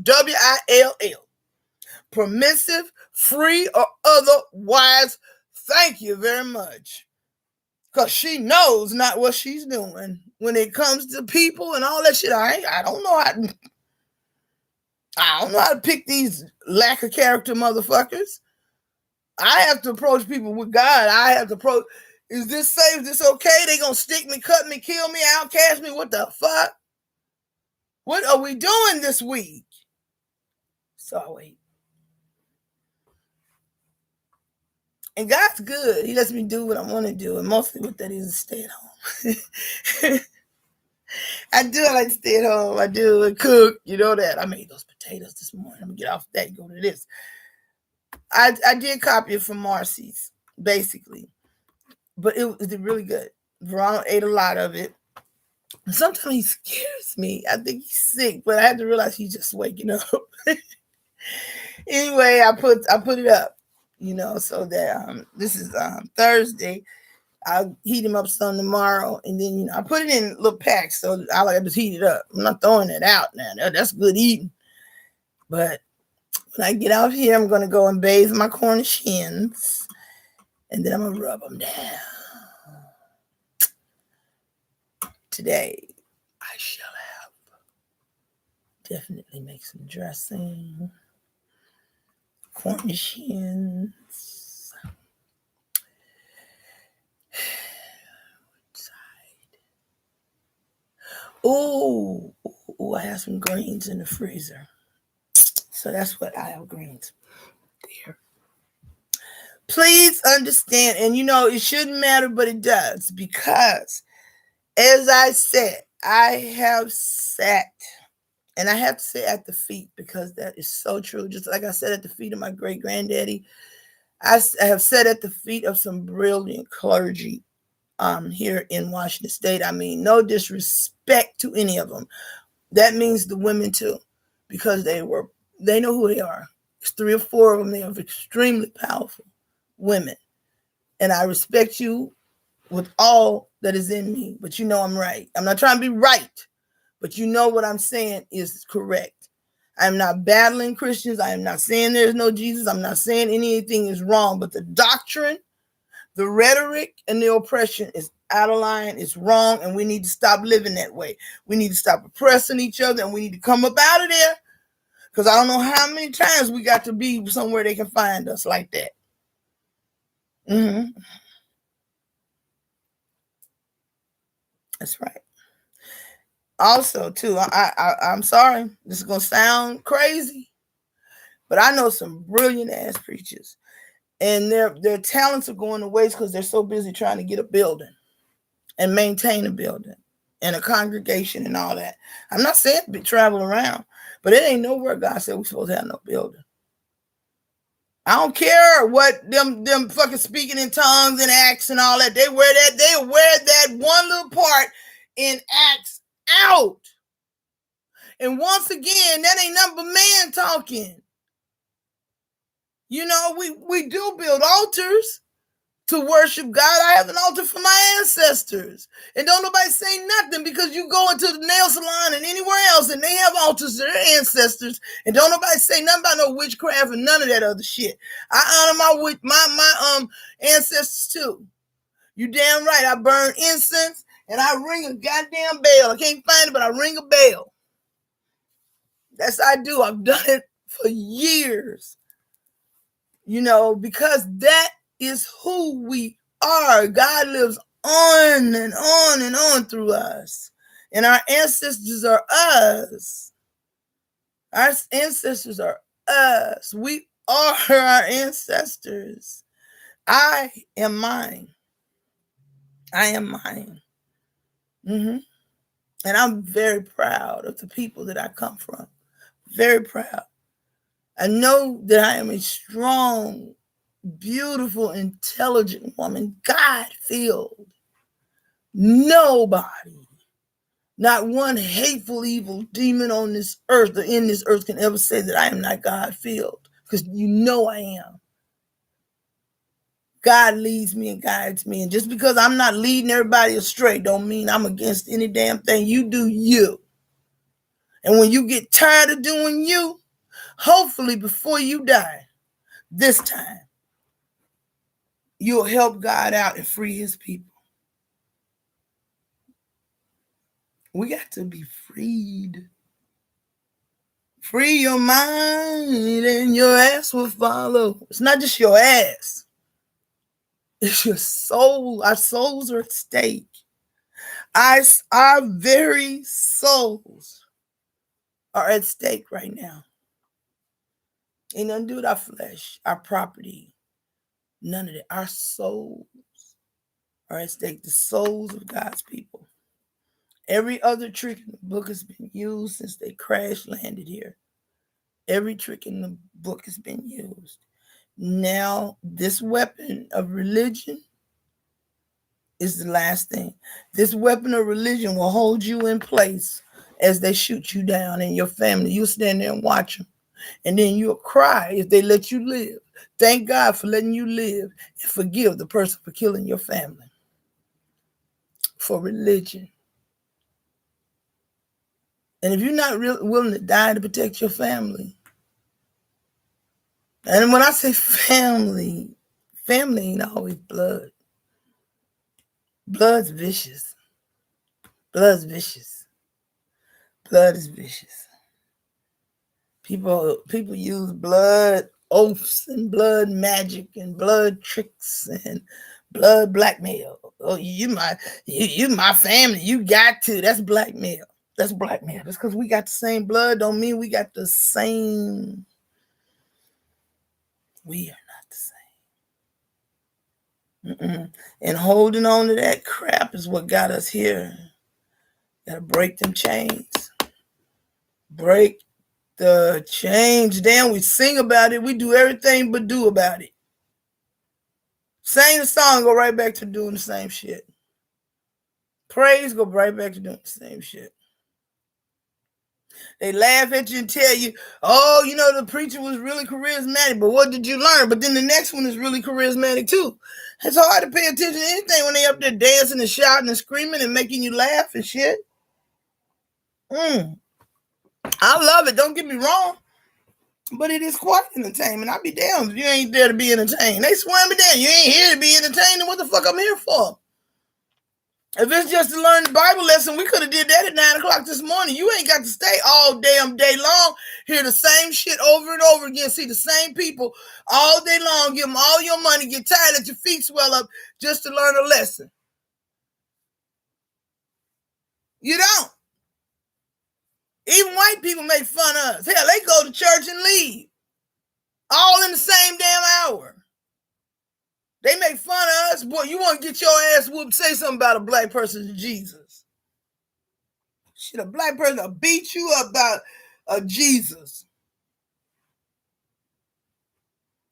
W-I-L-L. Permissive, free, or otherwise. Thank you very much. Because she knows not what she's doing. When it comes to people and all that shit, I don't know how to pick these lack of character motherfuckers. I have to approach people with God. I have to approach, is this safe? Is this okay? They gonna stick me, cut me, kill me, outcast me? What the fuck? What are we doing this week? So I wait. And God's good. He lets me do what I want to do. And mostly what that is stay at home. I do like to stay at home. I do and cook. You know that. I made those potatoes this morning. I'm going to get off that and go to this. I did copy it from Marcy's, basically. But it was really good. Veronica ate a lot of it. Sometimes he scares me. I think he's sick, but I had to realize he's just waking up. Anyway, I put it up, you know, so that this is Thursday. I'll heat him up some tomorrow, and then, you know, I put it in little packs, so I like to just heat it up. I'm not throwing it out now. That's good eating. But when I get out here, I'm going to go and bathe my Cornish hens, and then I'm going to rub them down. Today, I shall have definitely make some dressing. Cornish hens. Oh, I have some greens in the freezer. So that's what I have greens there. Please understand, and you know, it shouldn't matter, but it does, because as I said, I have sat, and I have to say at the feet, because that is so true. Just like I said at the feet of my great granddaddy, I have sat at the feet of some brilliant clergy here in Washington State. I mean, no disrespect to any of them. That means the women too, because they know who they are. It's 3 or 4 of them. They are extremely powerful women. And I respect you with all that is in me, but you know I'm right. I'm not trying to be right, but you know what I'm saying is correct. I'm not battling Christians. I am not saying there's no Jesus. I'm not saying anything is wrong, but the doctrine, the rhetoric, and the oppression is out of line. It's wrong, and we need to stop living that way. We need to stop oppressing each other, and we need to come up out of there Because I don't know how many times we got to be somewhere they can find us like that. That's right. Also, too, I'm sorry, this is gonna sound crazy, but I know some brilliant ass preachers, and their talents are going to waste because they're so busy trying to get a building and maintain a building and a congregation and all that. I'm not saying be travel around, but it ain't nowhere God said we're supposed to have no building. I don't care what them fucking speaking in tongues and Acts and all that. They wear that one little part in Acts out. And once again, that ain't nothing but man talking. You know, we do build altars to worship God. I have an altar for my ancestors. And don't nobody say nothing, because you go into the nail salon and anywhere else and they have altars to their ancestors, and don't nobody say nothing about no witchcraft and none of that other shit. I honor my ancestors too. You damn right. I burn incense and I ring a goddamn bell. I can't find it, but I ring a bell. That's what I do. I've done it for years. You know, because that is who we are. God lives on and on and on through us. And our ancestors are us. Our ancestors are us. We are our ancestors. I am mine. I am mine. And I'm very proud of the people that I come from. Very proud. I know that I am a strong, beautiful, intelligent woman, God-filled. Nobody, not one hateful, evil demon on this earth or in this earth can ever say that I am not God-filled, because you know I am. God leads me and guides me. And just because I'm not leading everybody astray don't mean I'm against any damn thing. You do you. And when you get tired of doing you, hopefully before you die, this time, you'll help God out and free his people. We got to be freed. Free your mind and your ass will follow. It's not just your ass. It's your soul. Our souls are at stake. Our very souls are at stake right now. Ain't nothing to do with our flesh, our property. None of that. Our souls are at stake. The souls of God's people. Every other trick in the book has been used since they crash landed here. Every trick in the book has been used. Now, this weapon of religion is the last thing. This weapon of religion will hold you in place as they shoot you down and your family. You'll stand there and watch them. And then you'll cry if they let you live. Thank God for letting you live, and forgive the person for killing your family. For religion. And if you're not willing to die to protect your family, and when I say family, family ain't always blood. Blood's vicious. Blood's vicious. Blood is vicious. People use blood oaths and blood magic and blood tricks and blood blackmail. Oh, you my family. You got to. That's blackmail. That's blackmail. Just because we got the same blood don't mean we got the same. We are not the same. And holding on to that crap is what got us here. Gotta break them chains. Break the chains. Damn, we sing about it. We do everything but do about it. Sing the song, go right back to doing the same shit. Praise, go right back to doing the same shit. They laugh at you and tell you, oh, you know, the preacher was really charismatic, but what did you learn? But then the next one is really charismatic too. It's hard to pay attention to anything when they up there dancing and shouting and screaming and making you laugh and shit. I love it. Don't get me wrong. But it is quite entertainment. I'll be damned if you ain't there to be entertained. They swear me down. You ain't here to be entertained. What the fuck I'm here for? If it's just to learn the Bible lesson, we could have did that at 9 o'clock this morning. You ain't got to stay all damn day long, hear the same shit over and over again, see the same people all day long, give them all your money, get tired, let your feet swell up just to learn a lesson. You don't. Even white people make fun of us. Hell, they go to church and leave. All in the same damn hour. They make fun of us. Boy, you want to get your ass whooped, say something about a black person to Jesus. Shit, a black person will beat you up about a Jesus.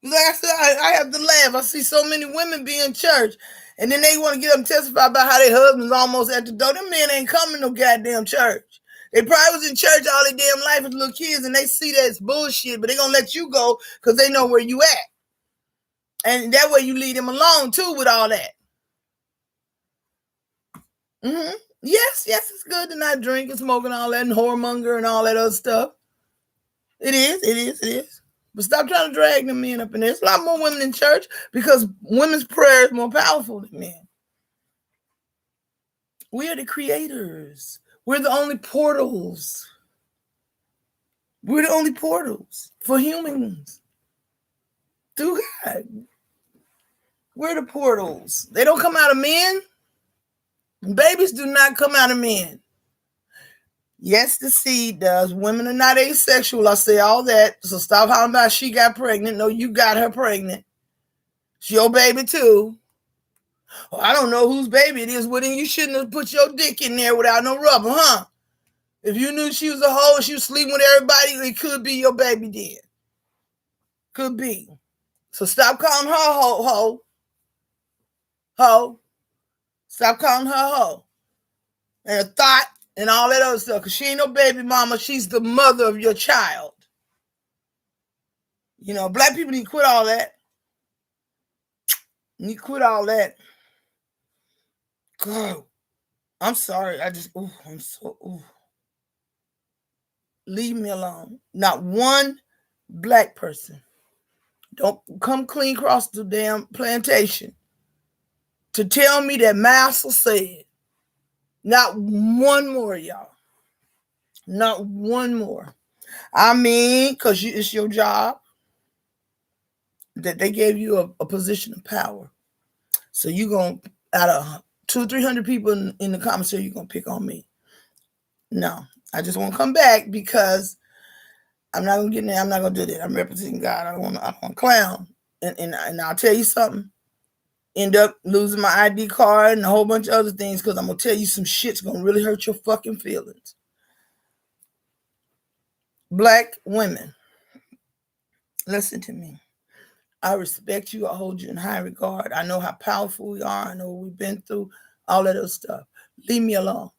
Like I said, I have to laugh. I see so many women be in church, and then they want to get up and testify about how their husband's almost at the door. Them men ain't coming to no goddamn church. They probably was in church all their damn life as little kids, and they see that it's bullshit, but they gonna let you go because they know where you at. And that way you lead them along, too, with all that. Mm-hmm. Yes, it's good to not drink and smoke and all that and whoremonger and all that other stuff. It is. But stop trying to drag them men up in there. There's a lot more women in church because women's prayer is more powerful than men. We are the creators. We're the only portals. We're the only portals for humans. Through God. We're the portals. They don't come out of men. Babies do not come out of men. Yes, the seed does. Women are not asexual. I say all that. So stop hollering about she got pregnant. No, you got her pregnant. It's your baby too. Well, I don't know whose baby it is. Well, then you shouldn't have put your dick in there without no rubber, huh? If you knew she was a hoe, she was sleeping with everybody, it could be your baby then. Could be. So stop calling her hoe. Hoe. Stop calling her hoe. And a thought and all that other stuff. Because she ain't no baby mama. She's the mother of your child. You know, black people need to quit all that. Need to quit all that. God. I'm sorry. Leave me alone. Not one black person. Don't come clean across the damn plantation to tell me that Master said. Not one more, y'all. Not one more. I mean, because it's your job that they gave you a position of power. So you're going to, out of 200 or 300 people in the commissary, you're going to pick on me. No, I just want to come back because I'm not going to get in there. I'm not going to do that. I'm representing God. I don't want to clown. And I'll tell you something. End up losing my ID card and a whole bunch of other things because I'm going to tell you some shit's going to really hurt your fucking feelings. Black women, listen to me. I respect you. I hold you in high regard. I know how powerful we are. I know what we've been through, all that other stuff. Leave me alone.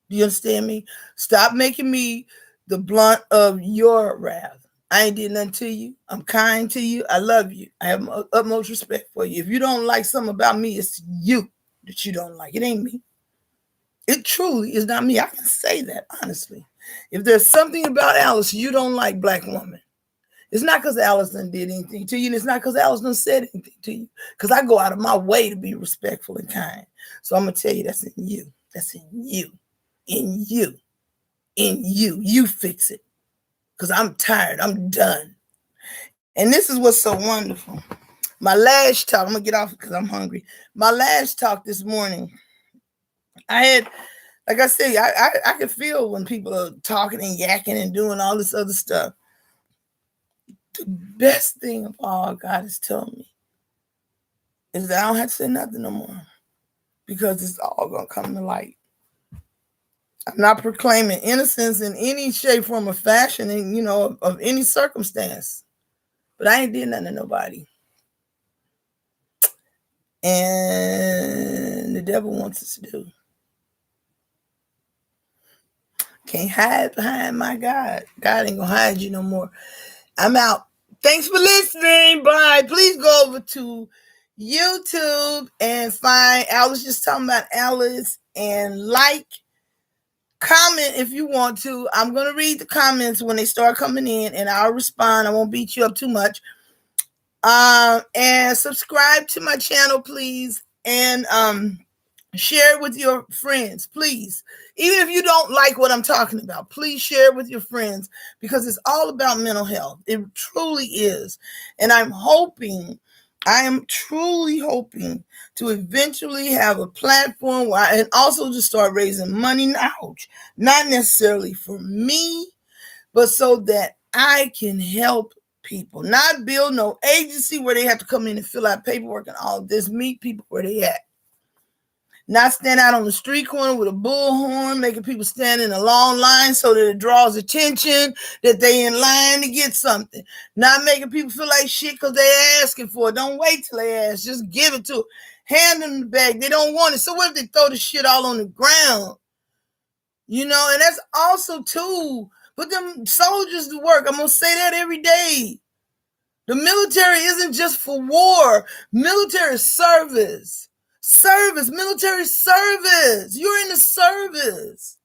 Do you understand me? Stop making me the blunt of your wrath. I ain't did nothing to you. I'm kind to you. I love you. I have utmost respect for you. If you don't like something about me, it's you that you don't like. It ain't me. It truly is not me. I can say that, honestly. If there's something about Alice you don't like, black woman, it's not because Alice done did anything to you, and it's not because Alice done said anything to you, because I go out of my way to be respectful and kind. So I'm going to tell you that's in you. That's in you. In you. In you. You fix it. Because I'm tired. I'm done. And this is what's so wonderful. My last talk, I'm going to get off because I'm hungry. My last talk this morning, I had, like I said, I can feel when people are talking and yakking and doing all this other stuff. The best thing of all God has told me is that I don't have to say nothing no more because it's all going to come to light. I'm not proclaiming innocence in any shape, form, or fashion, and of any circumstance. But I ain't did nothing to nobody. And the devil wants us to do. Can't hide behind my God. God ain't gonna hide you no more. I'm out. Thanks for listening. Bye. Please go over to YouTube and find Alice, just talking about Alice, and comment if you want to. I'm going to read the comments when they start coming in, and I'll respond. I won't beat you up too much. And subscribe to my channel, please. And Share it with your friends, please. Even if you don't like what I'm talking about, please share it with your friends, because it's all about mental health. It truly is. And I am truly hoping to eventually have a platform and also to start raising money now, not necessarily for me, but so that I can help people, not build no agency where they have to come in and fill out paperwork and all this, meet people where they at. Not stand out on the street corner with a bullhorn, making people stand in a long line so that it draws attention that they in line to get something. Not making people feel like shit because they asking for it. Don't wait till they ask. Just give it to them. Hand them the bag. They don't want it. So what if they throw the shit all on the ground? And that's also too, put them soldiers to work. I'm going to say that every day. The military isn't just for war. Military service. Military service. You're in the service.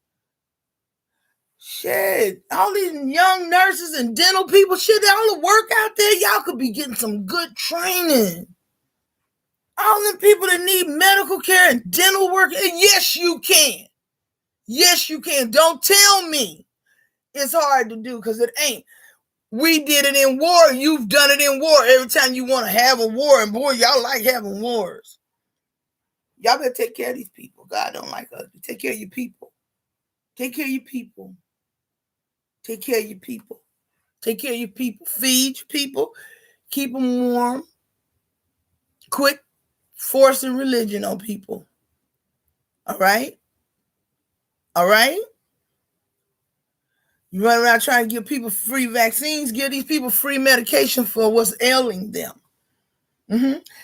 Shit. All these young nurses and dental people, shit, all the work out there, y'all could be getting some good training. All the people that need medical care and dental work, and yes, you can. Yes, you can. Don't tell me it's hard to do, because it ain't. We did it in war. You've done it in war. Every time you want to have a war, and boy, y'all like having wars. Y'all better take care of these people. God don't like us. Take care of your people. Take care of your people. Take care of your people. Take care of your people. Feed your people. Keep them warm. Quit forcing religion on people. All right? All right? You run around trying to give people free vaccines. Give these people free medication for what's ailing them.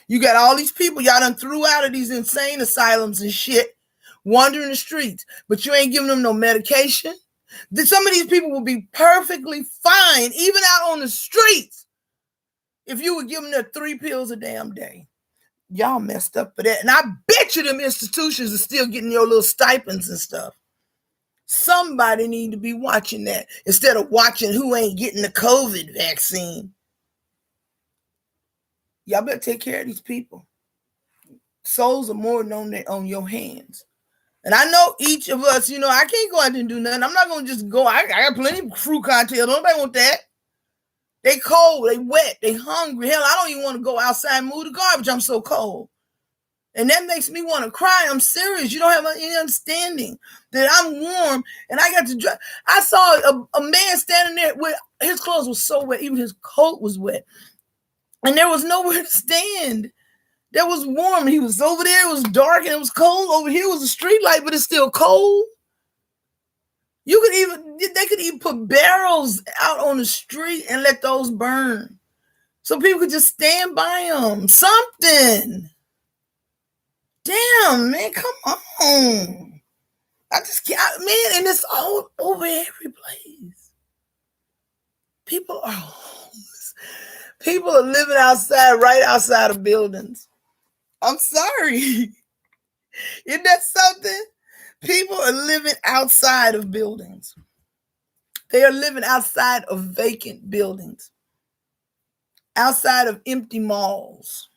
You got all these people y'all done threw out of these insane asylums and shit, wandering the streets, but you ain't giving them no medication. Some of these people will be perfectly fine, even out on the streets, if you would give them their 3 pills a damn day. Y'all messed up for that. And I bet you them institutions are still getting your little stipends and stuff. Somebody need to be watching that instead of watching who ain't getting the COVID vaccine. Y'all better take care of these people. Souls are more than on your hands. And I know each of us, I can't go out there and do nothing. I'm not going to just go. I got plenty of fruit cocktails. Nobody want that. They cold. They wet. They hungry. Hell, I don't even want to go outside and move the garbage. I'm so cold. And that makes me want to cry. I'm serious. You don't have any understanding that I'm warm and I got to drive. I saw a man standing there with his clothes was so wet. Even his coat was wet. And there was nowhere to stand. That was warm. He was over there. It was dark and it was cold. Over here was a street light, but it's still cold. They could even put barrels out on the street and let those burn, so people could just stand by them. Something. Damn, man, come on. I just can't, man, and it's all over every place. People are homeless. People are living outside, right outside of buildings. I'm sorry. Isn't that something? People are living outside of buildings. They are living outside of vacant buildings, outside of empty malls,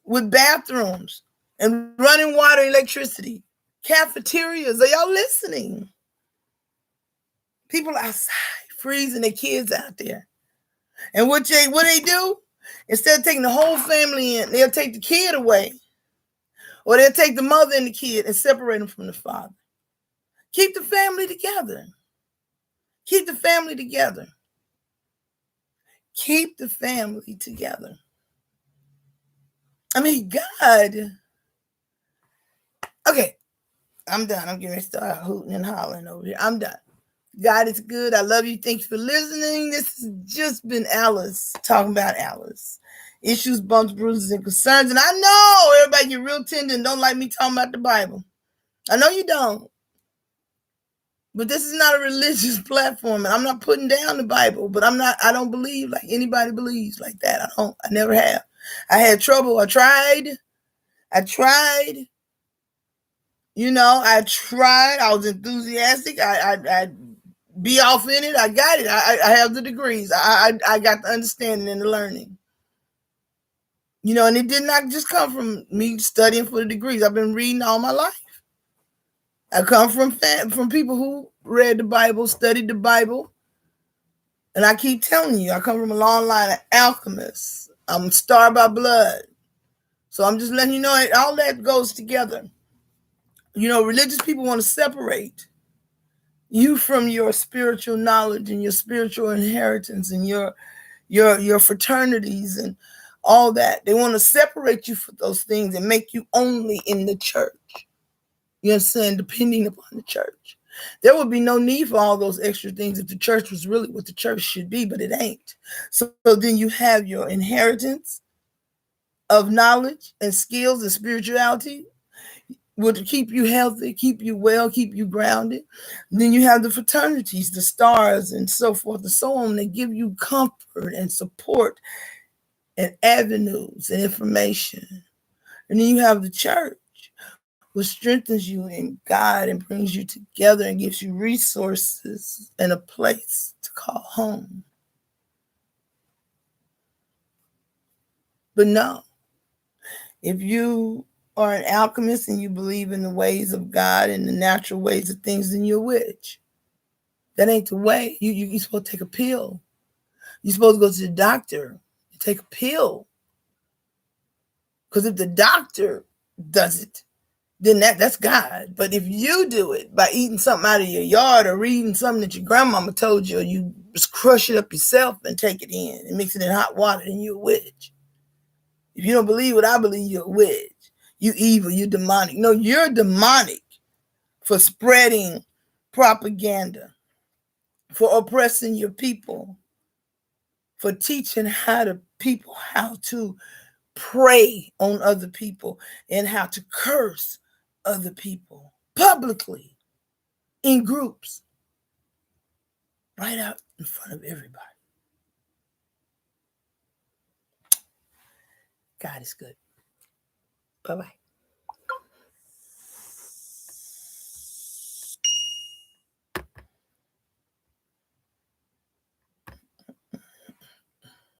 with bathrooms and running water and electricity, cafeterias. Are y'all listening? People outside freezing their kids out there. And what they do? Instead of taking the whole family in, they'll take the kid away. Or they'll take the mother and the kid and separate them from the father. Keep the family together. Keep the family together. Keep the family together. I mean, God. Okay, I'm done. I'm getting ready to start hooting and hollering over here. I'm done. God is good. I love you. Thank you for listening. This has just been Alice talking about Alice. Issues, bumps, bruises, and concerns. And I know everybody get real tender and don't like me talking about the Bible. I know you don't. But this is not a religious platform, and I'm not putting down the Bible, but I don't believe like anybody believes like that. I never have. I had trouble. I tried. I tried. I was enthusiastic. I be off in it. I got it. I have the degrees. I got the understanding and the learning. And it did not just come from me studying for the degrees. I've been reading all my life. I come from people who read the Bible, studied the Bible. And I keep telling you, I come from a long line of alchemists. I'm starved by blood. So I'm just letting you know all that goes together. You know, religious people want to separate you from your spiritual knowledge and your spiritual inheritance and your fraternities and all that. They want to separate you from those things and make you only in the church. You understand? Depending upon the church. There would be no need for all those extra things if the church was really what the church should be, but it ain't. So then you have your inheritance of knowledge and skills and spirituality would keep you healthy, keep you well, keep you grounded. Then you have the fraternities, the stars, and so forth and so on. They give you comfort and support and avenues and information. And then you have the church, which strengthens you in God and brings you together and gives you resources and a place to call home. But no, if you are an alchemist and you believe in the ways of God and the natural ways of things, then you're a witch. That ain't the way. You're supposed to take a pill. You're supposed to go to the doctor and take a pill. Because if the doctor does it, then that's God. But if you do it by eating something out of your yard or reading something that your grandmama told you, or you just crush it up yourself and take it in and mix it in hot water, then you're a witch. If you don't believe what I believe, you're a witch. You evil, you demonic. No, you're demonic for spreading propaganda, for oppressing your people, for teaching people how to prey on other people and how to curse other people publicly in groups right out in front of everybody. God is good. Bye-bye.